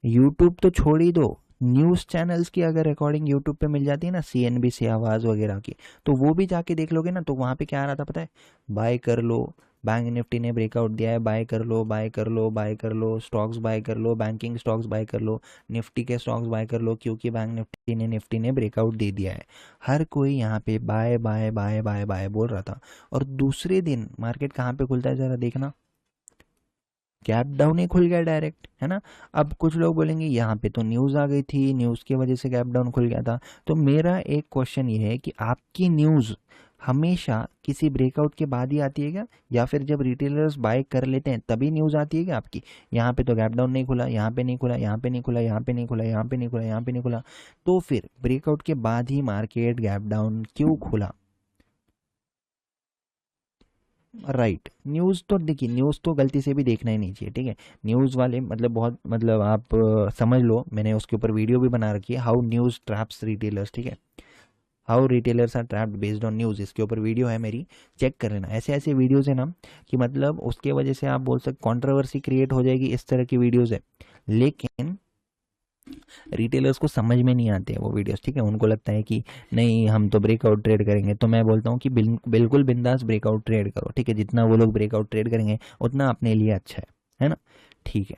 यूट्यूब तो छोड़ ही दो, न्यूज़ चैनल्स की अगर रिकॉर्डिंग यूट्यूब पे मिल जाती है ना, CNBC आवाज़ वगैरह की, तो वो भी जाके देख लोगे ना, तो वहाँ पे क्या आ रहा था पता है, बाय कर लो, बैंक निफ्टी ने ब्रेकआउट दिया है, बाय कर लो, बाय कर लो, बाय कर लो, स्टॉक्स बाय कर लो, बैंकिंग स्टॉक्स बाय कर लो, निफ्टी के स्टॉक्स बाय कर लो, क्योंकि बैंक निफ्टी ने ब्रेकआउट दे दिया है। हर कोई यहाँ पे buy buy buy buy buy बोल रहा था। और दूसरे दिन मार्केट कहाँ पे खुलता है जरा देखना, गैप डाउन ही खुल गया डायरेक्ट, है ना। अब कुछ लोग बोलेंगे यहाँ पे तो न्यूज़ आ गई थी, न्यूज़ की वजह से गैप डाउन खुल गया था। तो मेरा एक क्वेश्चन ये है कि आपकी न्यूज़ हमेशा किसी ब्रेकआउट के बाद ही आती है क्या, या फिर जब रिटेलर्स बाय कर लेते हैं तभी न्यूज़ आती है क्या आपकी, यहाँ पे तो गैप डाउन नहीं खुला, यहाँ पे नहीं खुला, यहाँ पे नहीं खुला, यहाँ पे नहीं खुला, यहाँ पे नहीं खुला, यहाँ पे नहीं खुला, तो फिर ब्रेकआउट के बाद ही मार्केट गैप डाउन क्यों खुला। राइट, न्यूज़ तो देखिए, न्यूज़ तो गलती से भी देखना ही नहीं चाहिए, ठीक है। न्यूज़ वाले मतलब बहुत मतलब आप समझ लो, मैंने उसके ऊपर वीडियो भी बना रखी है, हाउ न्यूज़ ट्रैप्स रिटेलर्स, ठीक है, how retailers are trapped based on news, इसके ऊपर वीडियो है मेरी, चेक कर लेना। ऐसे ऐसे वीडियोज़ है ना कि मतलब उसके वजह से आप बोल सकते कंट्रोवर्सी क्रिएट हो जाएगी, इस तरह की वीडियोज़ है। लेकिन रिटेलर्स को समझ में नहीं आते हैं वो वीडियोस, ठीक है। उनको लगता है कि नहीं हम तो ब्रेकआउट ट्रेड करेंगे, तो मैं बोलता हूँ कि बिल्कुल बिंदास ब्रेकआउट ट्रेड करो, ठीक है। जितना वो लोग ब्रेकआउट ट्रेड करेंगे उतना अपने लिए अच्छा है ना, ठीक है।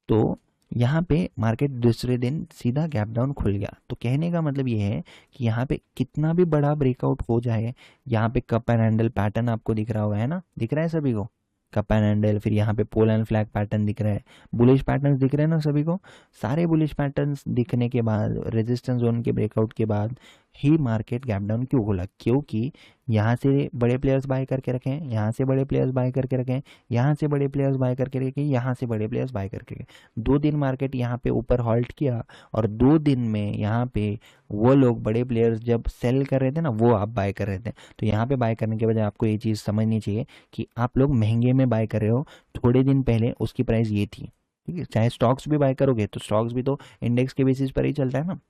तो यहाँ पे मार्केट दूसरे दिन सीधा गैप डाउन खुल गया। तो कहने का मतलब ये है कि यहाँ पे कितना भी बड़ा ब्रेकआउट हो जाए, यहाँ पे कप एंड हैंडल पैटर्न आपको दिख रहा हुआ है ना, दिख रहा है सभी को, कप एंड हैंडल, फिर यहाँ पे पोल एंड फ्लैग पैटर्न दिख रहा है, बुलिश पैटर्न्स दिख रहे हैं ना सभी को। सारे बुलिश पैटर्न्स दिखने के बाद, रेजिस्टेंस जोन के ब्रेकआउट के बाद ही मार्केट गैप डाउन क्यों खुला, क्योंकि यहाँ से बड़े प्लेयर्स बाय करके रखें, यहाँ से बड़े प्लेयर्स बाय करके रखें, यहाँ से बड़े प्लेयर्स बाय करके रखें, यहाँ से बड़े प्लेयर्स बाय करके रखें। 2 दिन मार्केट यहाँ पे ऊपर हॉल्ट किया और 2 दिन में यहाँ पे वो लोग बड़े प्लेयर्स जब सेल कर रहे थे ना, वो आप बाय कर रहे थे। तो यहाँ पे बाय करने के बजाय आपको ये चीज़ समझनी चाहिए कि आप लोग महंगे में बाय कर रहे हो, थोड़े दिन पहले उसकी प्राइस ये थी, ठीक है। चाहे स्टॉक्स भी बाय करोगे तो स्टॉक्स भी तो इंडेक्स के बेसिस पर ही चलता है ना,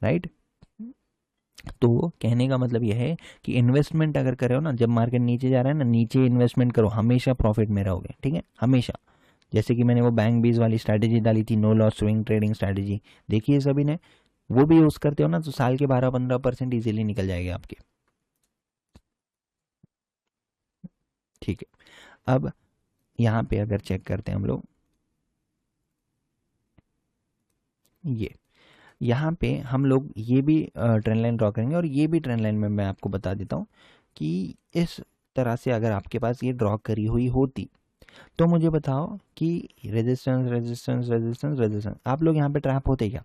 राइट। तो कहने का मतलब यह है कि इन्वेस्टमेंट अगर कर रहे हो ना, जब मार्केट नीचे जा रहा है ना, नीचे इन्वेस्टमेंट करो, हमेशा प्रॉफिट में रहोगे, ठीक है, हमेशा। जैसे कि मैंने वो बैंक बीज वाली स्ट्रैटेजी डाली थी, no loss swing trading strategy, देखिए सभी ने, वो भी यूज़ करते हो ना, तो साल के 12-15% इजीली निकल जाएंगे आपके, ठीक है। अब यहाँ पे अगर चेक करते हैं हम लोग, ये यहाँ पे हम लोग ये भी ट्रेंड लाइन ड्रॉ करेंगे, और ये भी ट्रेंड लाइन में मैं आपको बता देता हूँ कि इस तरह से अगर आपके पास ये ड्रॉ करी हुई होती, तो मुझे बताओ कि रेजिस्टेंस रेजिस्टेंस रेजिस्टेंस रेजिस्टेंस, आप लोग यहाँ पे ट्रैप होते क्या,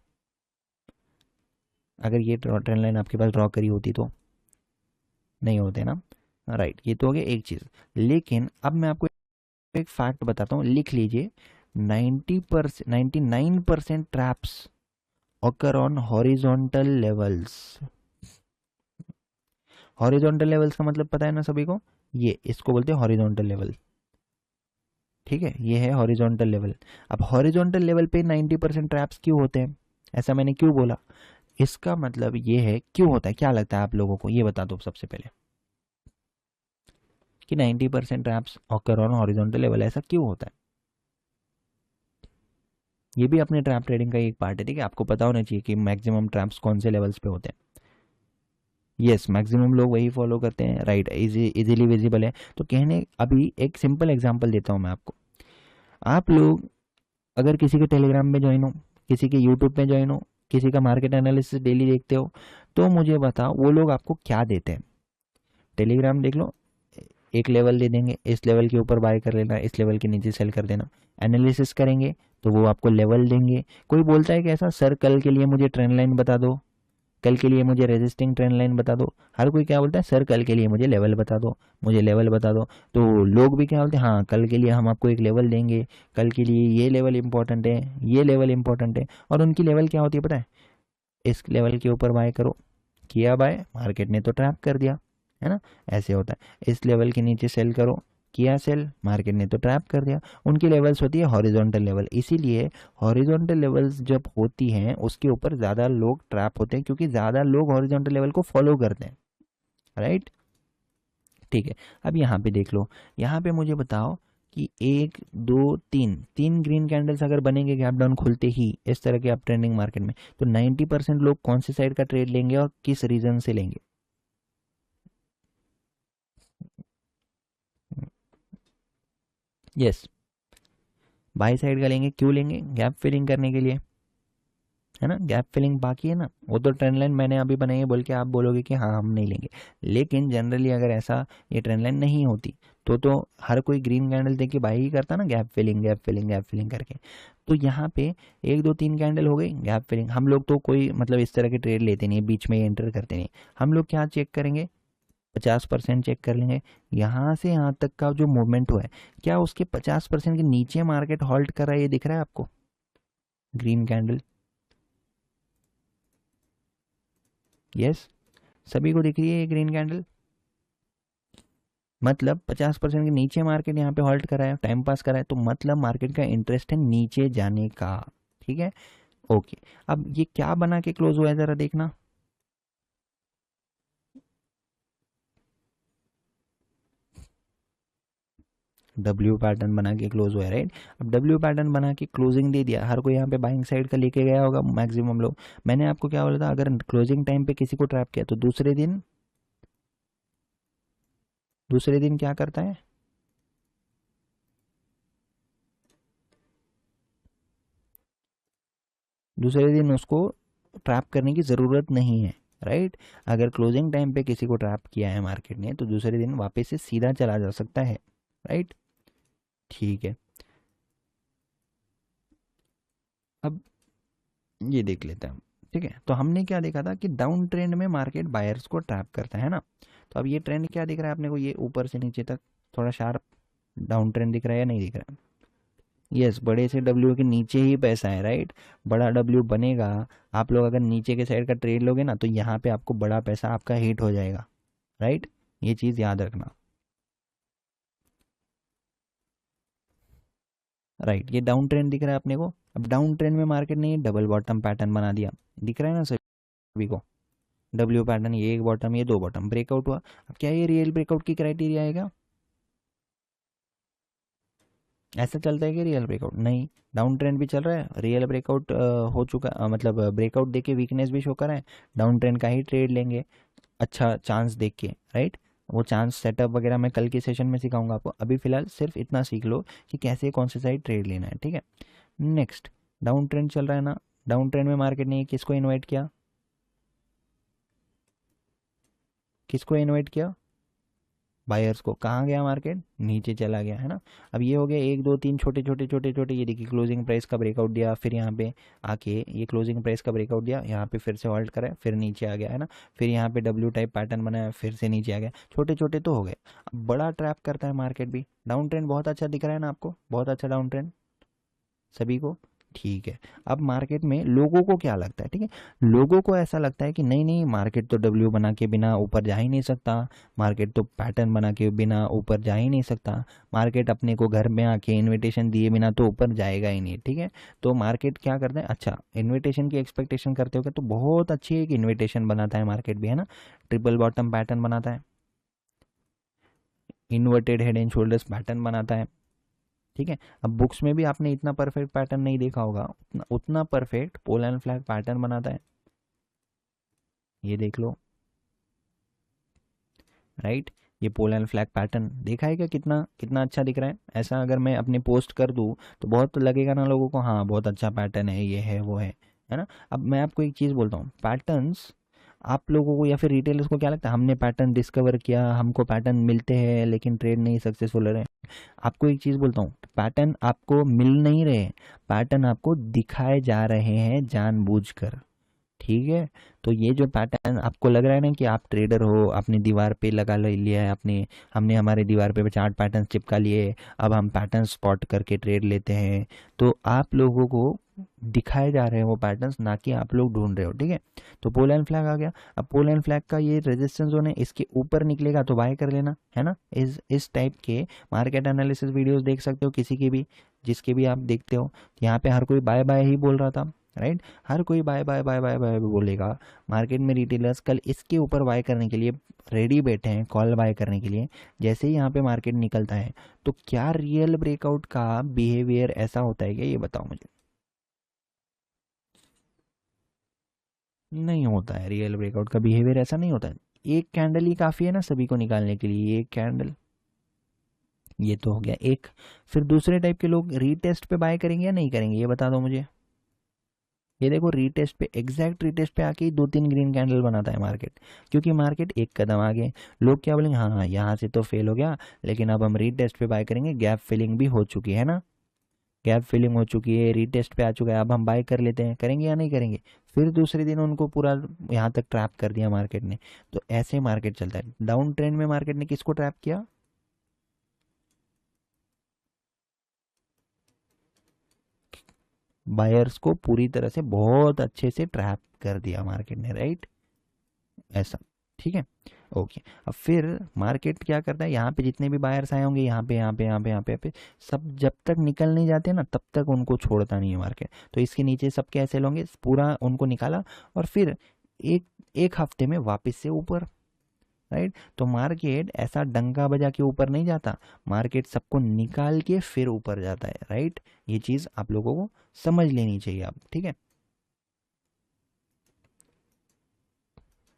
अगर ये ट्रेंड लाइन आपके पास ड्रॉ करी होती तो, नहीं होते ना, राइट। ये तो हो गया एक चीज़। लेकिन अब मैं आपको एक फैक्ट बताता हूँ, लिख लीजिए, 99% traps occur on horizontal levels। Horizontal levels का मतलब पता है ना सभी को, ये इसको बोलते हैं हॉरिजॉन्टल लेवल, ठीक है, ये है हॉरिजॉन्टल लेवल। अब हॉरिजॉन्टल लेवल पे 90% ट्रैप्स क्यों होते हैं, ऐसा मैंने क्यों बोला, इसका मतलब ये है क्यों होता है, क्या लगता है आप लोगों को, ये बता दो सबसे पहले कि 90% traps occur on horizontal level, ऐसा क्यों होता है। ये भी अपने ट्रैप ट्रेडिंग का एक पार्ट है, ठीक है। आपको पता होना चाहिए कि मैक्सिमम ट्रैप्स कौन से लेवल्स पे होते हैं। यस, मैक्सिमम लोग वही फॉलो करते हैं, राइट, इजीली विजिबल है। तो कहने, अभी एक सिंपल एग्जांपल देता हूँ मैं आपको। आप लोग अगर किसी के टेलीग्राम में ज्वाइन हो, किसी के यूट्यूब में ज्वाइन हो, किसी का मार्केट एनालिसिस डेली देखते हो, तो मुझे बताओ वो लोग आपको क्या देते हैं। टेलीग्राम देख लो, एक लेवल दे देंगे, इस लेवल के ऊपर बाय कर लेना, इस लेवल के नीचे सेल कर देना। एनालिसिस करेंगे तो वो आपको लेवल देंगे। कोई बोलता है कि ऐसा सर कल के लिए मुझे ट्रेंड लाइन बता दो, कल के लिए मुझे रेजिस्टिंग ट्रेंड लाइन बता दो। हर कोई क्या बोलता है, सर कल के लिए मुझे लेवल बता दो, मुझे लेवल बता दो। तो लोग भी क्या बोलते हैं, हाँ कल के लिए हम आपको एक लेवल देंगे, कल के लिए ये लेवल इंपॉर्टेंट है, ये लेवल इंपॉर्टेंट है। और उनकी लेवल क्या होती है पता है, इस लेवल के ऊपर बाय करो, किया बाय, मार्केट ने तो ट्रैप कर दिया, है ना, ऐसे होता है। इस लेवल के नीचे सेल करो, किया सेल, मार्केट ने तो ट्रैप कर दिया। उनकी लेवल्स होती है हॉरिजॉन्टल लेवल, इसीलिए हॉरिजॉन्टल लेवल्स जब होती हैं उसके ऊपर ज़्यादा लोग ट्रैप होते हैं, क्योंकि ज़्यादा लोग हॉरिजॉन्टल लेवल को फॉलो करते हैं, राइट। ठीक है, अब यहाँ पे देख लो, यहाँ पे मुझे बताओ कि एक दो तीन तीन ग्रीन कैंडल्स अगर बनेंगे गैप डाउन खुलते ही इस तरह के अप ट्रेंडिंग मार्केट में, तो 90% लोग कौन सी साइड का ट्रेड लेंगे और किस रीजन से लेंगे। यस, बाई साइड का लेंगे। क्यों लेंगे, गैप फिलिंग करने के लिए, है ना। गैप फिलिंग बाकी है ना, वो तो ट्रेंड लाइन मैंने अभी बनाई है बोल के आप बोलोगे कि हाँ हम नहीं लेंगे। लेकिन जनरली अगर ऐसा ये ट्रेंड लाइन नहीं होती तो हर कोई ग्रीन कैंडल देख के बाई ही करता ना, gap filling gap filling gap filling करके। तो यहाँ पे एक दो तीन कैंडल हो गई गैप फिलिंग। हम लोग तो कोई मतलब इस तरह के ट्रेड लेते नहीं, बीच में एंटर करते नहीं। हम लोग क्या चेक करेंगे, 50% चेक कर लेंगे, यहाँ से यहाँ तक का जो मूवमेंट हुआ है क्या उसके 50% के नीचे मार्केट हॉल्ट कर रहा है, ये दिख रहा है आपको ग्रीन कैंडल। यस, सभी को दिख रही है ये ग्रीन कैंडल। मतलब 50% के नीचे मार्केट यहाँ पे हॉल्ट करा है, टाइम पास करा है, तो मतलब मार्केट का इंटरेस्ट है नीचे जाने का। ठीक है, ओके। अब ये क्या बना के क्लोज हुआ है जरा देखना, डब्ल्यू पैटर्न बना के क्लोज हुआ है, राइट। अब डब्ल्यू पैटर्न बना के क्लोजिंग दे दिया, हर कोई यहाँ पे बाइंग साइड का लेके गया होगा मैक्सिमम लोग। मैंने आपको क्या बोला था, अगर क्लोजिंग टाइम पे किसी को ट्रैप किया तो दूसरे दिन क्या करता है, दूसरे दिन उसको ट्रैप करने की ज़रूरत नहीं है, राइट। अगर क्लोजिंग टाइम पे किसी को ट्रैप किया है मार्केट ने तो दूसरे दिन वापस से सीधा चला जा सकता है, राइट। ठीक है, अब ये देख लेते हैं हम। ठीक है, तो हमने क्या देखा था कि डाउन ट्रेंड में मार्केट बायर्स को ट्रैप करता है ना। तो अब ये ट्रेंड क्या दिख रहा है अपने को, ये ऊपर से नीचे तक थोड़ा शार्प डाउन ट्रेंड दिख रहा है या नहीं दिख रहा है। यस, बड़े से डब्ल्यू के नीचे ही पैसा है, राइट। बड़ा डब्ल्यू बनेगा, आप लोग अगर नीचे के साइड का ट्रेड लोगे ना तो यहाँ पे आपको बड़ा पैसा आपका हिट हो जाएगा, राइट। ये चीज़ याद रखना, राइट। ये डाउन ट्रेंड दिख रहा है अपने को। अब डाउन ट्रेंड में मार्केट ने डबल बॉटम पैटर्न बना दिया, दिख रहा है ना सभी को, डब्ल्यू पैटर्न, ये एक बॉटम ये दो बॉटम, ब्रेकआउट हुआ। अब क्या ये रियल ब्रेकआउट की क्राइटेरिया आएगा, ऐसा चलता है कि रियल ब्रेकआउट नहीं, डाउन ट्रेंड भी चल रहा है, रियल ब्रेकआउट हो चुका, मतलब ब्रेकआउट देके वीकनेस भी शो कर रहा है, डाउन ट्रेंड का ही ट्रेड लेंगे अच्छा चांस देख के, राइट। वो चांस सेटअप वगैरह मैं कल के सेशन में सिखाऊंगा आपको, अभी फिलहाल सिर्फ इतना सीख लो कि कैसे कौन से साइड ट्रेड लेना है, ठीक है। नेक्स्ट, डाउन ट्रेंड चल रहा है ना, डाउन ट्रेंड में मार्केट ने किसको इन्वाइट किया, किसको इन्वाइट किया, बायर्स को। कहाँ गया मार्केट, नीचे चला गया, है ना। अब ये हो गया एक दो तीन छोटे छोटे छोटे छोटे, ये देखिए क्लोजिंग प्राइस का ब्रेकआउट दिया, फिर यहाँ पे आके ये क्लोजिंग प्राइस का ब्रेकआउट दिया, यहाँ पे फिर से हॉल्ट करा, फिर नीचे आ गया, है ना। फिर यहाँ पे डब्ल्यू टाइप पैटर्न बनाया, फिर से नीचे आ गया, छोटे छोटे तो हो गए। अब बड़ा ट्रैप करता है मार्केट भी। डाउन ट्रेंड बहुत अच्छा दिख रहा है ना आपको, बहुत अच्छा डाउन ट्रेंड सभी को, ठीक है। अब मार्केट में लोगों को क्या लगता है, ठीक है, लोगों को ऐसा लगता है कि नहीं नहीं मार्केट तो डब्ल्यू बना के बिना ऊपर जा ही नहीं सकता, मार्केट तो पैटर्न बना के बिना ऊपर जा ही नहीं सकता, मार्केट अपने को घर में आके इनविटेशन दिए बिना तो ऊपर जाएगा ही नहीं, ठीक है। तो मार्केट क्या करता है, अच्छा इन्विटेशन की एक्सपेक्टेशन करते हो क्या, तो बहुत अच्छी एक इन्विटेशन बनाता है मार्केट भी, है ना। ट्रिपल बॉटम पैटर्न बनाता है, inverted head and shoulders pattern बनाता है, ठीक है। अब बुक्स में भी आपने इतना परफेक्ट पैटर्न नहीं देखा होगा, उतना perfect pole and flag pattern बनाता है, ये देख लो, राइट। ये पोल एंड फ्लैग पैटर्न देखा है क्या, कितना कितना अच्छा दिख रहा है। ऐसा अगर मैं अपनी पोस्ट कर दूँ तो बहुत लगेगा ना लोगों को, हाँ बहुत अच्छा पैटर्न है, ये है वो है, है ना। अब मैं आपको एक चीज़ बोलता हूँ, पैटर्न्स आप लोगों को या फिर रिटेलर्स को क्या लगता है, हमने पैटर्न डिस्कवर किया, हमको पैटर्न मिलते हैं लेकिन ट्रेड नहीं सक्सेसफुल रहे। आपको एक चीज़ बोलता हूँ, पैटर्न आपको मिल नहीं रहे, पैटर्न आपको दिखाए जा रहे हैं जानबूझकर, ठीक है। तो ये जो पैटर्न आपको लग रहा है ना कि आप ट्रेडर हो, अपनी दीवार पे लगा लिया है, अपने हमने हमारे दीवार पे चार्ट पैटर्न चिपका लिए, अब हम पैटर्न स्पॉट करके ट्रेड लेते हैं, तो आप लोगों को दिखाए जा रहे हैं वो पैटर्न्स, ना कि आप लोग ढूंढ रहे हो, ठीक है। तो पोल एंड फ्लैग आ गया। अब पोल एंड फ्लैग का ये रेजिस्टेंस जोन है, इसके ऊपर निकलेगा तो बाय कर लेना, है ना। इस टाइप के मार्केट एनालिसिस वीडियोस देख सकते हो किसी की भी, जिसके भी आप देखते हो। यहाँ पे हर कोई बाय बाय ही बोल रहा था, राइट। हर कोई buy buy buy buy buy बोलेगा। मार्केट में रिटेलर्स कल इसके ऊपर बाय करने के लिए रेडी बैठे हैं, कॉल बाय करने के लिए। जैसे ही यहाँ पे मार्केट निकलता है, तो क्या रियल ब्रेकआउट का बिहेवियर ऐसा होता है क्या, ये बताओ मुझे। नहीं होता है, रियल ब्रेकआउट का बिहेवियर ऐसा नहीं होता है। एक कैंडल ही काफ़ी है ना सभी को निकालने के लिए, एक कैंडल, ये तो हो गया एक। फिर दूसरे टाइप के लोग रीटेस्ट पे बाय करेंगे या नहीं करेंगे, ये बता दो मुझे। ये देखो रीटेस्ट पे, एग्जैक्ट रीटेस्ट पे आके ही 2-3 ग्रीन कैंडल बनाता है मार्केट, क्योंकि मार्केट एक कदम आगे। लोग क्या बोलेंगे, हाँ हाँ यहाँ से तो फेल हो गया, लेकिन अब हम रीटेस्ट पे बाय करेंगे, गैप फिलिंग भी हो चुकी है ना, गैप फिलिंग हो चुकी है, रीटेस्ट पे आ चुका है, अब हम बाय कर लेते हैं, करेंगे या नहीं करेंगे। फिर दूसरे दिन उनको पूरा यहाँ तक ट्रैप कर दिया मार्केट ने। तो ऐसे मार्केट चलता है। डाउन ट्रेंड में मार्केट ने किसको ट्रैप किया, बायर्स को पूरी तरह से बहुत अच्छे से ट्रैप कर दिया मार्केट ने, राइट, ऐसा, ठीक है। ओके, अब फिर मार्केट क्या करता है, यहाँ पे जितने भी बायर्स आए होंगे, यहाँ पे यहाँ पे यहाँ पे यहाँ पे सब जब तक निकल नहीं जाते ना, तब तक उनको छोड़ता नहीं है मार्केट। तो इसके नीचे सब कैसे होंगे, पूरा उनको निकाला, और फिर एक एक हफ्ते में वापस से ऊपर, राइट। तो मार्केट ऐसा डंका बजा के ऊपर नहीं जाता, मार्केट सबको निकाल के फिर ऊपर जाता है, राइट। ये चीज़ आप लोगों को समझ लेनी चाहिए आप, ठीक है।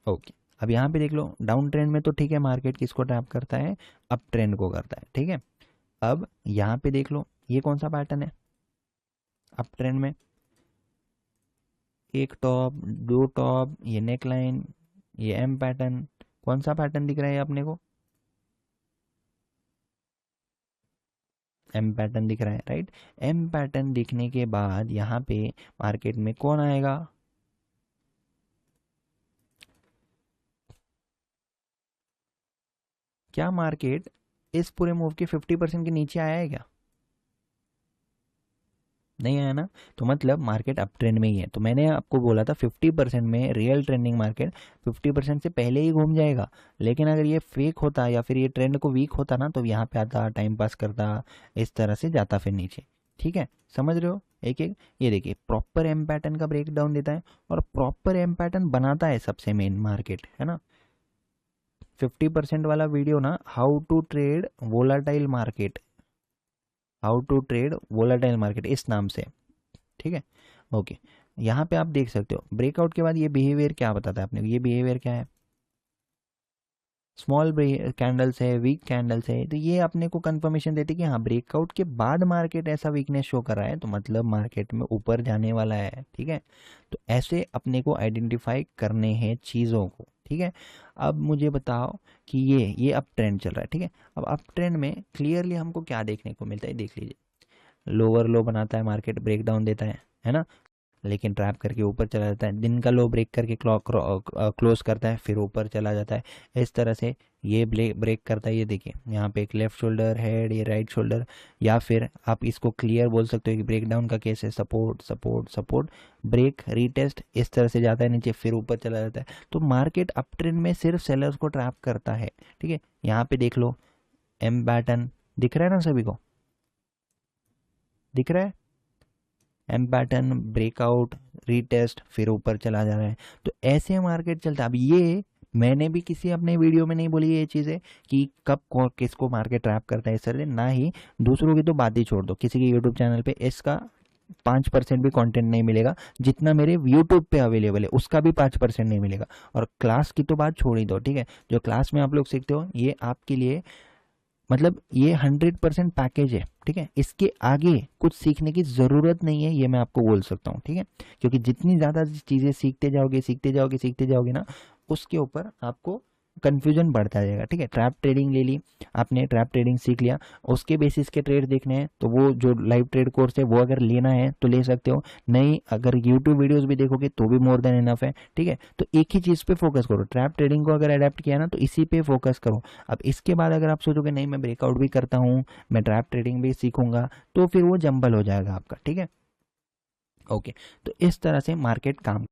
ओके, अब यहाँ पे देख लो, डाउन ट्रेंड में तो ठीक है, मार्केट किसको ट्रैप करता है, अप ट्रेंड को करता है, ठीक है। अब यहाँ पे देख लो, ये कौन सा पैटर्न है अप ट्रेंड में, एक टॉप, दो टॉप, ये नेक लाइन, ये एम पैटर्न, कौन सा पैटर्न दिख रहा है अपने को, एम पैटर्न दिख रहा है, राइट। एम पैटर्न दिखने के बाद यहाँ पे मार्केट में कौन आएगा, क्या मार्केट इस पूरे मूव के 50% के नीचे आया है क्या, नहीं आया ना। तो मतलब मार्केट अप ट्रेंड में ही है। तो मैंने आपको बोला था 50% में रियल ट्रेंडिंग मार्केट 50% से पहले ही घूम जाएगा। लेकिन अगर ये फेक होता या फिर ये ट्रेंड को वीक होता ना, तो यहाँ पे आता, टाइम पास करता, इस तरह से जाता फिर नीचे, ठीक है। समझ रहे हो एक एक। ये देखिए, प्रॉपर एम पैटर्न का ब्रेक डाउन देता है, और प्रॉपर एम पैटर्न बनाता है सबसे मेन मार्केट, है ना। 50% वाला वीडियो ना, how to trade volatile market, how to trade volatile market, इस नाम से, ठीक है। ओके, यहाँ पे आप देख सकते हो ब्रेकआउट के बाद ये बिहेवियर क्या बताता है आपने, ये बिहेवियर क्या है, स्मॉल कैंडल्स है, वीक कैंडल्स है। तो ये अपने को कंफर्मेशन देती है कि हाँ, ब्रेकआउट के बाद मार्केट ऐसा वीकनेस शो कर रहा है, तो मतलब मार्केट में ऊपर जाने वाला है, ठीक है। तो ऐसे अपने को आइडेंटिफाई करने हैं चीज़ों को, ठीक है। अब मुझे बताओ कि ये अप ट्रेंड चल रहा है, ठीक है। अब अप ट्रेंड में क्लियरली हमको क्या देखने को मिलता है, देख लीजिए, लोअर लो बनाता है मार्केट, ब्रेक डाउन देता है ना, लेकिन ट्रैप करके ऊपर चला जाता है, दिन का लो ब्रेक करके क्लोज करता है, फिर ऊपर चला जाता है, इस तरह से ये ब्रेक करता है। ये देखिए, यहाँ पे एक लेफ्ट शोल्डर हेड, ये राइट शोल्डर, या फिर आप इसको क्लियर बोल सकते हो कि ब्रेक डाउन का केस है, support support support, break retest, इस तरह से जाता है नीचे, फिर ऊपर चला जाता है। तो मार्केट अप ट्रेंड में सिर्फ सेलर्स को ट्रैप करता है, ठीक है। यहाँ पे देख लो, एम पैटर्न दिख रहा है ना सभी को, दिख रहा है, एम पैटर्न, ब्रेकआउट, रीटेस्ट, फिर ऊपर चला जा रहा है। तो ऐसे मार्केट चलता है। अब ये मैंने भी किसी अपने वीडियो में नहीं बोली ये चीज़ें कि कब किसको मार्केट ट्रैप करता है, इस तरह से ना ही दूसरों की तो बात ही छोड़ दो, किसी के यूट्यूब चैनल पे इसका 5% भी कंटेंट नहीं मिलेगा, जितना मेरे यूट्यूब पे अवेलेबल है उसका भी 5% नहीं मिलेगा। और क्लास की तो बात छोड़ ही दो, ठीक है। जो क्लास में आप लोग सीखते हो, ये आपके लिए मतलब ये 100% पैकेज है, ठीक है, इसके आगे कुछ सीखने की ज़रूरत नहीं है, ये मैं आपको बोल सकता हूँ। ठीक है, क्योंकि जितनी ज़्यादा चीज़ें सीखते जाओगे ना, उसके ऊपर आपको कन्फ्यूजन बढ़ता जाएगा। ठीक है, ट्रैप ट्रेडिंग ले ली आपने, ट्रैप ट्रेडिंग सीख लिया, उसके बेसिस के ट्रेड देखने हैं तो वो जो लाइव ट्रेड कोर्स है वो अगर लेना है तो ले सकते हो, नहीं अगर यूट्यूब वीडियोस भी देखोगे तो भी मोर देन इनफ है। ठीक है, तो एक ही चीज़ पे फोकस करो, ट्रैप ट्रेडिंग को अगर अडेप्ट किया ना तो इसी पे फोकस करो। अब इसके बाद अगर आप सोचोगे नहीं मैं ब्रेकआउट भी करता हूँ, मैं ट्रैप ट्रेडिंग भी सीखूंगा, तो फिर वो जंबल हो जाएगा आपका। ठीक है, ओके, तो इस तरह से मार्केट काम